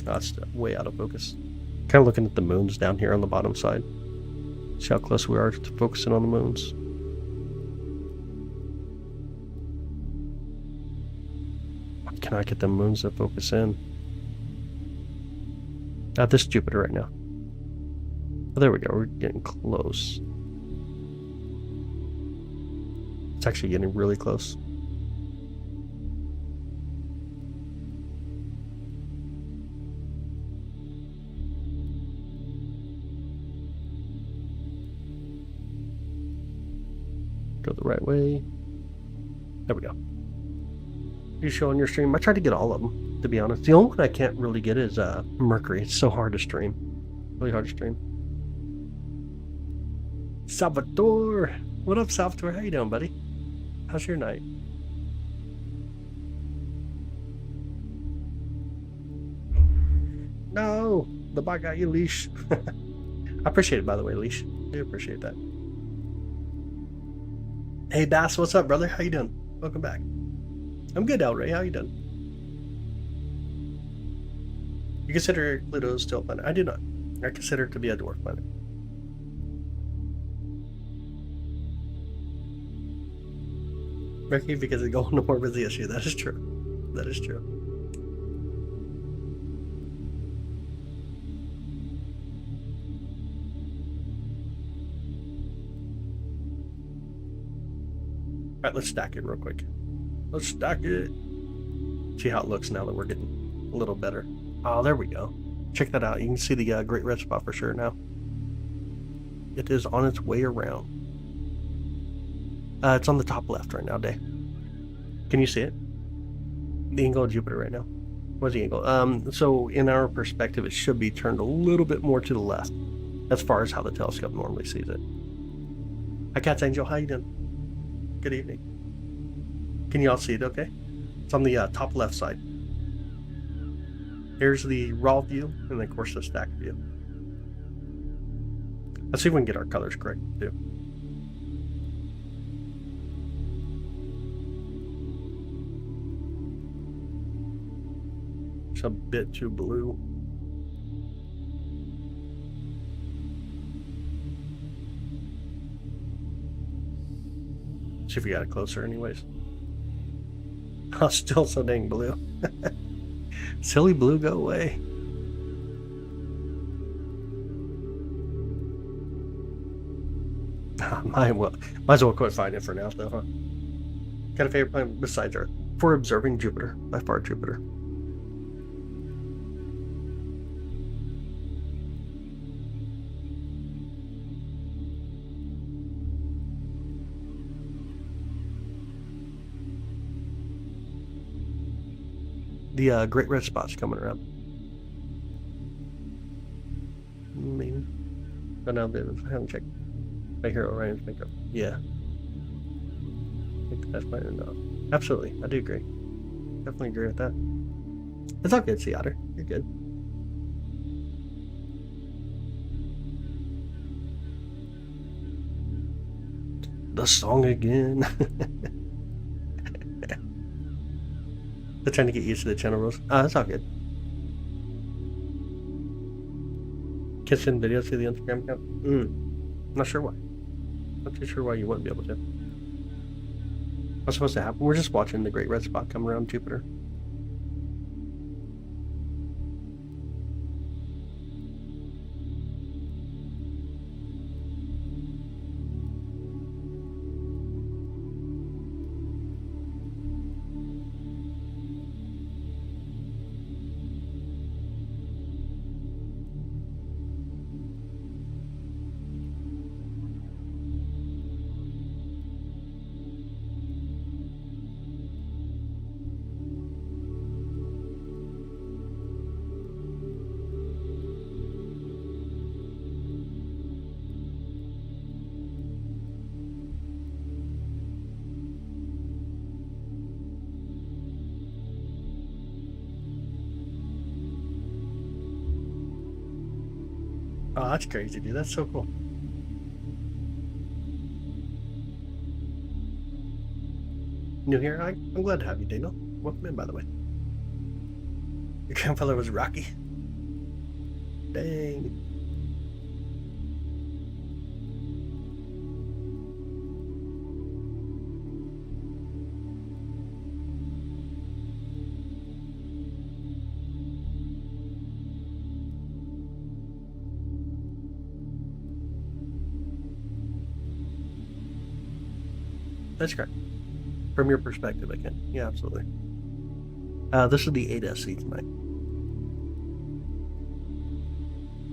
Speaker 1: Oh, that's way out of focus. Kind of looking at the moons down here on the bottom side. See how close we are to focusing on the moons. Can I get the moons to focus in? Not this Jupiter right now. Oh, there we go. We're getting close. It's actually getting really close. Go the right way. There we go. You show on your stream? I tried to get all of them, to be honest. The only one I can't really get is Mercury. It's so hard to stream. Really hard to stream. Salvatore! What up, Salvatore? How you doing, buddy? How's your night? No! The bot got you, Leash. I appreciate it, by the way, Leash. I do appreciate that. Hey, Bass, what's up, brother? How you doing? Welcome back. I'm good, El Ray. How you doing? You consider Pluto still a planet? I do not. I consider it to be a dwarf planet. Mercury because it's going to orbit the issue. That is true. That is true. Alright, let's stack it real quick. Let's stack it. See how it looks now that we're getting a little better. Oh, there we go. Check that out. You can see the great red spot for sure now. It is on its way around. It's on the top left right now, Day. Can you see it? The angle of Jupiter right now. What's the angle? So in our perspective, it should be turned a little bit more to the left, as far as how the telescope normally sees it. Hi, Cat's Angel. How you doing? Good evening. Can you all see it okay? It's on the top left side. Here's the raw view, and then of course the stacked view. Let's see if we can get our colors correct too. It's a bit too blue. See if we got it closer anyways. Oh, still so dang blue. Silly blue, go away. Might as well quit fighting it for now, though, huh? Got a favorite planet besides Earth? For observing Jupiter, by far Jupiter. The great red spot's coming around. Maybe. But now I haven't checked. My hero Orion's makeup. Yeah. I think that's fine enough. Absolutely. I do agree. Definitely agree with that. It's all good, Sea Otter. You're good. The song again. They're trying to get used to the channel rules. That's all good. Can send videos to the Instagram account? Not sure why. Not too sure why you wouldn't be able to. What's supposed to happen? We're just watching the great red spot come around Jupiter. Oh, that's crazy, dude. That's so cool. New here? I'm glad to have you, Daniel. Welcome in, by the way. Your grandfather was Rocky. Dang. That's correct. From your perspective, I can. Yeah, absolutely. This is the 8SC tonight.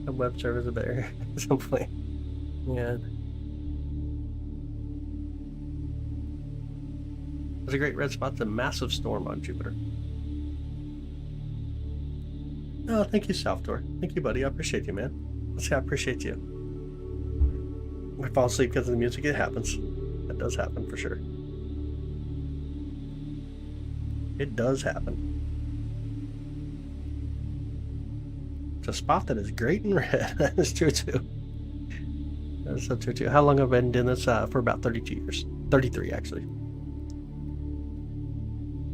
Speaker 1: A web server is better at some point. Yeah. It's a great red spot. It's a massive storm on Jupiter. Oh, thank you, Salvatore. Thank you, buddy. I appreciate you, man. Let's say I appreciate you. I fall asleep because of the music. It happens. That does happen for sure. It does happen. It's a spot that is great in red. That is true too. That is so true too. How long have I been doing this? For about 32 years. 33 actually.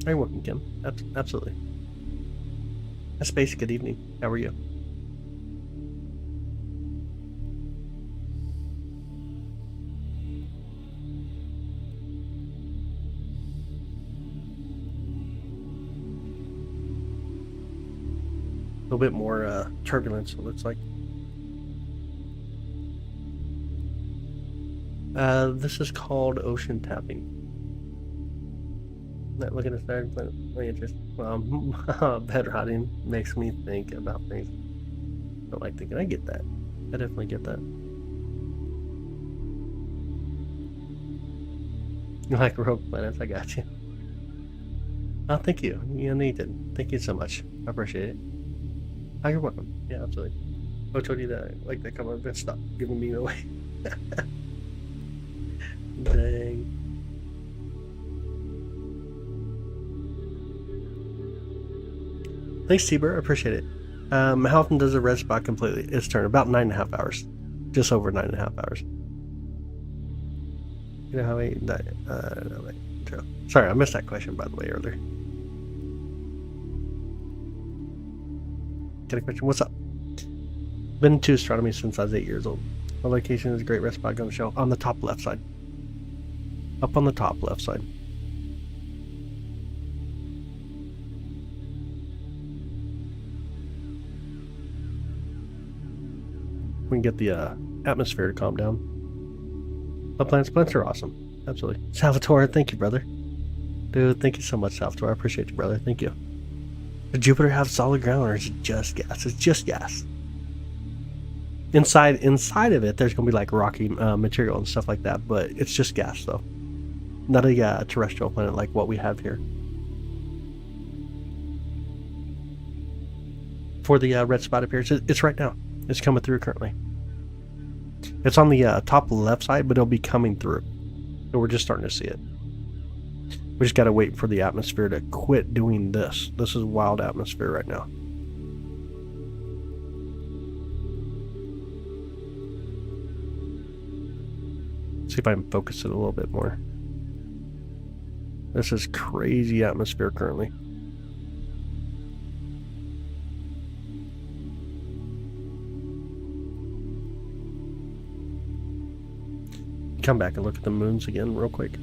Speaker 1: Are you welcome, Kim? Absolutely. Space, good evening. How are you? A little bit more turbulence, it looks like. This is called ocean tapping. Not looking at stars, but really interesting. Bed rotting makes me think about things. I don't like thinking. I get that. I definitely get that. You like rogue planets? I got you. Oh, thank you. You need it. Thank you so much. I appreciate it. Oh, you're welcome. Yeah, absolutely. I told you that. Like that comment, but stop giving me away. Dang. Thanks, T-Bird. I appreciate it. How often does a red spot completely its turn? About 9.5 hours. Just over 9.5 hours. You know how no, wait, sorry, I missed that question, by the way, earlier. Get a question? What's up? Been into astronomy since I was 8 years old. My location is a great red spot on the show. On the top left side. Up on the top left side. We can get the atmosphere to calm down. The plants are awesome. Absolutely. Salvatore, thank you, brother. Dude, thank you so much, Salvatore. I appreciate you, brother. Thank you. Does Jupiter have solid ground, or is it just gas? It's just gas. Inside of it, there's gonna be like rocky material and stuff like that, but it's just gas though. Not a terrestrial planet like what we have here. For the red spot appearance, it's right now. It's coming through currently. It's on the top left side, but it'll be coming through. So we're just starting to see it. We just gotta wait for the atmosphere to quit doing this. This is wild atmosphere right now. See if I can focus it a little bit more. This is crazy atmosphere currently. Come back and look at the moons again real quick.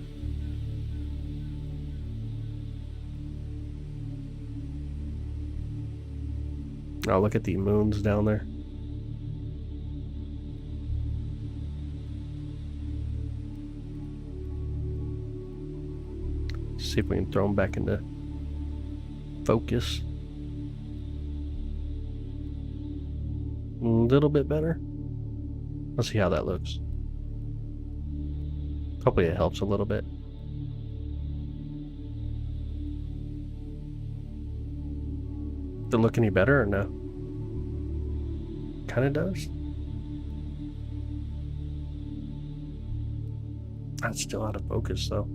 Speaker 1: I'll look at the moons down there. See if we can throw them back into focus. A little bit better. Let's see how that looks. Hopefully it helps a little bit. Does it look any better or no? Kinda does. That's still out of focus though.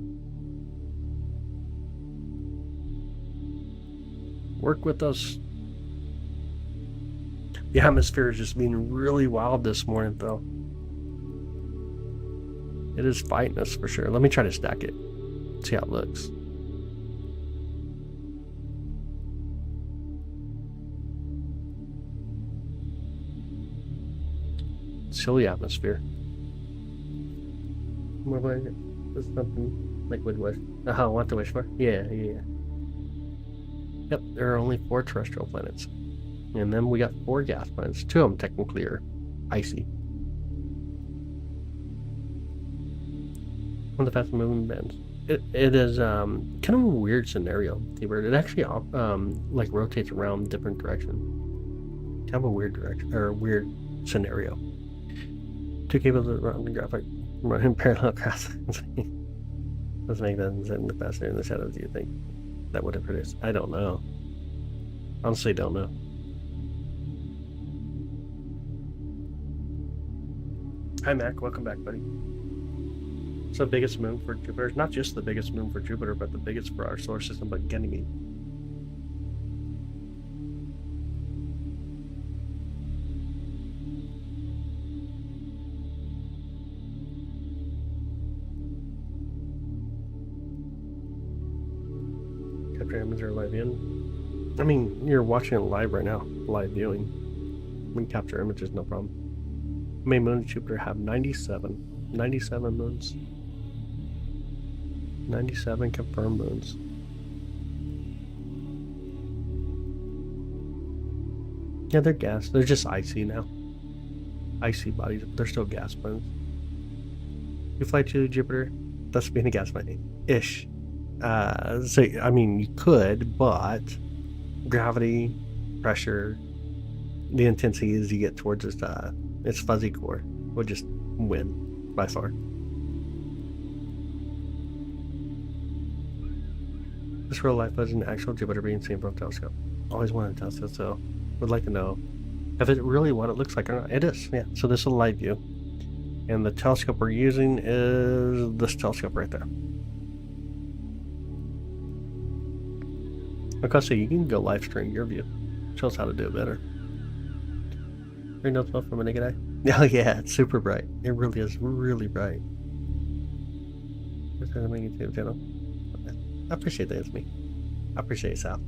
Speaker 1: Work with us. The atmosphere is just being really wild this morning, though. It is fighting us for sure. Let me try to stack it. See how it looks. Chilly atmosphere. What about it? There's something liquid wish. Oh, what to wish for? Yeah. Yep, there are only 4 terrestrial planets. And then we got 4 gas planets. 2 of them technically are icy. One of the fastest moving bands. It is kind of a weird scenario, T-Bird. It actually like rotates around different directions. Kind of a weird direction or a weird scenario. 2 cables around the graphic running parallel across. Let's make that in the faster in the shadows. Do you think that would have produced? I don't know. Honestly, don't know. Hi Mac, welcome back, buddy. It's the biggest moon for Jupiter. It's not just the biggest moon for Jupiter, but the biggest for our solar system, but Ganymede. Capture images are live in. I mean, you're watching it live right now, live viewing. We can capture images, no problem. How many moons Jupiter have? 97. 97 moons. 97 confirmed moons. Yeah, they're gas. They're just icy now. Icy bodies. They're still gas planets. You fly to Jupiter, thus being a gas planet. Ish. So, I mean, you could, but gravity, pressure, the intensity as you get towards its fuzzy core would just win by far. This real life was an actual Jupiter being seen from a telescope. Always wanted a telescope, so would like to know if it really what it looks like or not. It is, yeah. So this is a live view, and the telescope we're using is this telescope right there. Like you can go live stream your view. Shows how to do it better. Very noticeable from a naked eye. Oh yeah, it's super bright. It really is really bright. Just on my YouTube channel. I appreciate that, it's me. I appreciate it, Sal.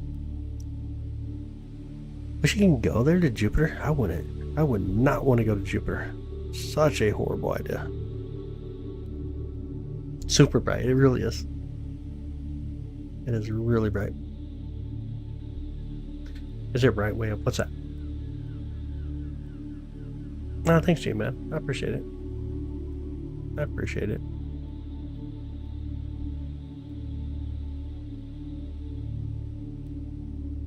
Speaker 1: Wish you can go there to Jupiter? I wouldn't. I would not want to go to Jupiter. Such a horrible idea. Super bright. It really is. It is really bright. Is there a bright way up? What's that? No, thanks, G-Man. I appreciate it. I appreciate it.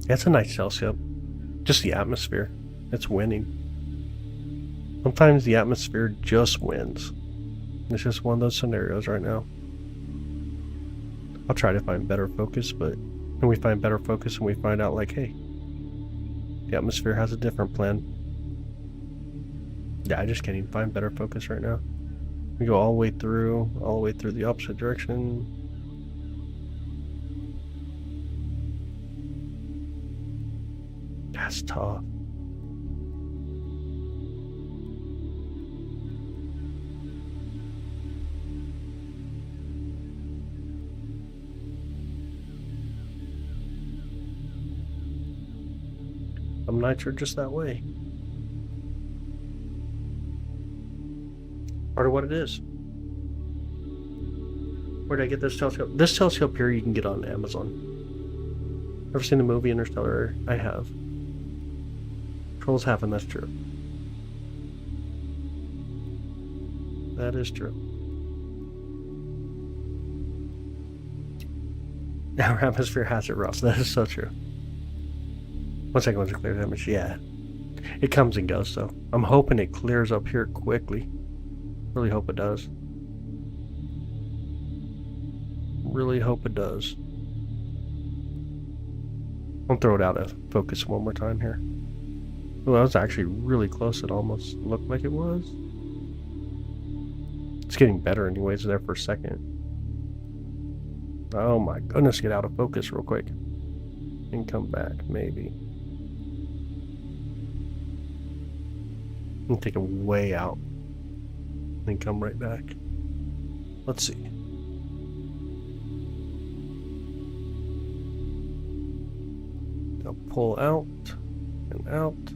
Speaker 1: It's a nice telescope. Just the atmosphere. It's winning. Sometimes the atmosphere just wins. It's just one of those scenarios right now. I'll try to find better focus, but when we find better focus and we find out like, hey, the atmosphere has a different plan. Yeah, I just can't even find better focus right now. We go all the way through the opposite direction. That's tough. Some nights are just that way. Part of what it is. Where did I get this telescope? This telescope here you can get on Amazon. Ever seen the movie Interstellar? I have. Trolls happen, that's true. That is true. Our atmosphere has it rough. That is so true. 1 second once it clears that much. Yeah. It comes and goes, so I'm hoping it clears up here quickly. Really hope it does. Really hope it does. I'll throw it out of focus one more time here. Oh, that was actually really close. It almost looked like it was. It's getting better anyways there for a second. Oh my goodness, get out of focus real quick. And come back, maybe. And take it way out. Then come right back. Let's see. Now pull out and out.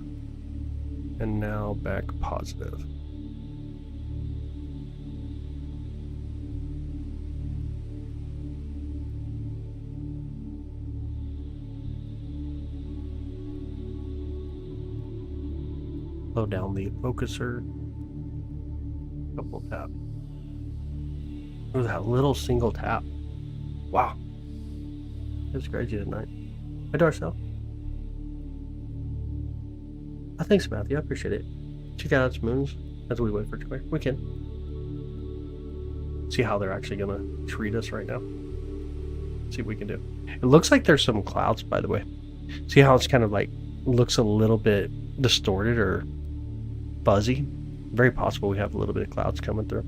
Speaker 1: And now back positive. Slow down the focuser. Couple tap. Look at that little single tap. Wow. That's crazy tonight. Hi, Darcel. Thanks, Matthew. I appreciate it. Check out its moons as we wait for Troy. We can see how they're actually gonna treat us right now. See what we can do. It looks like there's some clouds, by the way. See how it's kind of like looks a little bit distorted or fuzzy? Very possible we have a little bit of clouds coming through.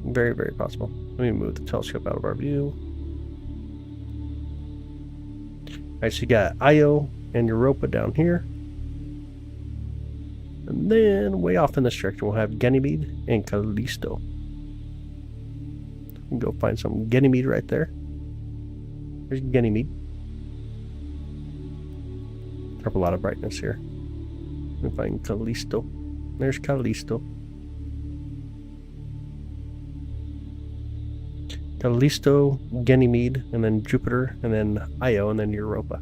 Speaker 1: Very, very possible. Let me move the telescope out of our view. Alright, so you got Io and Europa down here. And then way off in this direction we'll have Ganymede and Callisto. We can go find some Ganymede right there. There's Ganymede. Drop a lot of brightness here. Let me find Callisto. There's Callisto. Callisto, Ganymede, and then Jupiter, and then Io, and then Europa.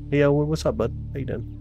Speaker 1: Hey, what's up, bud? How you doing?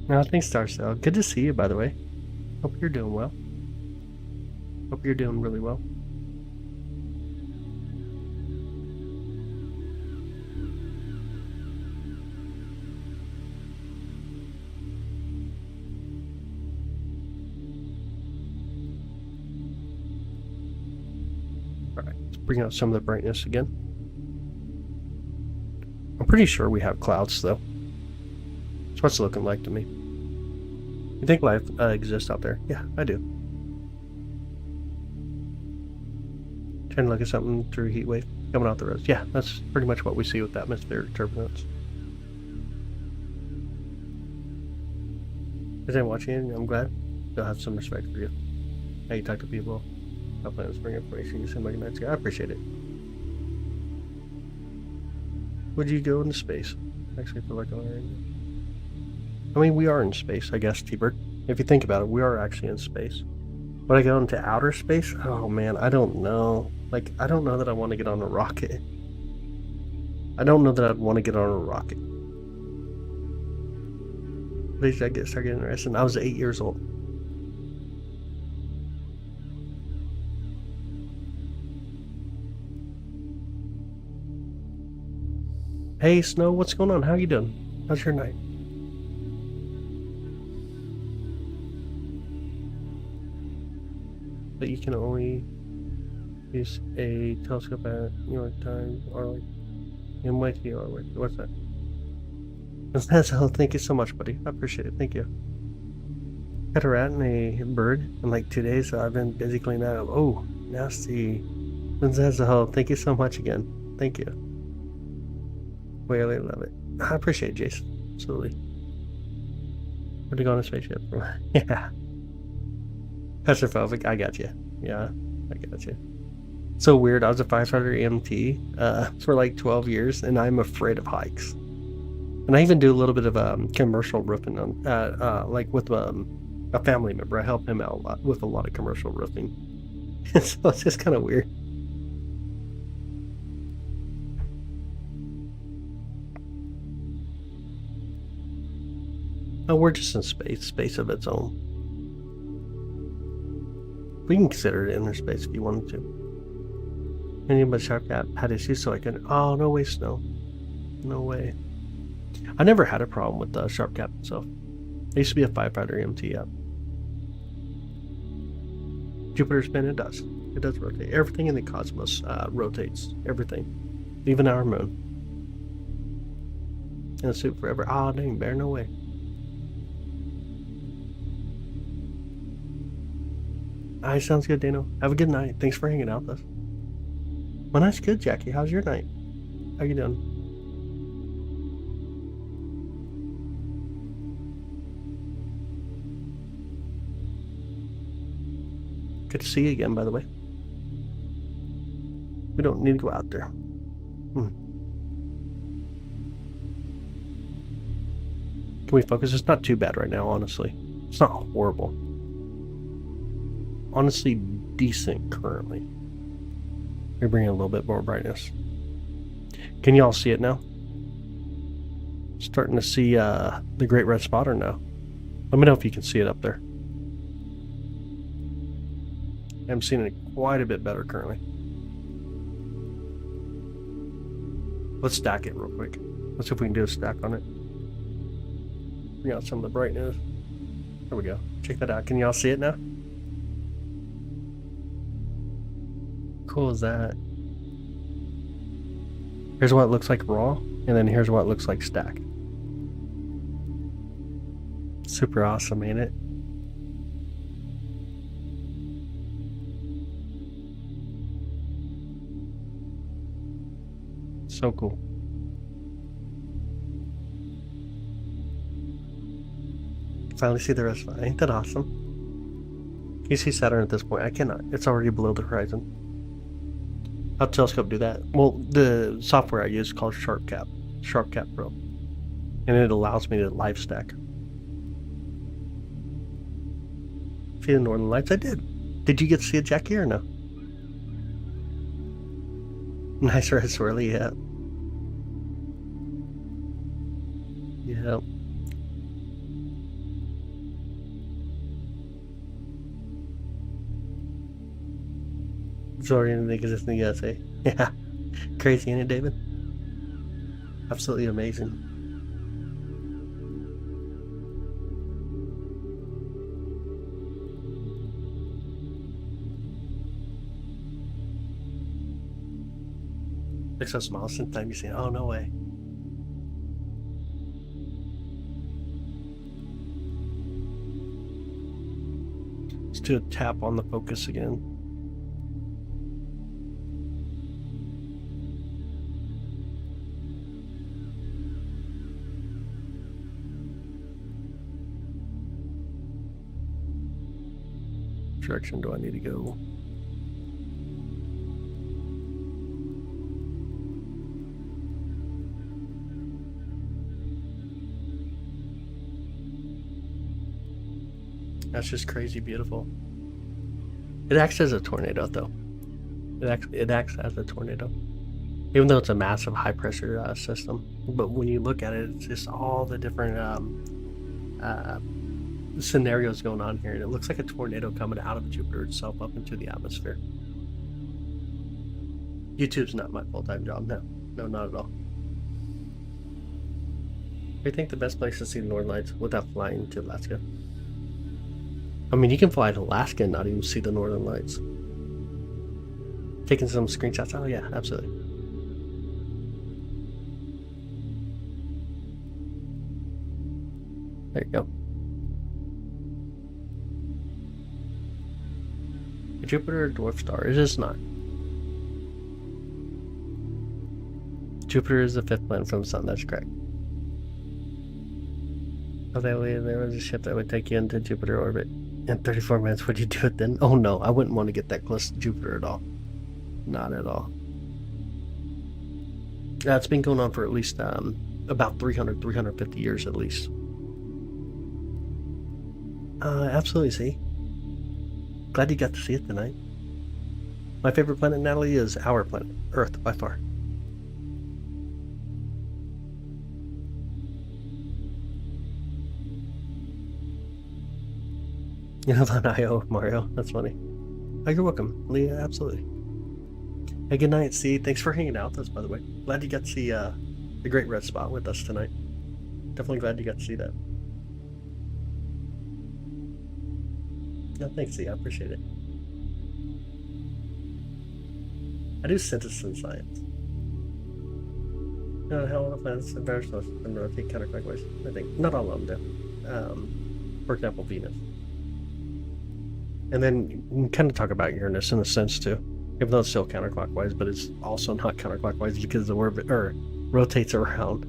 Speaker 1: No, thanks, Starcell. Good to see you, by the way. Hope you're doing well. Hope you're doing really well. Alright, let's bring out some of the brightness again. I'm pretty sure we have clouds, though. That's what it's looking like to me. You think life exists out there? Yeah, I do. Trying to look at something through heat wave coming out the roads. Yeah, that's pretty much what we see with atmospheric turbulence. Is anyone watching it? I'm glad. They'll have some respect for you. How you talk to people. How plans bring information you send my nights. Yeah, I appreciate it. Would you go into space? Actually, feel like I mean, we are in space, I guess, T-Bird. If you think about it, we are actually in space. Would I go into outer space? Oh, man, I don't know. Like, I don't know that I want to get on a rocket. I don't know that I'd want to get on a rocket. At least I start getting interested. I was 8 years old. Hey, Snow, what's going on? How you doing? How's your night? That you can only use a telescope at New York Times or like MIT or what's that? That's all. Thank you so much, buddy. I appreciate it. Thank you. Got a rat and a bird in like 2 days, so I've been busy cleaning that up. Oh, nasty. Vincenzo, thank you so much again. Thank you. Really love it. I appreciate it, Jason. Absolutely. Where'd you go on a spaceship? Yeah. Petrophobic, I got you. Yeah, I got you. So weird. I was a firefighter EMT for like 12 years, and I'm afraid of hikes. And I even do a little bit of commercial roofing on, like with a family member. I help him out a lot with a lot of commercial roofing. So it's just kind of weird. Oh, we're just in space of its own. We can consider it inner space if you wanted to. Anybody sharp at Patty so I can. Oh, no way, Snow. No way. I never had a problem with the Sharp Cap itself. It used to be a firefighter EMT, yeah. Jupiter spin, it does. It does rotate. Everything in the cosmos rotates. Everything. Even our moon. In a suit forever. Oh, dang, bear, no way. Alright, sounds good, Dano. Have a good night. Thanks for hanging out with us. My night's good, Jackie. How's your night? How you doing? Good to see you again, by the way. We don't need to go out there. Can we focus? It's not too bad right now, honestly. It's not horrible. Honestly, decent currently. We're bringing a little bit more brightness. Can y'all see it now? Starting to see the Great Red Spot or no? Let me know if you can see it up there. I'm seeing it quite a bit better currently. Let's stack it real quick. Let's see if we can do a stack on it. Bring out some of the brightness. There we go. Check that out. Can y'all see it now? Cool is that? Here's what it looks like raw, and then here's what it looks like stacked. Super awesome, ain't it? So cool. Finally see the rest of it. Ain't that awesome? Can you see Saturn at this point? I cannot. It's already below the horizon. How does Telescope do that? Well, the software I use is called SharpCap Pro, and it allows me to live stack. See the Northern Lights? I did. Did you get to see a Jackie or no? Nice red swirly, yeah. Yeah. Sorry, anything exists in the USA. Yeah. Crazy, ain't it, David? Absolutely amazing. Looks so small since time you say, oh, no way. Let's do a tap on the focus again. Direction do I need to go? That's just crazy beautiful. It acts as a tornado, though. It acts as a tornado, even though it's a massive high pressure system. But when you look at it, it's just all the different scenarios going on here, and it looks like a tornado coming out of Jupiter itself up into the atmosphere. YouTube's not my full-time job. No, not at all. Do you think the best place to see the Northern Lights without flying to Alaska? I mean, you can fly to Alaska and not even see the Northern Lights. Taking some screenshots. Oh yeah, absolutely. There you go. Jupiter, a dwarf star. It is not. Jupiter is the fifth planet from the sun. That's correct. Oh, there was a ship that would take you into Jupiter orbit in 34 minutes. Would you do it then? Oh no, I wouldn't want to get that close to Jupiter at all. Not at all. It's been going on for at least about 350 years at least. Absolutely, see. Glad you got to see it tonight. My favorite planet, Natalie, is our planet, Earth, by far. You know that IO, Mario? That's funny. Oh, you're welcome, Leah, absolutely. Hey, good night, C. Thanks for hanging out with us, by the way. Glad you got to see the Great Red Spot with us tonight. Definitely glad you got to see that. No, thanks, Z. I appreciate it. I do citizen science. How planets and various sources and rotate counterclockwise. I think not all of them do. For example, Venus. And then you can kind of talk about Uranus in a sense too, even though it's still counterclockwise, but it's also not counterclockwise because the orbit rotates around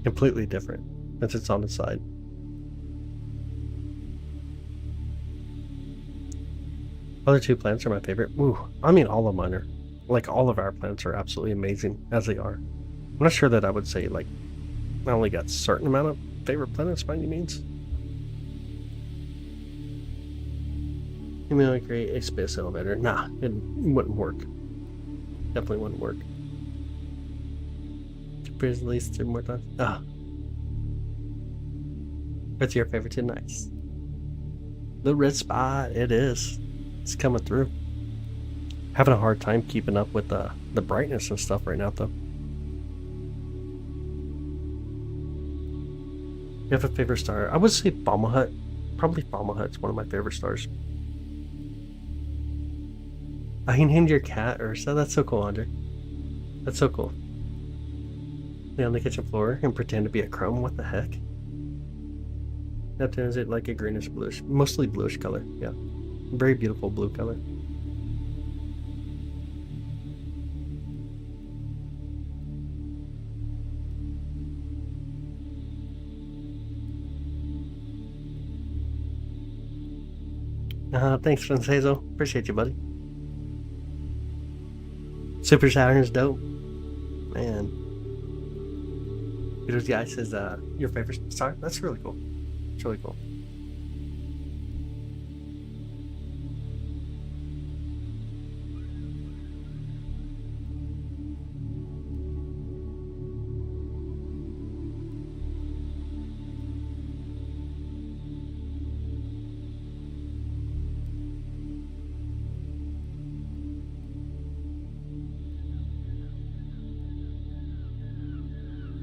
Speaker 1: completely different since it's on the side. Other two planets are my favorite. Ooh, I mean all of mine are. Like all of our planets are absolutely amazing as they are. I'm not sure that I would say like I only got a certain amount of favorite planets by any means. You mean like create a space elevator? Nah, it wouldn't work. Definitely wouldn't work. Jupiter's at least 3 more times. Ah. What's your favorite too? Nice. The red spot, it is. It's coming through. Having a hard time keeping up with the brightness and stuff right now though. You have a favorite star? I would say Fomalhaut. Probably Fomalhaut's one of my favorite stars. I named your cat Ursa. That's so cool, Andre. That's so cool. Lay on the kitchen floor and pretend to be a crone. What the heck? Neptune, is it like a greenish bluish? Mostly bluish color, yeah. Very beautiful blue color. Thanks, Franceso. Appreciate you, buddy. Super Saturn's dope. Man. Peter's guy says, your favorite star? That's really cool. It's really cool.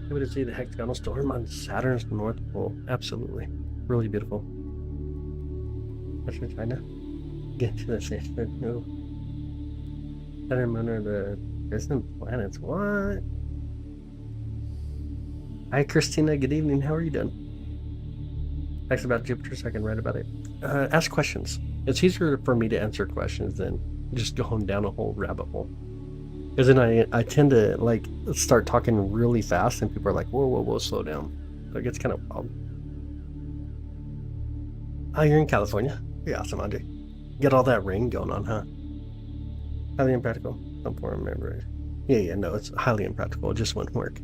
Speaker 1: Able to see the hexagonal storm on Saturn's North Pole. Absolutely. Really beautiful. Western China? Get to the system. No. Saturn, Moon are the distant planets. What? Hi, Christina. Good evening. How are you doing? Facts about Jupiter so I can write about it. Ask questions. It's easier for me to answer questions than just going down a whole rabbit hole. Because then I tend to like start talking really fast and people are like, whoa, whoa, whoa, slow down. So it gets kind of wild. Oh, you're in California? You're awesome, Andre. Get all that rain going on, huh? Highly impractical. Some form memory. Yeah, no, it's highly impractical. It just wouldn't work.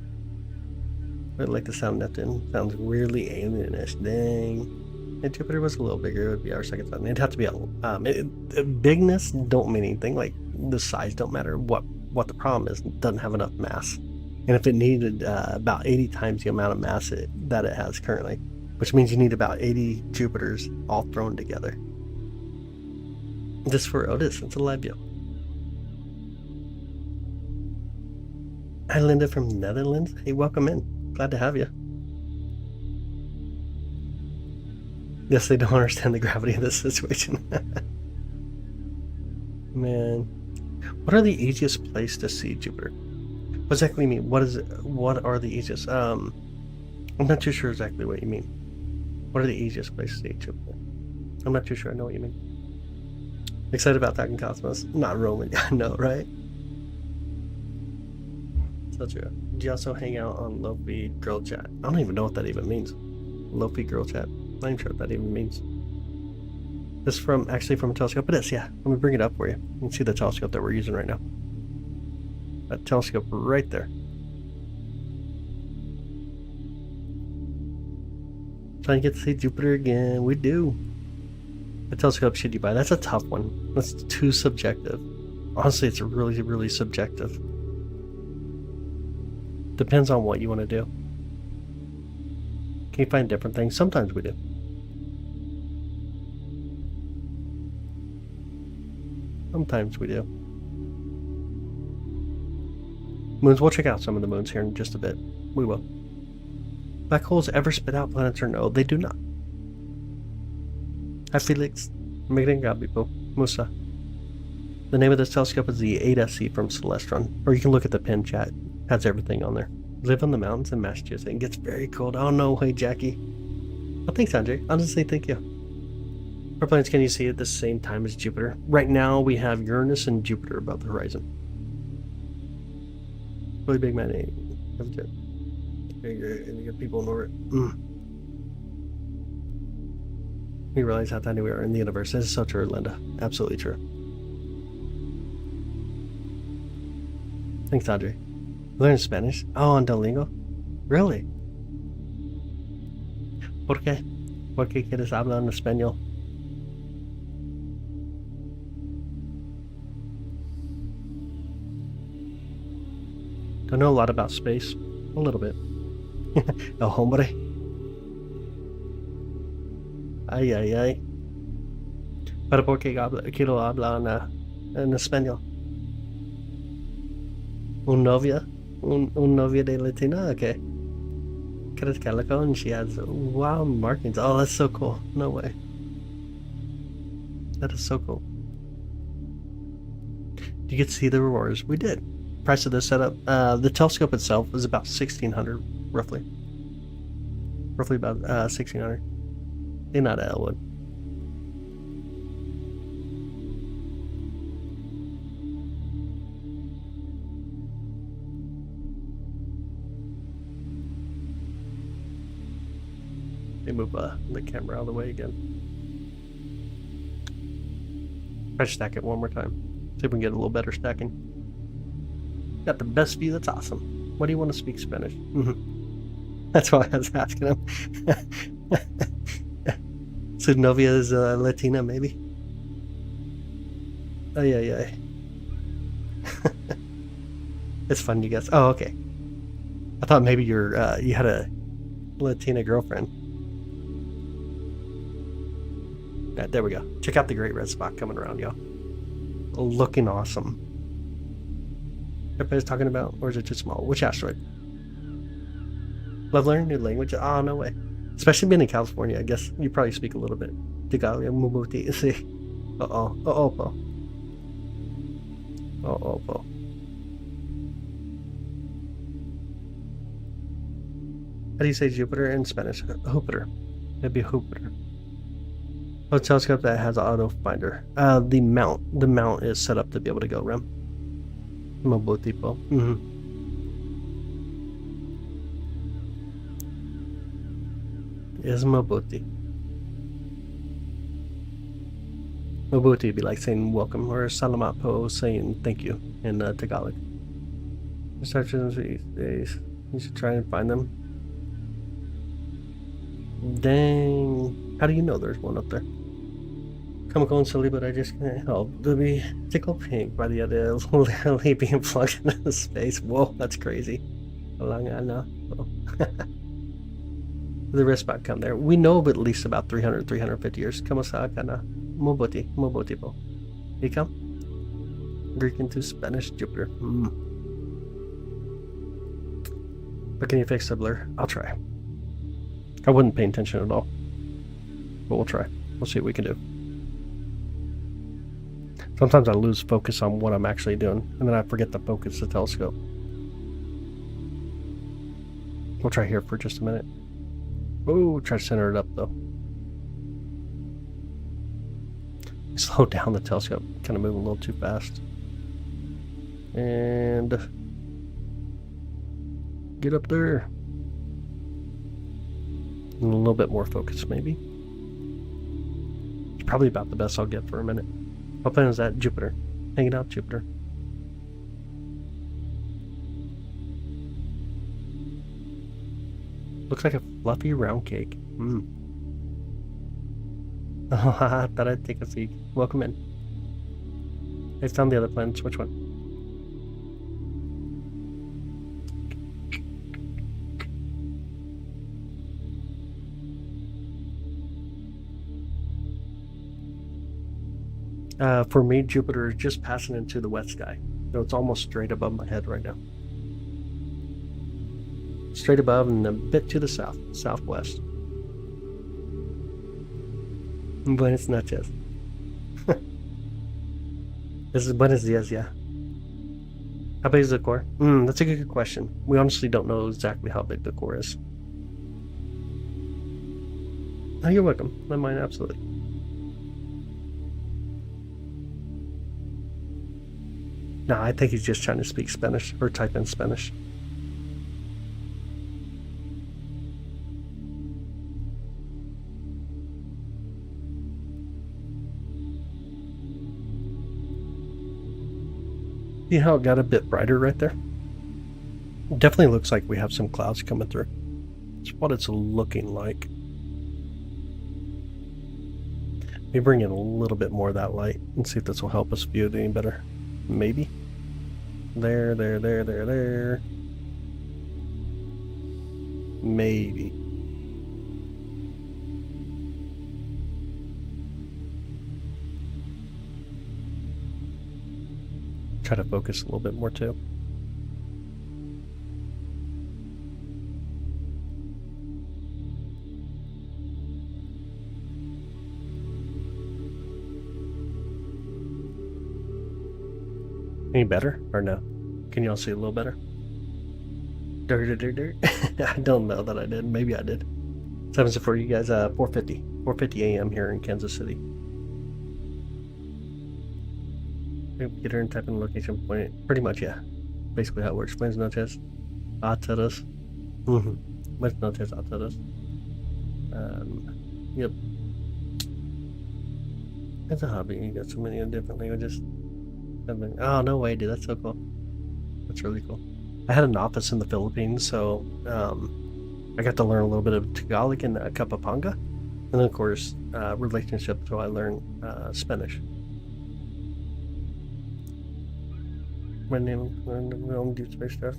Speaker 1: I like the sound Neptune. Sounds really alienish. Dang. If Jupiter was a little bigger, it would be our second sun. It'd have to be a bigness don't mean anything. Like the size don't matter. What the problem is, it doesn't have enough mass. And if it needed about 80 times the amount of mass that it has currently, which means you need about 80 Jupiters all thrown together. This for Otis, it's a live view. Hi, Linda from Netherlands. Hey, welcome in. Glad to have you. Yes, they don't understand the gravity of this situation. Man. What are the easiest place to see Jupiter? What exactly you mean? What are the easiest? I'm not too sure exactly what you mean. What are the easiest places to see Jupiter? I'm not too sure I know what you mean. Excited about talking cosmos? Not Roman, I know, right? So true. Do you also hang out on Lofi Girl Chat? I don't even know what that even means. Lofi Girl Chat. I'm not even sure what that even means. This is actually from a telescope. It is, yeah. Let me bring it up for you. You can see the telescope that we're using right now. That telescope right there. Trying to get to see Jupiter again. We do. What telescope should you buy? That's a tough one. That's too subjective. Honestly, it's really, really subjective. Depends on what you want to do. Can you find different things? Sometimes we do. Sometimes we do. Moons, we'll check out some of the moons here in just a bit. We will. Black holes ever spit out planets or no? They do not. Hi Felix. Magandang gabi po. Musa. The name of this telescope is the 8SC from Celestron. Or you can look at the pin chat. It has everything on there. Live on the mountains in Massachusetts. It gets very cold. Oh no way, Jackie. Oh, thanks, Andre. Honestly, thank you. What planets can you see at the same time as Jupiter? Right now, we have Uranus and Jupiter above the horizon. Really big man. You get people in orbit. We realize how tiny we are in the universe. This is so true, Linda. Absolutely true. Thanks, Andre. Learn Spanish? Oh, on Duolingo? Really? ¿Por qué? ¿Por qué quieres hablar en español? Don't know a lot about space. A little bit. El hombre. Ay, ay, ay. Pero ¿por qué quiero hablar en español? Un novia? Un novia de Latina? Okay. Crees Calico and she has wow markings. Oh, that's so cool. No way. That is so cool. You get to see the auroras. We did. Price of this setup. The telescope itself is about $1,600, roughly. Roughly about $1,600. They're not Elwood. They move the camera out of the way again. Try to stack it one more time. See if we can get a little better stacking. Got the best view. That's awesome. What do you want to speak Spanish? That's why I was asking him. Su novia is Latina, maybe. Oh yeah. It's fun, you guys. Oh, okay. I thought maybe you had a Latina girlfriend. Right, there we go. Check out the great red spot coming around, y'all. Looking awesome. Everybody's talking about, or is it too small? Which asteroid? Love learning new language? Oh, no way. Especially being in California, I guess you probably speak a little bit. Tagalog, Mumuti, see. Uh-oh, po. Po. How do you say Jupiter in Spanish? Jupiter. Maybe Jupiter. Oh, telescope that has auto finder. The mount is set up to be able to go REM. Mabuti po. Is mabuti. Mabuti would be like saying welcome, or salamat po saying thank you in Tagalog. Researchers these days. You should try and find them. Dang. How do you know there's one up there? Come on, silly, but I just can't help to be tickled pink by the idea of literally being plugged into space. Whoa, that's crazy. The wrist spot come there. We know of at least about 300, 350 years. Kamusta ka na? Mabuti po. Ikaw? Greek into Spanish Jupiter. But can you fix the blur? I'll try. I wouldn't pay attention at all. But we'll try. We'll see what we can do. Sometimes I lose focus on what I'm actually doing, and then I forget to focus the telescope. We'll try here for just a minute. Ooh, try to center it up though. Slow down the telescope, kind of moving a little too fast. And get up there. And a little bit more focus, maybe. It's probably about the best I'll get for a minute. What planet is that? Jupiter. Hanging out Jupiter. Looks like a fluffy round cake. Oh, haha, thought I'd take a peek. Welcome in. I found the other planets. Which one? For me, Jupiter is just passing into the west sky. So it's almost straight above my head right now. straight above and a bit to the south, southwest. Buenas noches. This is Buenos Dias, yeah. How big is the core? That's a good question. We honestly don't know exactly how big the core is. Oh, you're welcome. I mind, absolutely. No, I think he's just trying to speak Spanish or type in Spanish. See how it got a bit brighter right there? It definitely looks like we have some clouds coming through. It's what it's looking like. Let me bring in a little bit more of that light and see if this will help us view it any better. Maybe. There. Maybe. Try to focus a little bit more too. Any better or no? Can y'all see a little better? Dirt. I don't know that I did. Maybe I did. What time's it for you guys? 4:50 a.m. here in Kansas City. Get her and type in the location point. Pretty much, yeah. Basically how it works. Buenas noches a todos. Buenas noches a todos. Yep. It's a hobby. You got so many different languages. Oh, no way, dude. That's so cool. That's really cool. I had an office in the Philippines, so I got to learn a little bit of Tagalog and Kapampangan. And then, of course, relationships, so I learned Spanish. My name, we don't do space stuff.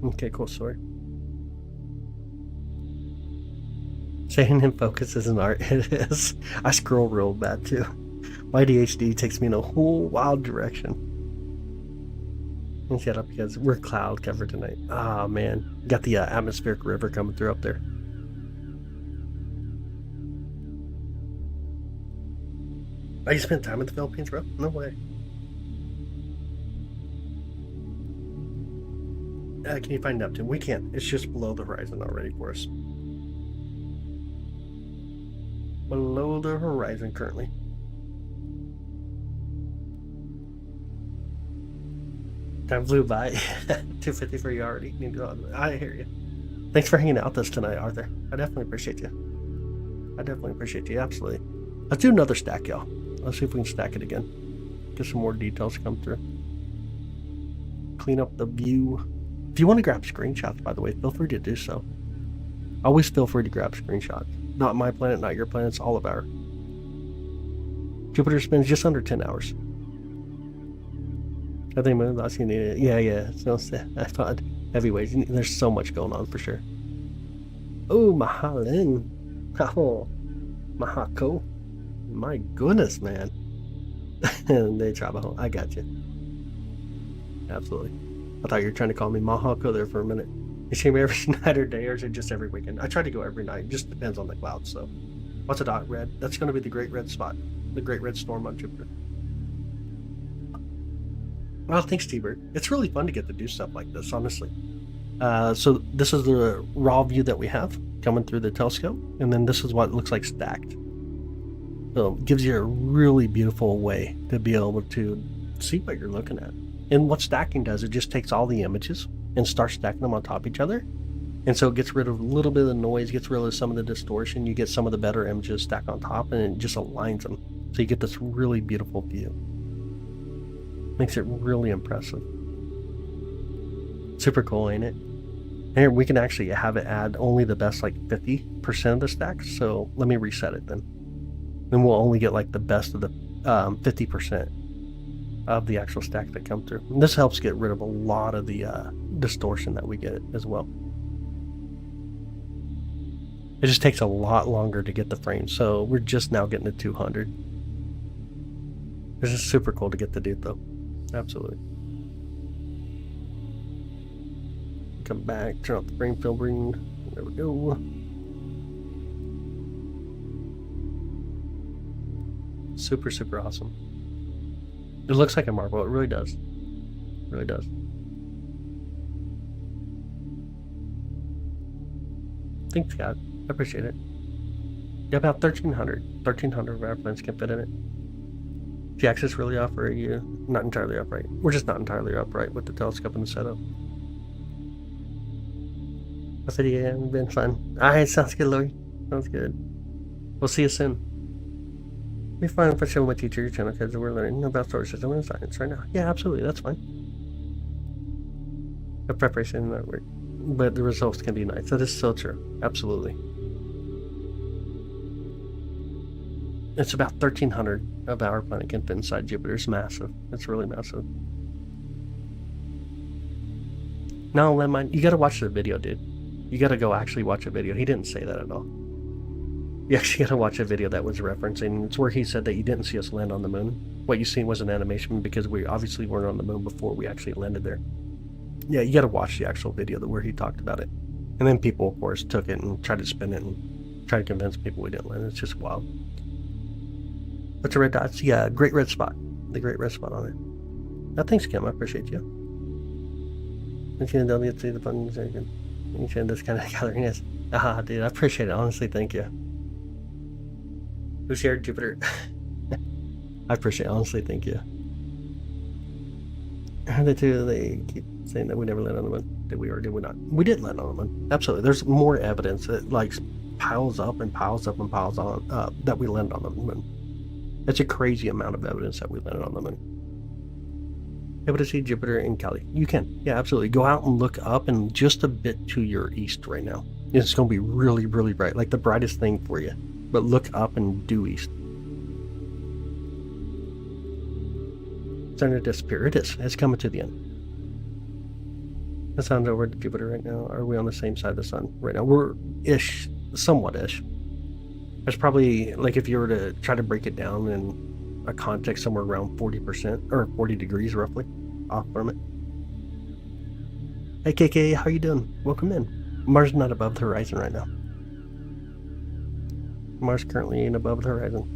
Speaker 1: Okay, cool story. Staying in focus is an art. It is. I scroll real bad too. My ADHD takes me in a whole wild direction. And shut up because we're cloud covered tonight. Ah, man. Got the atmospheric river coming through up there. Oh, you spent time in the Philippines, bro? No way. Can you find Neptune? We can't. It's just below the horizon already for us. Below the horizon currently. Time flew by. 250 for you already. I hear you. Thanks for hanging out with us tonight, Arthur. I definitely appreciate you. Absolutely. Let's do another stack, y'all. Let's see if we can stack it again. Get some more details come through. Clean up the view. If you want to grab screenshots, by the way, feel free to do so. Always feel free to grab screenshots. Not my planet, not your planet, it's all of ours. Jupiter spins just under 10 hours. I think that's you need it. Yeah. So I thought heavyweights. There's so much going on for sure. Oh, Mahalin. Oh, Mahako. My goodness, man. De Trabajo. I got you. Absolutely. I thought you were trying to call me Mahako there for a minute. You see me every night or day, or is it just every weekend? I try to go every night. It just depends on the clouds. So, what's a dot red? That's going to be the Great Red Spot, the Great Red Storm on Jupiter. Well, thanks, T-Bird. It's really fun to get to do stuff like this, honestly. So this is the raw view that we have coming through the telescope, and then this is what it looks like stacked. So it gives you a really beautiful way to be able to see what you're looking at. And what stacking does, it just takes all the images and starts stacking them on top of each other. And so it gets rid of a little bit of the noise, gets rid of some of the distortion. You get some of the better images stacked on top, and it just aligns them. So you get this really beautiful view. Makes it really impressive. Super cool, ain't it? Here we can actually have it add only the best like 50% of the stacks. So let me reset it then. Then we'll only get like the best of the 50% of the actual stack that come through. And this helps get rid of a lot of the distortion that we get as well. It just takes a lot longer to get the frame. So we're just now getting to 200. This is super cool to get to do though. Absolutely. come back, turn off the brain filtering. There we go. Super, super awesome. It looks like a marble. It really does. It really does. Thanks, God. I appreciate it. Yeah, about 1,300. 1,300 of our planes can fit in it. The axis really off, or are you not entirely upright? We're just not entirely upright with the telescope and the setup. I said, yeah, it's been fun. Alright, sounds good, Louie. Sounds good. We'll see you soon. Be fine if I show my teacher your channel because we're learning about solar system and science right now. Yeah, absolutely, that's fine. The preparation that work, but the results can be nice. That is so true. Absolutely. It's about 1,300 of our planet can fit inside Jupiter. It's massive. It's really massive. No, Lemon, you gotta watch the video, dude. You gotta go actually watch a video. He didn't say that at all. You actually gotta watch a video that was referencing. It's where he said that you didn't see us land on the moon. What you seen was an animation because we obviously weren't on the moon before we actually landed there. Yeah, you gotta watch the actual video where he talked about it. And then people, of course, took it and tried to spin it and tried to convince people we didn't land. It's just wild. What's the red dots? Yeah, great red spot. The great red spot on it. No, thanks, Kim. I appreciate you. You can see the fun. You can this kind of gathering is. Ah, dude, I appreciate it. Honestly, thank you. Who shared Jupiter? I appreciate it. Honestly, thank you. The two, they keep saying that we never landed on the moon. Did we or did we not? We did land on the moon. Absolutely. There's more evidence that like piles up and piles up and piles on that we landed on the moon. That's a crazy amount of evidence that we landed on the moon. Able to see Jupiter in Cali. You can. Yeah, absolutely. Go out and look up and just a bit to your east right now. It's going to be really, really bright. Like the brightest thing for you. But look up and due east. It's starting to disappear. It is. It's coming to the end. The sun's over at Jupiter right now. Are we on the same side of the sun right now? We're ish. Somewhat ish. There's probably, like if you were to try to break it down in a context somewhere around 40% or 40 degrees roughly off from it. Hey KK, how you doing? Welcome in. Mars is not above the horizon right now. Mars currently ain't above the horizon.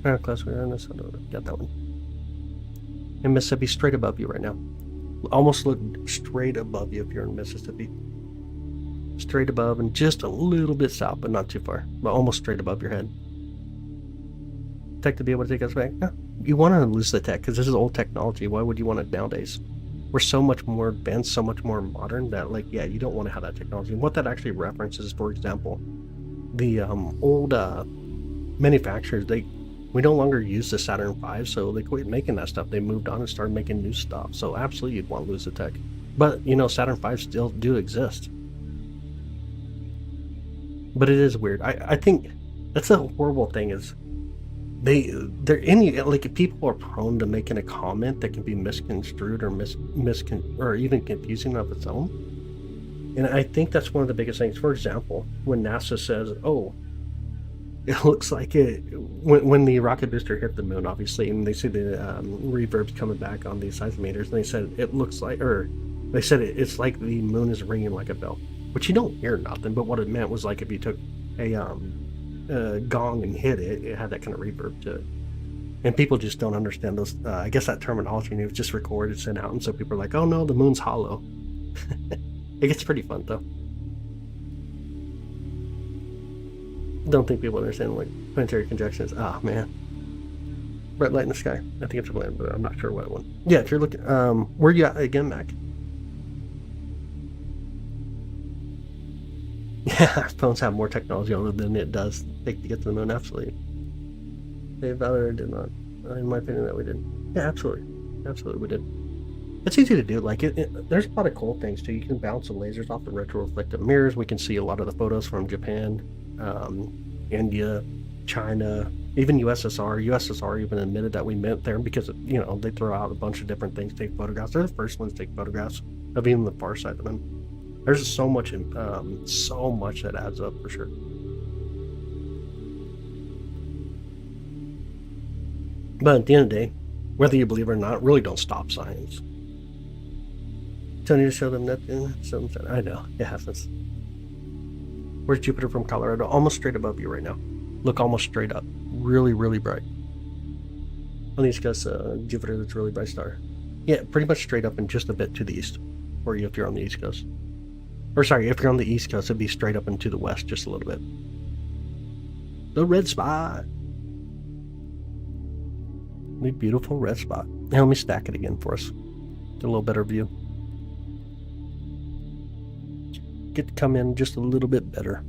Speaker 1: How close we are in this? Got that one. And Mississippi straight above you right now. Almost look straight above you if you're in Mississippi. Straight above and just a little bit south, but not too far. But almost straight above your head. Tech to be able to take us back? No. You want to lose the tech because this is old technology. Why would you want it nowadays? We're so much more advanced, so much more modern that, like, yeah, you don't want to have that technology. And what that actually references, for example, the old manufacturers, we no longer use the Saturn V, so they quit making that stuff. They moved on and started making new stuff. So absolutely, you'd want to lose the tech. But you know, Saturn V still do exist. But it is weird. I think that's a horrible thing is they're any like people are prone to making a comment that can be misconstrued or or even confusing of its own. And I think that's one of the biggest things. For example, when NASA says, "Oh, it looks like it," when the rocket booster hit the moon, obviously, and they see the reverbs coming back on these seismometers, and they said it looks like, or they said it's like the moon is ringing like a bell. Which you don't hear nothing, but what it meant was like if you took a gong and hit it, it had that kind of reverb to it. And people just don't understand those. I guess that terminology, and it was just recorded, sent out, and so people are like, "Oh no, the moon's hollow." It gets pretty fun though. Don't think people understand like planetary conjunctions. Ah man, bright light in the sky. I think it's a planet, but I'm not sure what one. Yeah, if you're looking, where you at again, Mac? Yeah, our phones have more technology on them than it does take to get to the moon. Absolutely. They Valor did not. In my opinion, that we did. Yeah, absolutely. Absolutely, we did. It's easy to do. Like, there's a lot of cool things, too. You can bounce the lasers off the retroreflective mirrors. We can see a lot of the photos from Japan, India, China, even USSR. USSR even admitted that we meant there because, you know, they throw out a bunch of different things, take photographs. They're the first ones to take photographs of even the far side of them. There's so much that adds up for sure. But at the end of the day, whether you believe it or not, really don't stop science. Tony to show them Neptune. I know, it happens. Where's Jupiter from Colorado? Almost straight above you right now. Look almost straight up. Really, really bright. On the East Coast, Jupiter, that's a really bright star. Yeah, pretty much straight up and just a bit to the east. Or if you're on the East Coast. Or sorry, if you're on the East Coast, it'd be straight up and to the west just a little bit. The red spot. The beautiful red spot. Now let me stack it again for us. Get a little better view. Get to come in just a little bit better.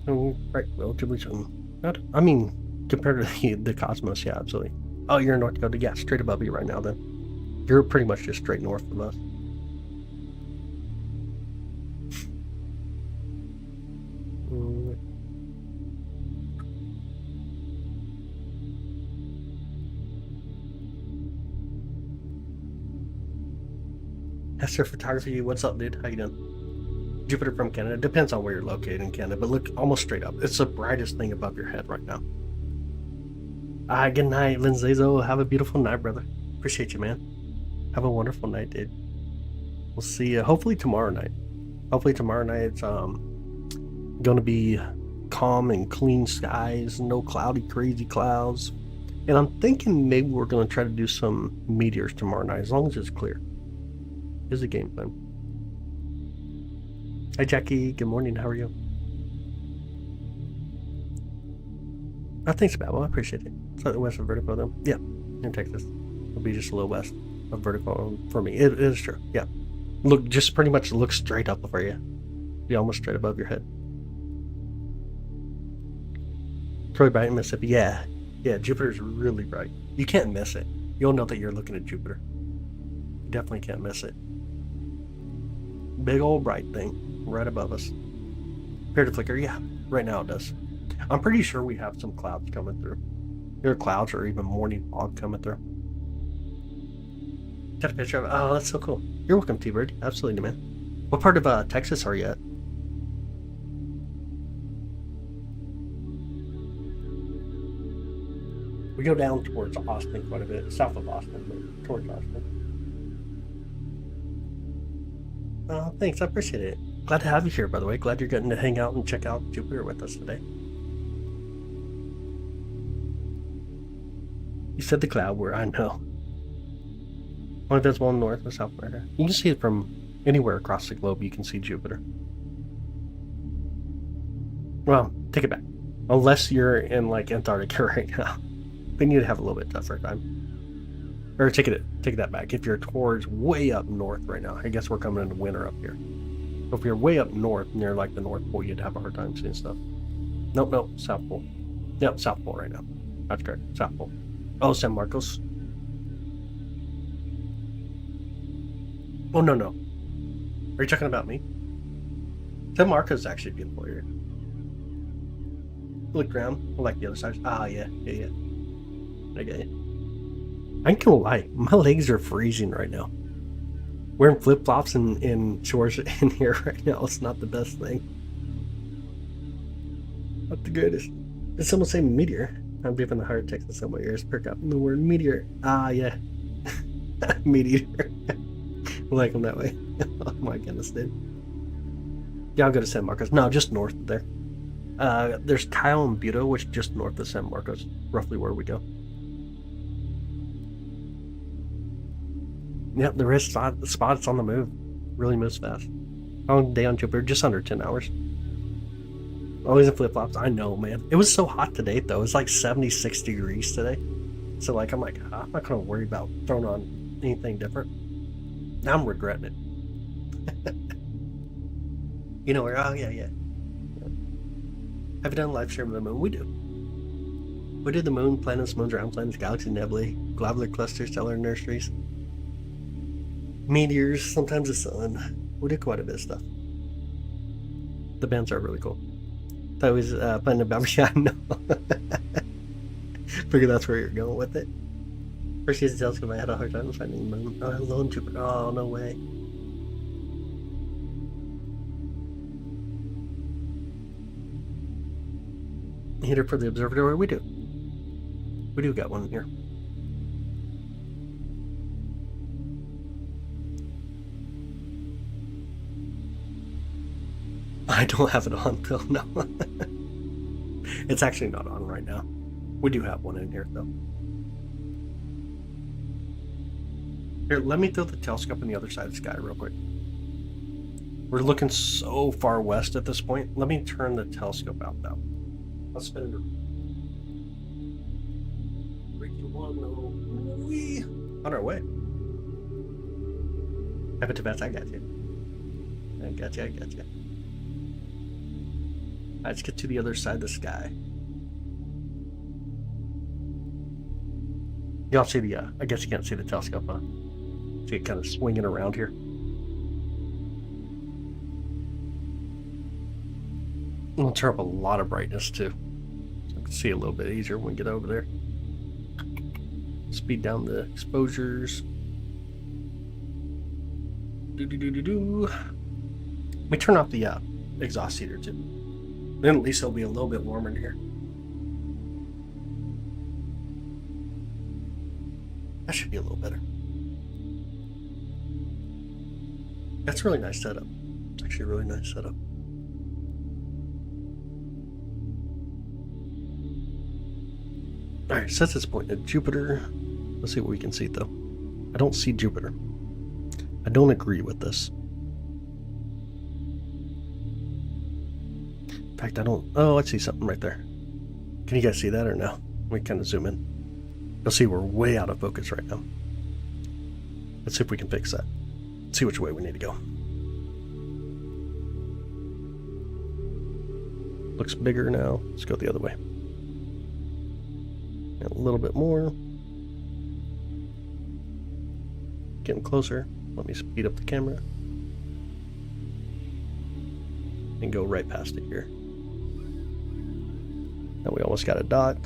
Speaker 1: Right, relatively soon. Not, I mean, compared to the cosmos, yeah, absolutely. Oh, you're in North Dakota, yeah, straight above you right now then. You're pretty much just straight north of us. Astrophotography, what's up, dude? How you doing? Jupiter from Canada. Depends on where you're located in Canada, but look almost straight up. It's the brightest thing above your head right now. Good night, Lindsayzo. Have a beautiful night, brother. Appreciate you, man. Have a wonderful night, dude. We'll see you hopefully tomorrow night. Hopefully tomorrow night it's gonna be calm and clean skies, no cloudy, crazy clouds. And I'm thinking maybe we're gonna try to do some meteors tomorrow night, as long as it's clear. Here's the game plan. Hi, Jackie. Good morning. How are you? Oh, thanks, Babel. I appreciate it. Slightly west of Vertical, though. Yeah, in Texas. It'll be just a little west of Vertical for me. It is true. Yeah. Look, just pretty much look straight up for you. Be almost straight above your head. Troy bright in Mississippi. Yeah. Yeah, Jupiter's really bright. You can't miss it. You'll know that you're looking at Jupiter. You definitely can't miss it. Big old bright thing right above us. Appear to flicker? Yeah, right now it does. I'm pretty sure we have some clouds coming through. There are clouds or even morning fog coming through. Got a picture of it. Oh, that's so cool. You're welcome, T-Bird. Absolutely, man. What part of Texas are you at? We go down towards Austin quite a bit, south of Austin, but towards Austin. Thanks, I appreciate it. Glad to have you here, by the way. Glad you're getting to hang out and check out Jupiter with us today. You said the cloud where I know. Only visible in North and South America. You can see it from anywhere across the globe. You can see Jupiter. Well, take it back. Unless you're in like Antarctica right now, then you'd have a little bit tougher time. Or take that back. If you're towards way up north right now, I guess we're coming into winter up here. So if you're way up north near like the North Pole, you'd have a hard time seeing stuff. Nope, South Pole. Yep, South Pole right now. That's correct. South Pole. Oh, San Marcos. Oh no. Are you talking about me? San Marcos is actually a beautiful area. Look around. I like the other side. Ah, yeah. I get you. I ain't gonna lie, my legs are freezing right now. Wearing flip-flops and shorts in here right now is not the best thing. Not the greatest. Did someone say meteor? I'm giving the hard text in some ears. Perk up the word meteor. Ah, yeah. Meteor. I like them that way. Oh my goodness, dude. Yeah, I'll go to San Marcos. No, just north of there. There's Kyle and Buto, which is just north of San Marcos, roughly where we go. Yep, there is spots on the move. Really moves fast. Long day on Jupiter, just under 10 hours. Always in flip-flops. I know, man. It was so hot today, though. It was like 76 degrees today. So, like, I'm like, I'm not going to worry about throwing on anything different. Now I'm regretting it. You know where? Oh, yeah. Have you done a live stream of the moon? We do. We do the moon, planets, moons around planets, galaxy nebulae, globular clusters, stellar nurseries, meteors, sometimes the sun. We do quite a bit of stuff. The bands are really cool. That was playing the Babashi. I know. Figure that's where you're going with it. First season telescope, I had a hard time finding the moon. Oh, hello, Jupiter. Oh, no way. Heater for the observatory, we do. We do got one in here. I don't have it on though, no. It's actually not on right now. We do have one in here though. Here, let me throw the telescope on the other side of the sky real quick. We're looking so far west at this point. Let me turn the telescope out though. I'll spin it around. 3, 2, 1, we on our way. Have it to best, I got you. I got you. Let's get to the other side of the sky. Y'all see the, I guess you can't see the telescope, huh? See it kind of swinging around here. I'm gonna turn up a lot of brightness too, so I can see a little bit easier when we get over there. Speed down the exposures. We turn off the exhaust heater too. Then at least it'll be a little bit warmer in here. That should be a little better. That's a really nice setup. It's actually a really nice setup. Alright, sets its point at Jupiter. Let's see what we can see though. I don't see Jupiter. I don't agree with this. In fact, I don't... Oh, I see something right there. Can you guys see that or no? We kind of zoom in. You'll see we're way out of focus right now. Let's see if we can fix that. Let's see which way we need to go. Looks bigger now. Let's go the other way. And a little bit more. Getting closer. Let me speed up the camera. And go right past it here. Now we almost got a dot.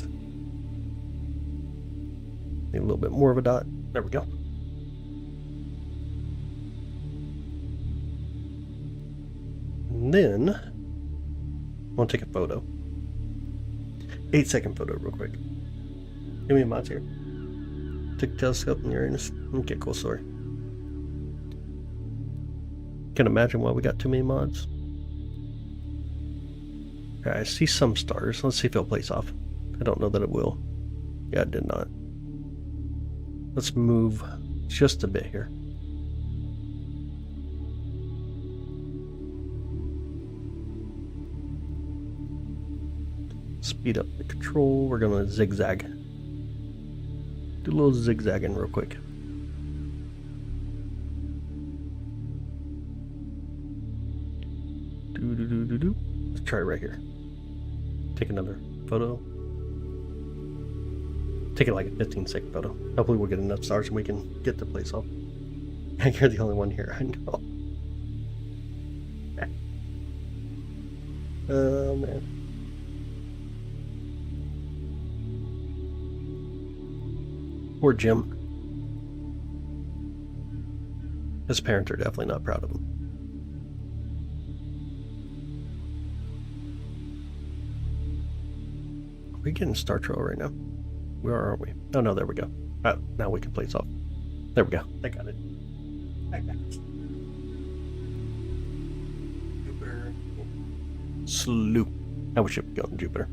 Speaker 1: Need a little bit more of a dot. There we go. And then I want to take a photo. 8-second photo real quick. Give me a mod here. Take a telescope in Uranus. Okay, cool story. Can't imagine why we got too many mods. Okay, I see some stars. Let's see if it'll place off. I don't know that it will. Yeah, it did not. Let's move just a bit here. Speed up the control. We're gonna zigzag. Do a little zigzagging real quick. Let's try right here. Take another photo. Take it like a 15-second photo. Hopefully we'll get enough stars and we can get the place off. You're the only one here, I know. Oh man. Poor Jim. His parents are definitely not proud of him. Are we getting Star Trail right now? Where are we? Oh no, there we go. Now we can place off. There we go. I got it. I got it. Jupiter. Sloop. Now we should be going to Jupiter.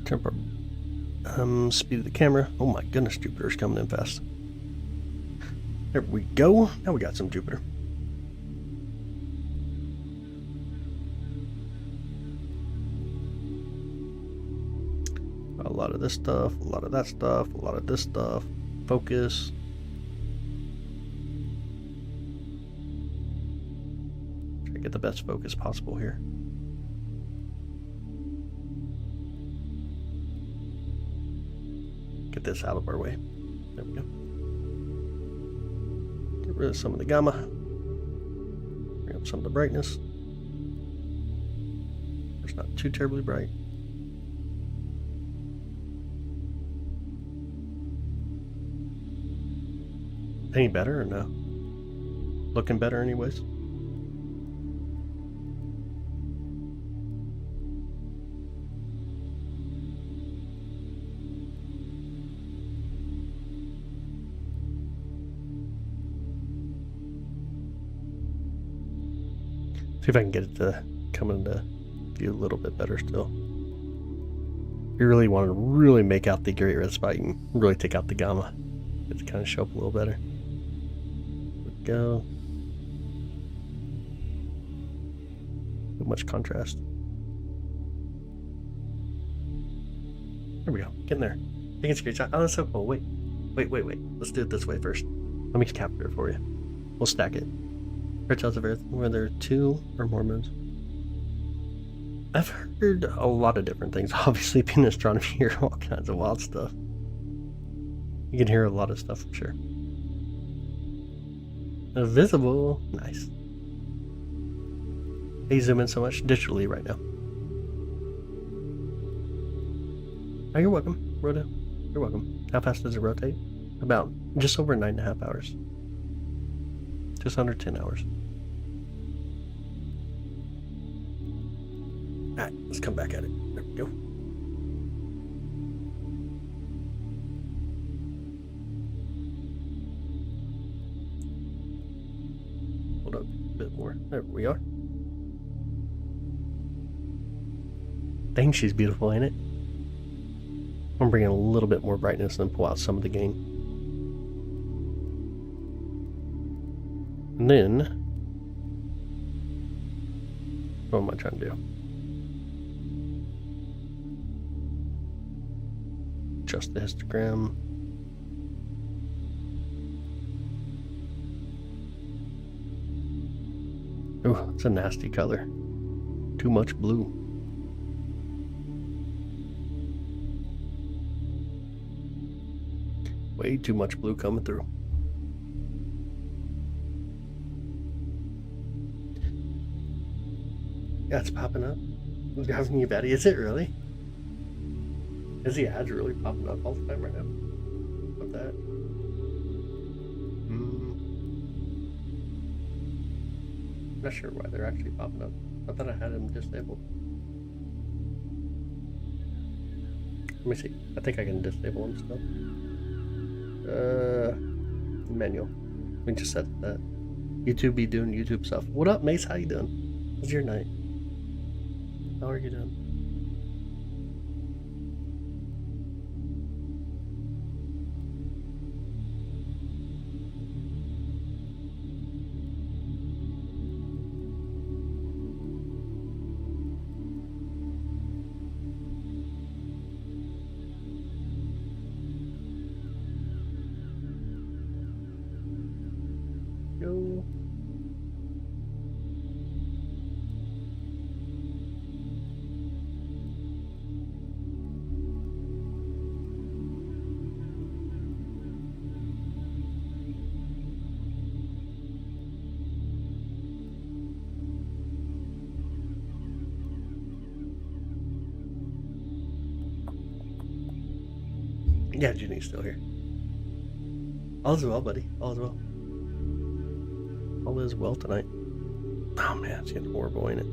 Speaker 1: Temper. Speed of the camera. Oh my goodness, Jupiter's coming in fast. There we go. Now we got some Jupiter. A lot of this stuff, a lot of that stuff, a lot of this stuff. Focus. Try to get the best focus possible here. Get this out of our way. There we go. Get rid of some of the gamma. Bring up some of the brightness. It's not too terribly bright. Any better or no? Looking better anyways? See if I can get it to come into view a little bit better still. If you really want to really make out the Great Red Spot, you can really take out the gamma. It to kind of show up a little better. There we go. Too much contrast. There we go. Get in there. Taking a screenshot. Oh, that's so cool. Wait. Let's do it this way first. Let me capture it for you. We'll stack it. Cartels of Earth, where there are 2 or more moons. I've heard a lot of different things. Obviously, being astronomy, you hear all kinds of wild stuff. You can hear a lot of stuff for sure. Visible. Nice. Hey, zoom in so much digitally right now. Oh, you're welcome, Rhoda. You're welcome. How fast does it rotate? About just over 9.5 hours. Just under 10 hours. Alright, let's come back at it. There we go. Hold up a bit more. There we are. Dang, she's beautiful, ain't it? I'm bringing a little bit more brightness and pull out some of the gain. And then, what am I trying to do? Adjust the histogram. Ooh, it's a nasty color. Too much blue. Way too much blue coming through. Yeah, it's popping up. It's driving you batty. Is it really? Is the ads really popping up all the time right now? What that? Not sure why they're actually popping up. I thought I had them disabled. Let me see. I think I can disable them still. Manual. We just set that. YouTube be doing YouTube stuff. What up, Mace? How you doing? How's your night? How are you doing? Go. Yeah, Ginny's still here. All is well, buddy. All is well. All is well tonight. Oh man, it's getting horrible, ain't it?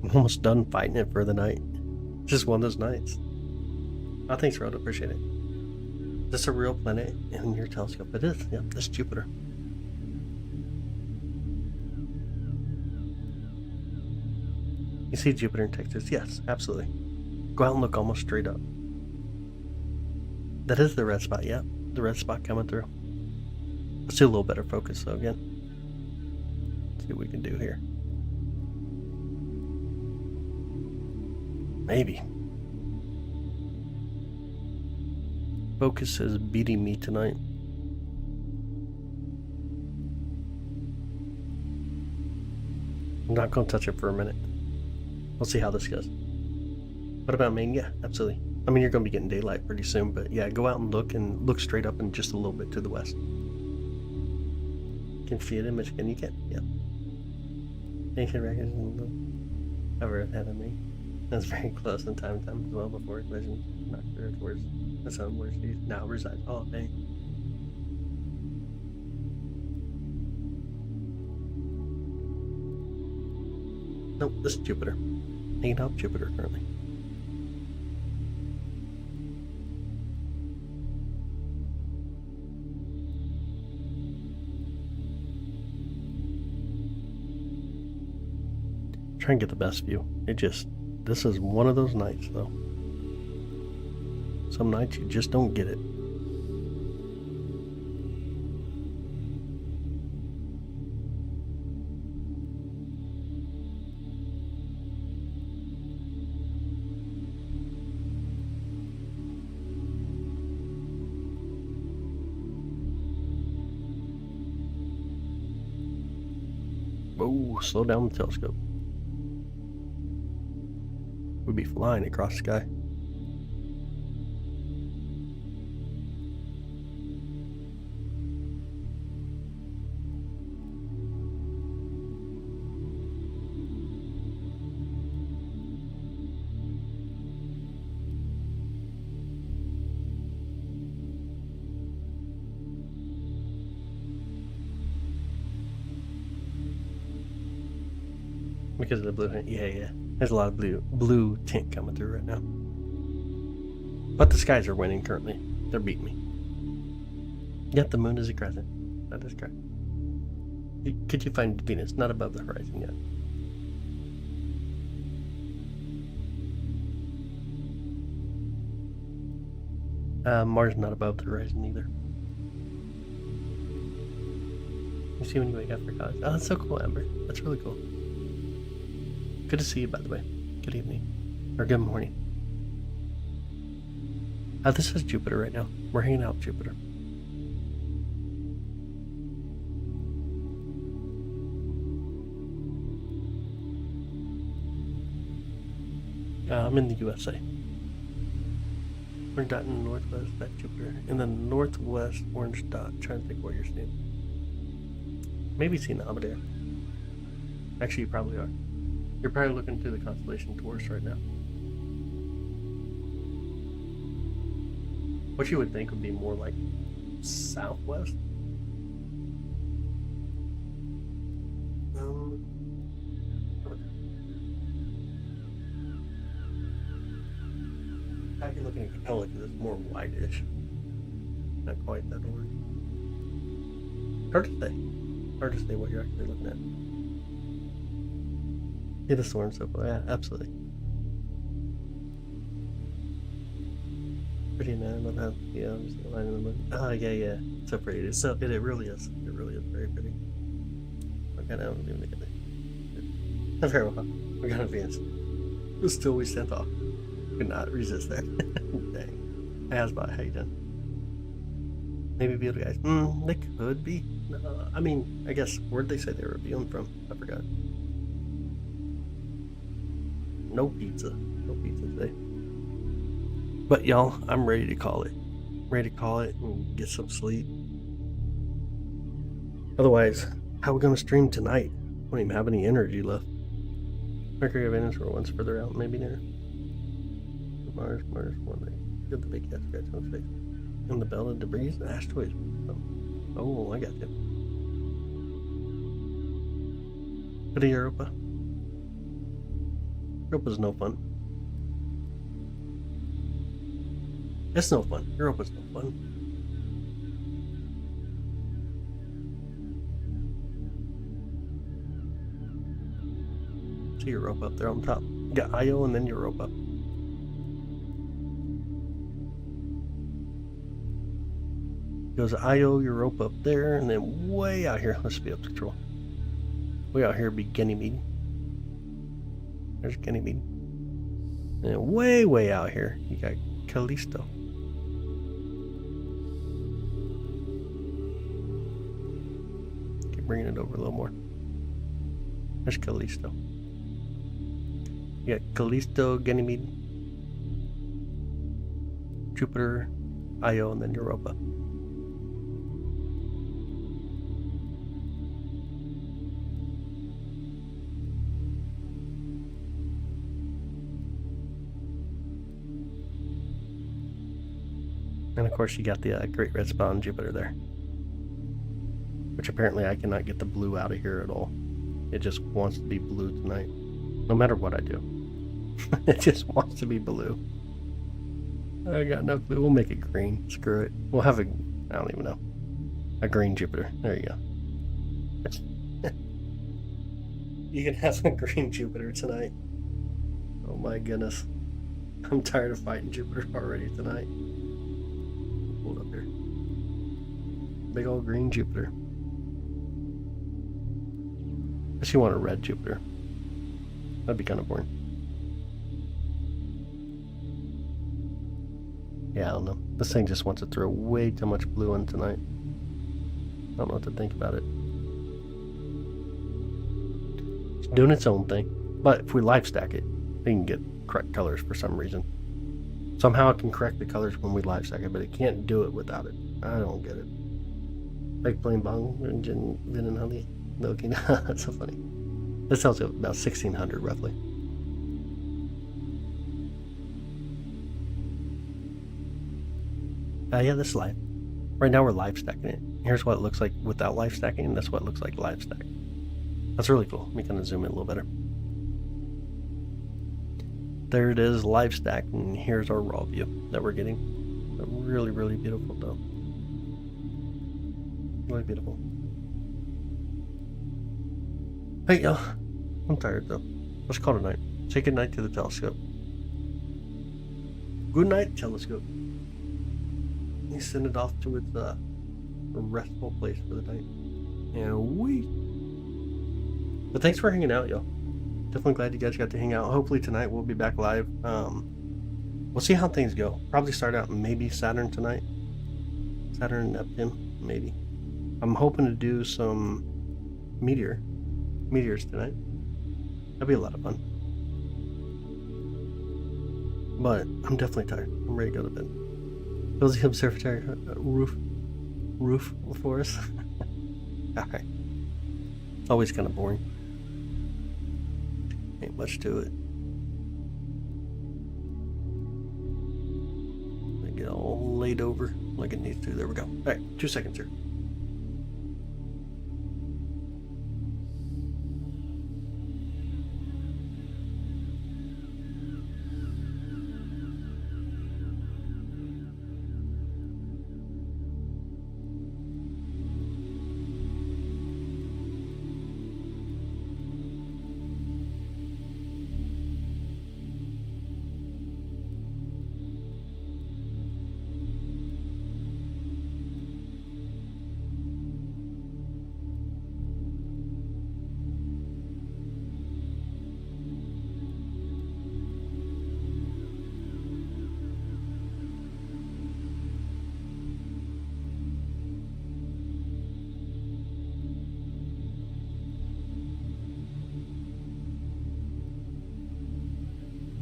Speaker 1: I'm almost done fighting it for the night. Just one of those nights. Oh, thanks, Rhoda. Appreciate it. Is this a real planet in your telescope? It is. Yep, this is Jupiter. You see Jupiter in Texas? Yes, absolutely. Go out and look almost straight up. That is the red spot, yeah. The red spot coming through. Let's do a little better focus though again. See what we can do here. Maybe. Focus is beating me tonight. I'm not going to touch it for a minute. We'll see how this goes. What about Maine? Yeah, absolutely. I mean, you're going to be getting daylight pretty soon, but yeah, go out and look straight up and just a little bit to the west. Can see it in Michigan? You can, yeah. Ancient records of Earth having me. That's very close in time as well before collision. Not sure towards the sun where she now resides. Oh, dang. Nope, this is Jupiter. Hanging out Jupiter currently. Try and get the best view. This is one of those nights, though. Some nights you just don't get it. Oh, slow down the telescope. We'd be flying across the sky. Because of the blue tint. Yeah. There's a lot of blue tint coming through right now. But the skies are winning currently. They're beating me. Yet the moon is a crescent. That is correct. Could you find Venus not above the horizon yet? Mars not above the horizon either. You see when you wake up for college. Oh, that's so cool, Amber. That's really cool. Good to see you, by the way. Good evening. Or good morning. This is Jupiter right now. We're hanging out with Jupiter. I'm in the USA. Orange dot in the northwest, that's Jupiter. In the northwest, orange dot. Trying to think what you're seeing. Maybe seeing Amadeus. Actually, you probably are. You're probably looking through the constellation Taurus right now. What you would think would be more like southwest. I'd be looking at Capella because it's more whitish. Not quite that orange. Hard to say. Hard to say what you're actually looking at. Yeah, the storm so far. Yeah, absolutely. Pretty nice. I love how just the line in the moon. Oh yeah. So pretty. It really is. It really is very pretty. Okay, now I'm even get it. Very well. We're gonna advance. Still we sent off. Could not resist that. Dang. Asbot, how you doing? Maybe Beetle guys. They could be. I mean, I guess where'd they say they were viewing from? I forgot. No pizza today. But y'all, I'm ready to call it. Ready to call it and get some sleep. Otherwise, how are we gonna stream tonight? I don't even have any energy left. Mercury and Venus were once further out, maybe near Mars one day. Get the big cat scratch on his face. And the belt of debris and asteroids. Oh, I got you. Go to Europa. Europa's no fun. It's no fun. Europa's no fun. See Europa up there on top. You got Io and then Europa. Goes Io, Europa up there, and then way out here. Let's speed up the control. Way out here be Ganymede. There's Ganymede. And way out here, you got Callisto. Keep bringing it over a little more. There's Callisto. You got Callisto, Ganymede, Jupiter, Io, and then Europa. And of course you got the Great Red Spot on Jupiter there. Which apparently I cannot get the blue out of here at all. It just wants to be blue tonight. No matter what I do. It just wants to be blue. I got no clue. We'll make it green. Screw it. We'll have I don't even know. A green Jupiter. There you go. You can have a green Jupiter tonight. Oh my goodness. I'm tired of fighting Jupiter already tonight. Hold up here. Big old green Jupiter. Unless you want a red Jupiter. That'd be kind of boring. Yeah, I don't know. This thing just wants to throw way too much blue in tonight. I don't know what to think about it. It's doing its own thing. But if we live stack it, we can get correct colors for some reason. Somehow it can correct the colors when we live stack it, but it can't do it without it. I don't get it. Like playing Bong and Vin and Honey. No, okay, that's so funny. That sells at about 1600 roughly. Yeah, this is live. Right now we're live stacking it. Here's what it looks like without live stacking, and that's what it looks like live stack. That's really cool. Let me kind of zoom in a little better. There it is, live stack, and here's our raw view that we're getting. Really, really beautiful though. Really beautiful. Hey y'all, I'm tired though. Let's call it a night. Say good night to the telescope. Good night, telescope. You send it off to its restful place for the night. And But thanks for hanging out, y'all. Definitely glad you guys got to hang out. Hopefully tonight we'll be back live. We'll see how things go. Probably start out maybe Saturn tonight. Saturn and Neptune, maybe. I'm hoping to do some meteors tonight. That'd be a lot of fun. But I'm definitely tired. I'm ready to go to bed. Building observatory roof for us. Alright. Always kind of boring. Ain't much to it. Get all laid over like it needs to. There we go. Alright, 2 seconds here.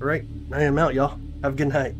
Speaker 1: All right, I am out, y'all. Have a good night.